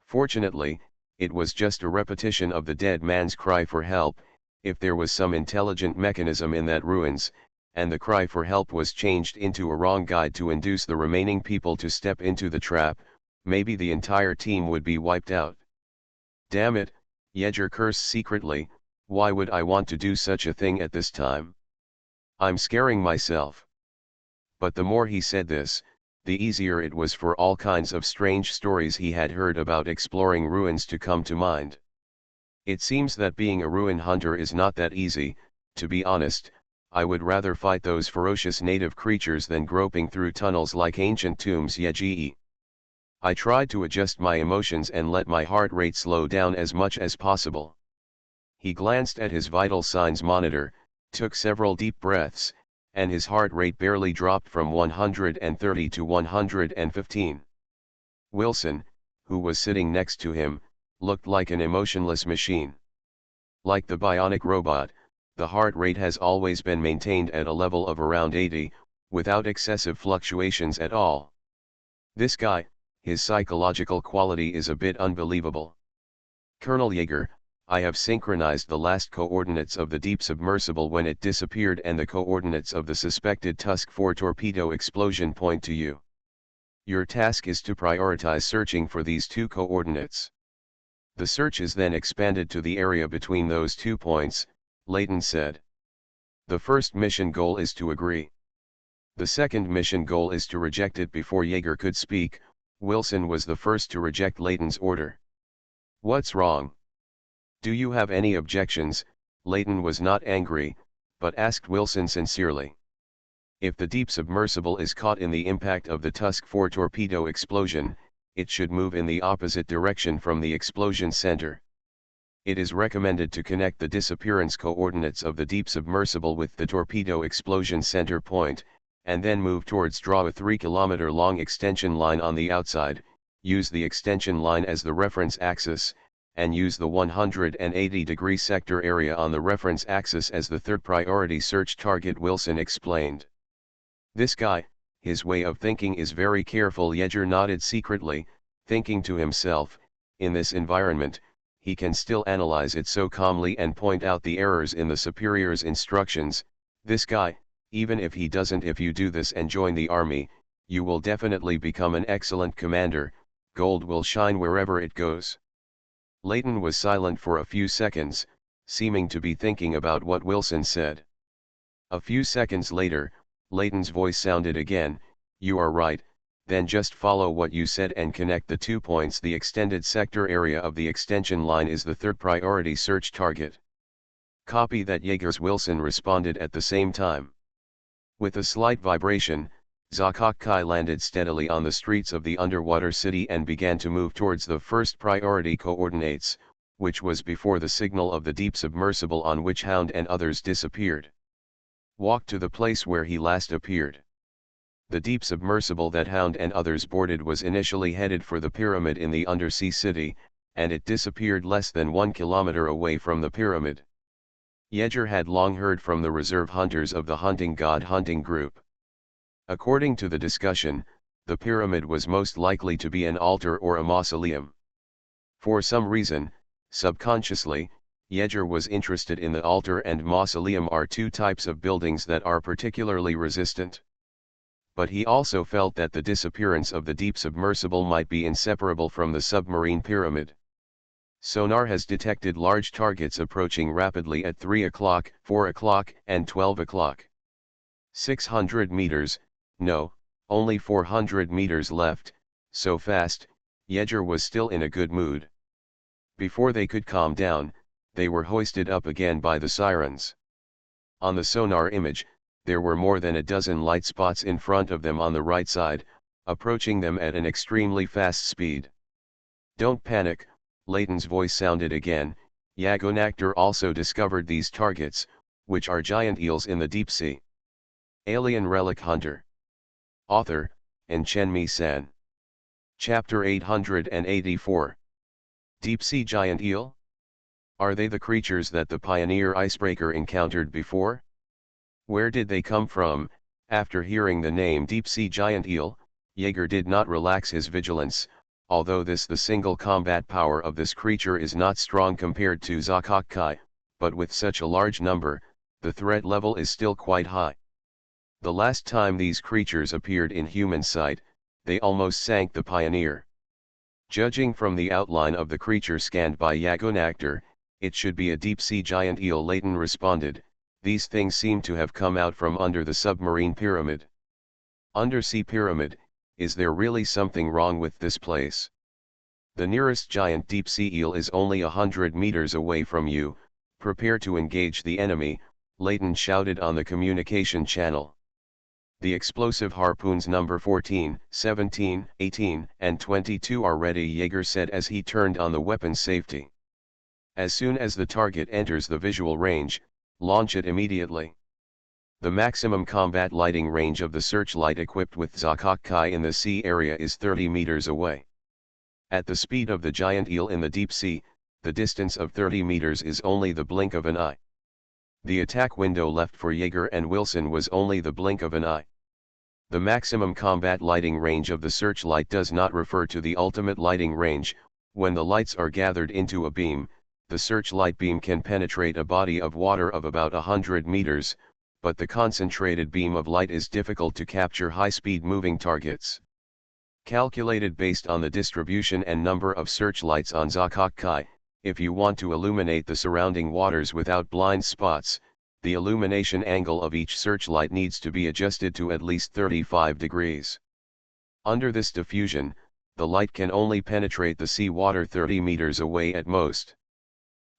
Fortunately, it was just a repetition of the dead man's cry for help. If there was some intelligent mechanism in that ruins, and the cry for help was changed into a wrong guide to induce the remaining people to step into the trap, maybe the entire team would be wiped out. "Damn it," Yeager cursed secretly, "why would I want to do such a thing at this time? I'm scaring myself." But the more he said this, the easier it was for all kinds of strange stories he had heard about exploring ruins to come to mind. It seems that being a ruin hunter is not that easy. To be honest, I would rather fight those ferocious native creatures than groping through tunnels like ancient tombs. Yeji. I tried to adjust my emotions and let my heart rate slow down as much as possible. He glanced at his vital signs monitor, took several deep breaths, and his heart rate barely dropped from 130 to 115. Wilson, who was sitting next to him, looked like an emotionless machine. Like the bionic robot, the heart rate has always been maintained at a level of around 80, without excessive fluctuations at all. This guy, his psychological quality is a bit unbelievable. "Colonel Jaeger, I have synchronized the last coordinates of the deep submersible when it disappeared and the coordinates of the suspected Tusk 4 torpedo explosion point to you. Your task is to prioritize searching for these 2 coordinates. The search is then expanded to the area between those 2 points," Layton said. "The first mission goal is to agree. The second mission goal is to reject it." Before Jaeger could speak, Wilson was the first to reject Layton's order. "What's wrong? Do you have any objections?" Layton was not angry, but asked Wilson sincerely. "If the deep submersible is caught in the impact of the Tusk 4 torpedo explosion, it should move in the opposite direction from the explosion center. It is recommended to connect the disappearance coordinates of the deep submersible with the torpedo explosion center point, and then move towards draw a 3-kilometer long extension line on the outside, use the extension line as the reference axis, and use the 180-degree sector area on the reference axis as the third priority search target, Wilson explained. This guy, his way of thinking is very careful. Yeager nodded secretly, thinking to himself, in this environment, he can still analyze it so calmly and point out the errors in the superior's instructions. This guy, even if he doesn't. If you do this and join the army, you will definitely become an excellent commander. Gold will shine wherever it goes. Layton was silent for a few seconds, seeming to be thinking about what Wilson said. A few seconds later, Layton's voice sounded again, "You are right, then just follow what you said and connect the 2 points. The extended sector area of the extension line is the third priority search target." "Copy that." Yeager's Wilson responded at the same time. With a slight vibration, Zakokkai landed steadily on the streets of the underwater city and began to move towards the first priority coordinates, which was before the signal of the deep submersible on which Hound and others disappeared. "Walk to the place where he last appeared." The deep submersible that Hound and others boarded was initially headed for the pyramid in the undersea city, and it disappeared less than 1 kilometer away from the pyramid. Yeager had long heard from the reserve hunters of the Hunting God hunting group. According to the discussion, the pyramid was most likely to be an altar or a mausoleum. For some reason, subconsciously, Yeager was interested in the altar and mausoleum are two types of buildings that are particularly resistant. But he also felt that the disappearance of the deep submersible might be inseparable from the submarine pyramid. Sonar has detected large targets approaching rapidly at 3 o'clock, 4 o'clock, and 12 o'clock. 600 meters, no, only 400 meters left, so fast. Yeager was still in a good mood. Before they could calm down, they were hoisted up again by the sirens. On the sonar image, there were more than a dozen light spots in front of them on the right side, approaching them at an extremely fast speed. "Don't panic," Layton's voice sounded again. "Yagonactor also discovered these targets, which are giant eels in the deep sea." Alien Relic Hunter. Author, Chenmi-san. Chapter 884. Deep Sea Giant Eel? Are they the creatures that the Pioneer icebreaker encountered before? Where did they come from? After hearing the name Deep Sea Giant Eel, Yeager did not relax his vigilance, although the single combat power of this creature is not strong compared to Zakokkai, but with such a large number, the threat level is still quite high. The last time these creatures appeared in human sight, they almost sank the Pioneer. Judging from the outline of the creature scanned by Yagonactor, it should be a deep-sea giant eel, Layton responded. These things seem to have come out from under the submarine pyramid. Undersea pyramid, is there really something wrong with this place? The nearest giant deep-sea eel is only 100 meters away from you. Prepare to engage the enemy, Layton shouted on the communication channel. The explosive harpoons number 14, 17, 18, and 22 are ready, Yeager said as he turned on the weapons safety. As soon as the target enters the visual range, launch it immediately. The maximum combat lighting range of the searchlight equipped with Zakokkai in the sea area is 30 meters away. At the speed of the giant eel in the deep sea, the distance of 30 meters is only the blink of an eye. The attack window left for Yeager and Wilson was only the blink of an eye. The maximum combat lighting range of the searchlight does not refer to the ultimate lighting range. When the lights are gathered into a beam, the searchlight beam can penetrate a body of water of about 100 meters, but the concentrated beam of light is difficult to capture high-speed moving targets. Calculated based on the distribution and number of searchlights on Zakokkai, if you want to illuminate the surrounding waters without blind spots, the illumination angle of each searchlight needs to be adjusted to at least 35 degrees. Under this diffusion, the light can only penetrate the sea water 30 meters away at most.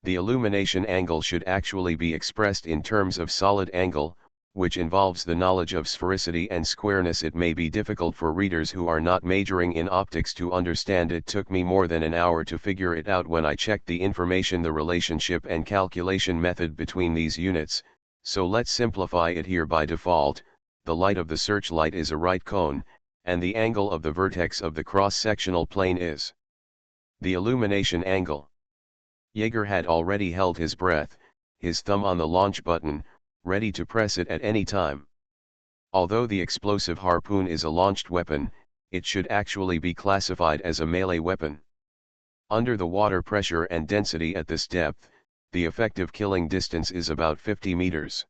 The illumination angle should actually be expressed in terms of solid angle, which involves the knowledge of sphericity and squareness. It may be difficult for readers who are not majoring in optics to understand. It took me more than an hour to figure it out when I checked the information, the relationship and calculation method between these units, so let's simplify it here. By default, the light of the searchlight is a right cone, and the angle of the vertex of the cross-sectional plane is the illumination angle. Yeager had already held his breath, his thumb on the launch button, ready to press it at any time. Although the explosive harpoon is a launched weapon, it should actually be classified as a melee weapon. Under the water pressure and density at this depth, the effective killing distance is about 50 meters.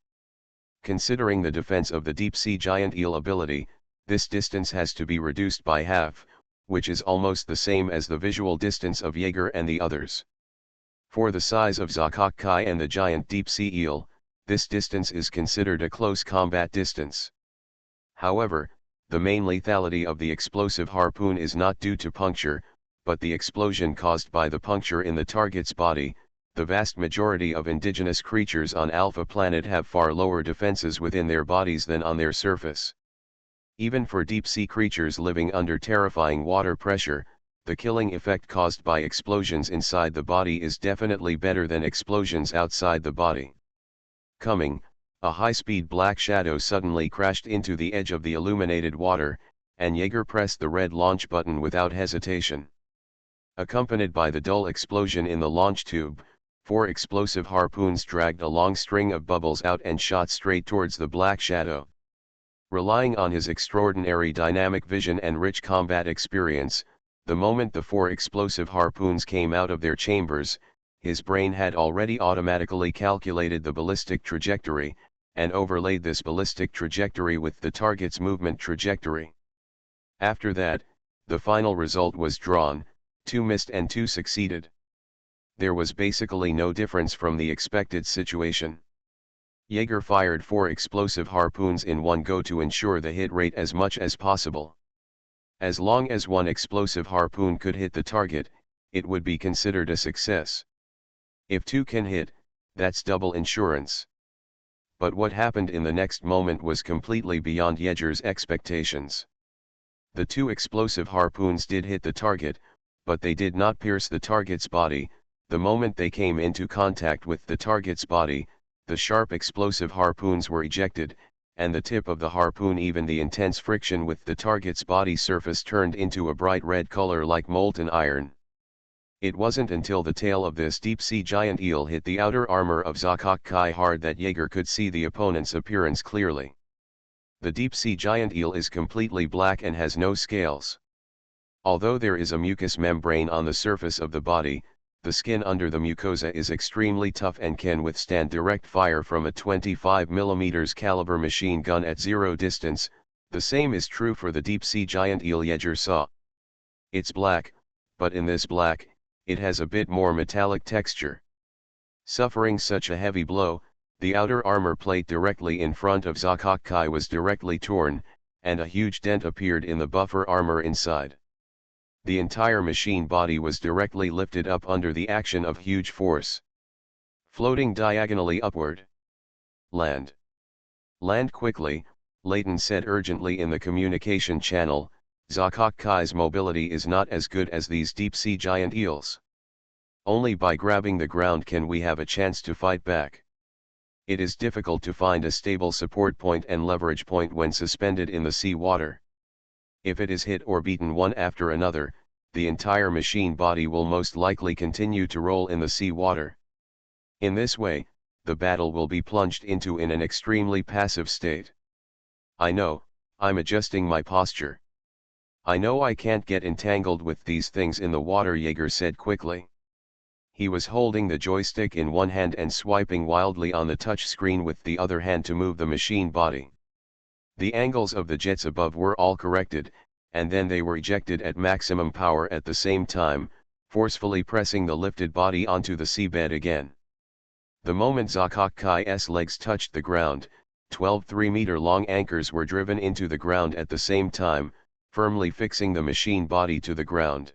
Considering the defense of the deep-sea giant eel ability, this distance has to be reduced by half, which is almost the same as the visual distance of Yeager and the others. For the size of Zakokkai and the giant deep-sea eel, this distance is considered a close combat distance. However, the main lethality of the explosive harpoon is not due to puncture, but the explosion caused by the puncture in the target's body. The vast majority of indigenous creatures on Alpha Planet have far lower defenses within their bodies than on their surface. Even for deep-sea creatures living under terrifying water pressure, the killing effect caused by explosions inside the body is definitely better than explosions outside the body. Coming, a high-speed black shadow suddenly crashed into the edge of the illuminated water, and Yeager pressed the red launch button without hesitation. Accompanied by the dull explosion in the launch tube, 4 explosive harpoons dragged a long string of bubbles out and shot straight towards the black shadow. Relying on his extraordinary dynamic vision and rich combat experience, the moment the 4 explosive harpoons came out of their chambers, his brain had already automatically calculated the ballistic trajectory, and overlaid this ballistic trajectory with the target's movement trajectory. After that, the final result was drawn, 2 missed and 2 succeeded. There was basically no difference from the expected situation. Yeager fired 4 explosive harpoons in one go to ensure the hit rate as much as possible. As long as 1 explosive harpoon could hit the target, it would be considered a success. If 2 can hit, that's double insurance. But what happened in the next moment was completely beyond Yeager's expectations. The 2 explosive harpoons did hit the target, but they did not pierce the target's body. The moment they came into contact with the target's body, the sharp explosive harpoons were ejected, and the tip of the harpoon, even the intense friction with the target's body surface, turned into a bright red color like molten iron. It wasn't until the tail of this deep-sea giant eel hit the outer armor of Zakokkai hard that Yeager could see the opponent's appearance clearly. The deep-sea giant eel is completely black and has no scales. Although there is a mucous membrane on the surface of the body, the skin under the mucosa is extremely tough and can withstand direct fire from a 25mm caliber machine gun at 0 distance. The same is true for the deep-sea giant eel Yeager saw. It's black, but in this black, it has a bit more metallic texture. Suffering such a heavy blow, the outer armor plate directly in front of Zakokkai was directly torn, and a huge dent appeared in the buffer armor inside. The entire machine body was directly lifted up under the action of huge force. Floating diagonally upward. Land. Land quickly, Layton said urgently in the communication channel. Zakokkai's mobility is not as good as these deep-sea giant eels. Only by grabbing the ground can we have a chance to fight back. It is difficult to find a stable support point and leverage point when suspended in the sea water. If it is hit or beaten one after another, the entire machine body will most likely continue to roll in the sea water. In this way, the battle will be plunged into in an extremely passive state. I know, I'm adjusting my posture. I know I can't get entangled with these things in the water, Yeager said quickly. He was holding the joystick in one hand and swiping wildly on the touch screen with the other hand to move the machine body. The angles of the jets above were all corrected, and then they were ejected at maximum power at the same time, forcefully pressing the lifted body onto the seabed again. The moment Zakokkai's legs touched the ground, 12 3-meter-long anchors were driven into the ground at the same time, firmly fixing the machine body to the ground.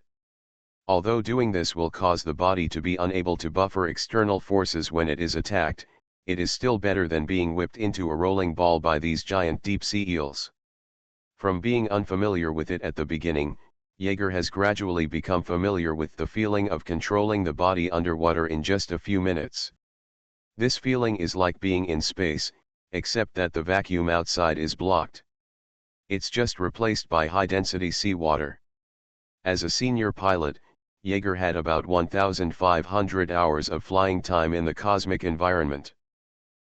Although doing this will cause the body to be unable to buffer external forces when it is attacked, it is still better than being whipped into a rolling ball by these giant deep-sea eels. From being unfamiliar with it at the beginning, Jaeger has gradually become familiar with the feeling of controlling the body underwater in just a few minutes. This feeling is like being in space, except that the vacuum outside is blocked. It's just replaced by high-density seawater. As a senior pilot, Jaeger had about 1,500 hours of flying time in the cosmic environment.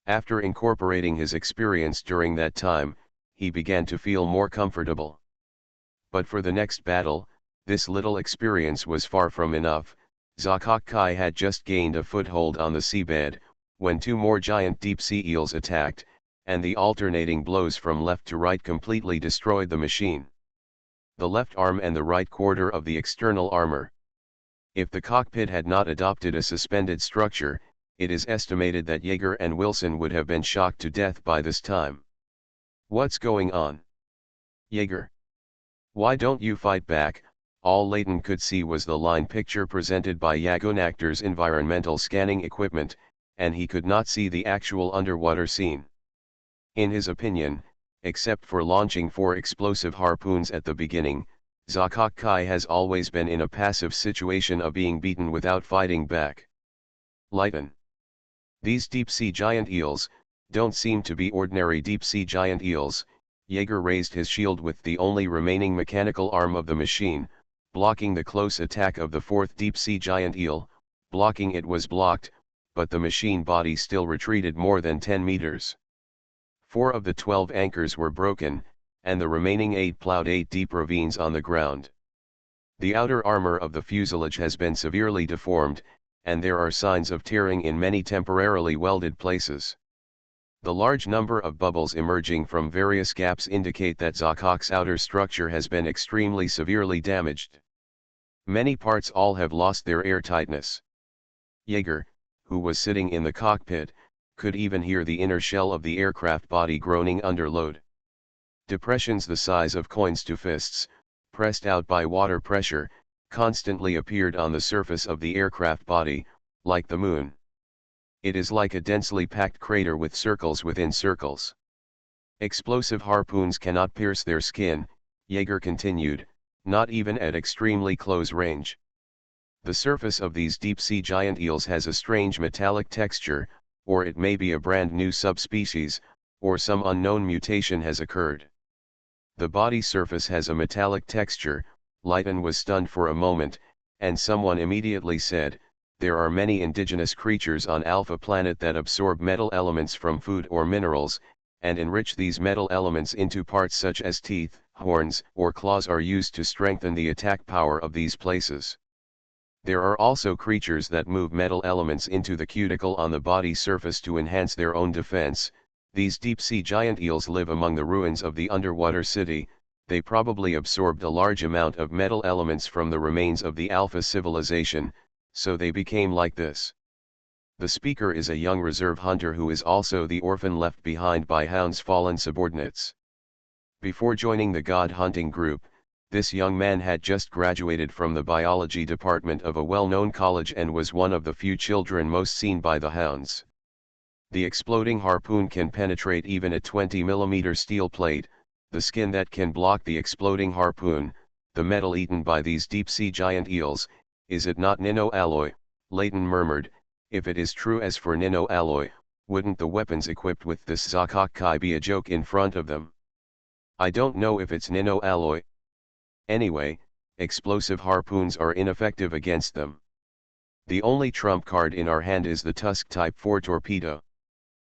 After incorporating his experience during that time, he began to feel more comfortable. But for the next battle, this little experience was far from enough. Zakok Kai had just gained a foothold on the seabed, when two more giant deep-sea eels attacked, and the alternating blows from left to right completely destroyed the machine. The left arm and the right quarter of the external armor. If the cockpit had not adopted a suspended structure, it is estimated that Jaeger and Wilson would have been shocked to death by this time. What's going on? Jaeger. Why don't you fight back? All Layton could see was the line picture presented by Yagunakter's environmental scanning equipment, and he could not see the actual underwater scene. In his opinion, except for launching 4 explosive harpoons at the beginning, Zakok Kai has always been in a passive situation of being beaten without fighting back. Layton. These deep-sea giant eels don't seem to be ordinary deep-sea giant eels. Jaeger raised his shield with the only remaining mechanical arm of the machine, blocking the close attack of the 4th deep-sea giant eel. Blocking it was blocked, but the machine body still retreated more than 10 meters. 4 of the 12 anchors were broken, and the remaining 8 plowed 8 deep ravines on the ground. The outer armor of the fuselage has been severely deformed, and there are signs of tearing in many temporarily welded places. The large number of bubbles emerging from various gaps indicate that Zakok's outer structure has been extremely severely damaged. Many parts all have lost their airtightness. Jaeger, who was sitting in the cockpit, could even hear the inner shell of the aircraft body groaning under load. Depressions the size of coins to fists, pressed out by water pressure, constantly appeared on the surface of the aircraft body, like the moon. It is like a densely packed crater with circles within circles. Explosive harpoons cannot pierce their skin, Jaeger continued, not even at extremely close range. The surface of these deep-sea giant eels has a strange metallic texture, or it may be a brand new subspecies, or some unknown mutation has occurred. The body surface has a metallic texture. Layton was stunned for a moment, and someone immediately said, "There are many indigenous creatures on Alpha Planet that absorb metal elements from food or minerals, and enrich these metal elements into parts such as teeth, horns, or claws are used to strengthen the attack power of these places. There are also creatures that move metal elements into the cuticle on the body surface to enhance their own defense. These deep-sea giant eels live among the ruins of the underwater city. They probably absorbed a large amount of metal elements from the remains of the Alpha civilization, so they became like this." The speaker is a young reserve hunter who is also the orphan left behind by Hound's fallen subordinates. Before joining the God Hunting group, this young man had just graduated from the biology department of a well-known college and was one of the few children most seen by the Hounds. The exploding harpoon can penetrate even a 20mm steel plate, the skin that can block the exploding harpoon, the metal eaten by these deep-sea giant eels. Is it not nano-alloy? Layton murmured. If it is true as for nano-alloy, wouldn't the weapons equipped with this Zakok Kai be a joke in front of them? I don't know if it's nano-alloy. Anyway, explosive harpoons are ineffective against them. The only trump card in our hand is the Tusk Type 4 torpedo.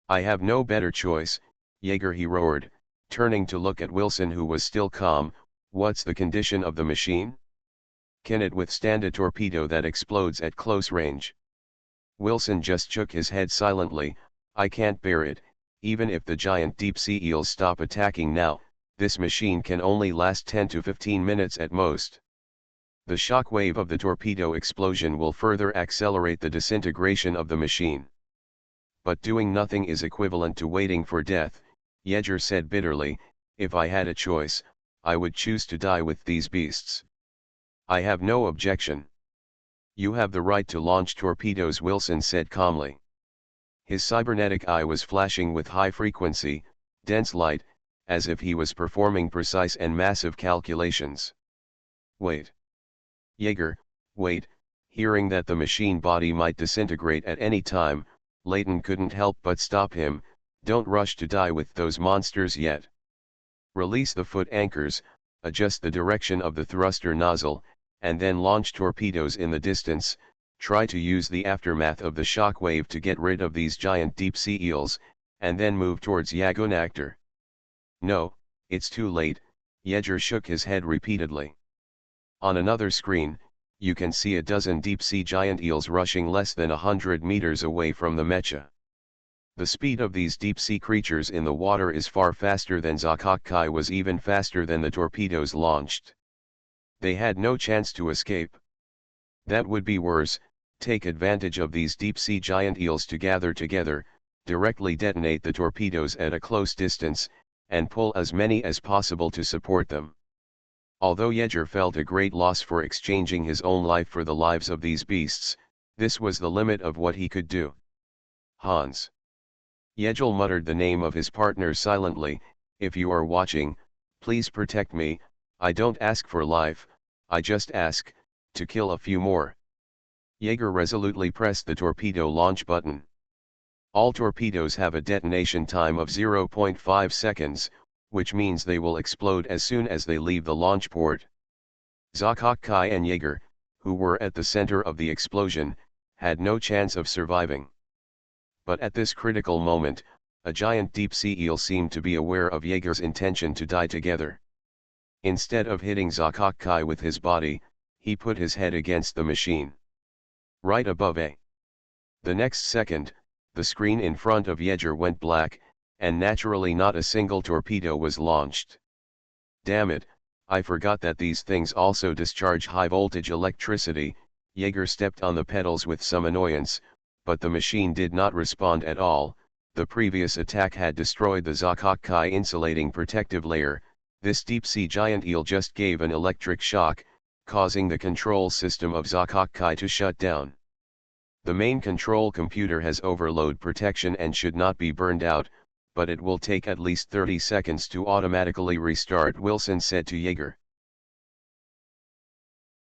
I have no better choice, Jaeger, he roared, turning to look at Wilson, who was still calm. What's the condition of the machine? Can it withstand a torpedo that explodes at close range? Wilson just shook his head silently. I can't bear it. Even if the giant deep-sea eels stop attacking now, this machine can only last 10 to 15 minutes at most. The shock wave of the torpedo explosion will further accelerate the disintegration of the machine. But doing nothing is equivalent to waiting for death, Jaeger said bitterly. If I had a choice, I would choose to die with these beasts. I have no objection. You have the right to launch torpedoes, Wilson said calmly. His cybernetic eye was flashing with high-frequency, dense light, as if he was performing precise and massive calculations. Wait. Jaeger, wait. Hearing that the machine body might disintegrate at any time, Layton couldn't help but stop him. Don't rush to die with those monsters yet. Release the foot anchors, adjust the direction of the thruster nozzle, and then launch torpedoes in the distance. Try to use the aftermath of the shock wave to get rid of these giant deep-sea eels, and then move towards Yagunactor. No, it's too late. Yeager shook his head repeatedly. On another screen, you can see a dozen deep-sea giant eels rushing less than 100 meters away from the mecha. The speed of these deep-sea creatures in the water is far faster than Zakokkai was, even faster than the torpedoes launched. They had no chance to escape. That would be worse. Take advantage of these deep-sea giant eels to gather together, directly detonate the torpedoes at a close distance, and pull as many as possible to support them. Although Yeager felt a great loss for exchanging his own life for the lives of these beasts, this was the limit of what he could do. Hans. Yeager muttered the name of his partner silently. If you are watching, please protect me. I don't ask for life, I just ask to kill a few more. Yeager resolutely pressed the torpedo launch button. All torpedoes have a detonation time of 0.5 seconds, which means they will explode as soon as they leave the launch port. Zakokkai and Yeager, who were at the center of the explosion, had no chance of surviving. But at this critical moment, a giant deep-sea eel seemed to be aware of Yeager's intention to die together. Instead of hitting Zakokkai with his body, he put his head against the machine. Right above A. The next second, the screen in front of Yeager went black, and naturally not a single torpedo was launched. Damn it, I forgot that these things also discharge high-voltage electricity. Yeager stepped on the pedals with some annoyance, but the machine did not respond at all. The previous attack had destroyed the Zakokkai insulating protective layer. This deep-sea giant eel just gave an electric shock, causing the control system of Zakokkai to shut down. The main control computer has overload protection and should not be burned out, but it will take at least 30 seconds to automatically restart, Wilson said to Yeager.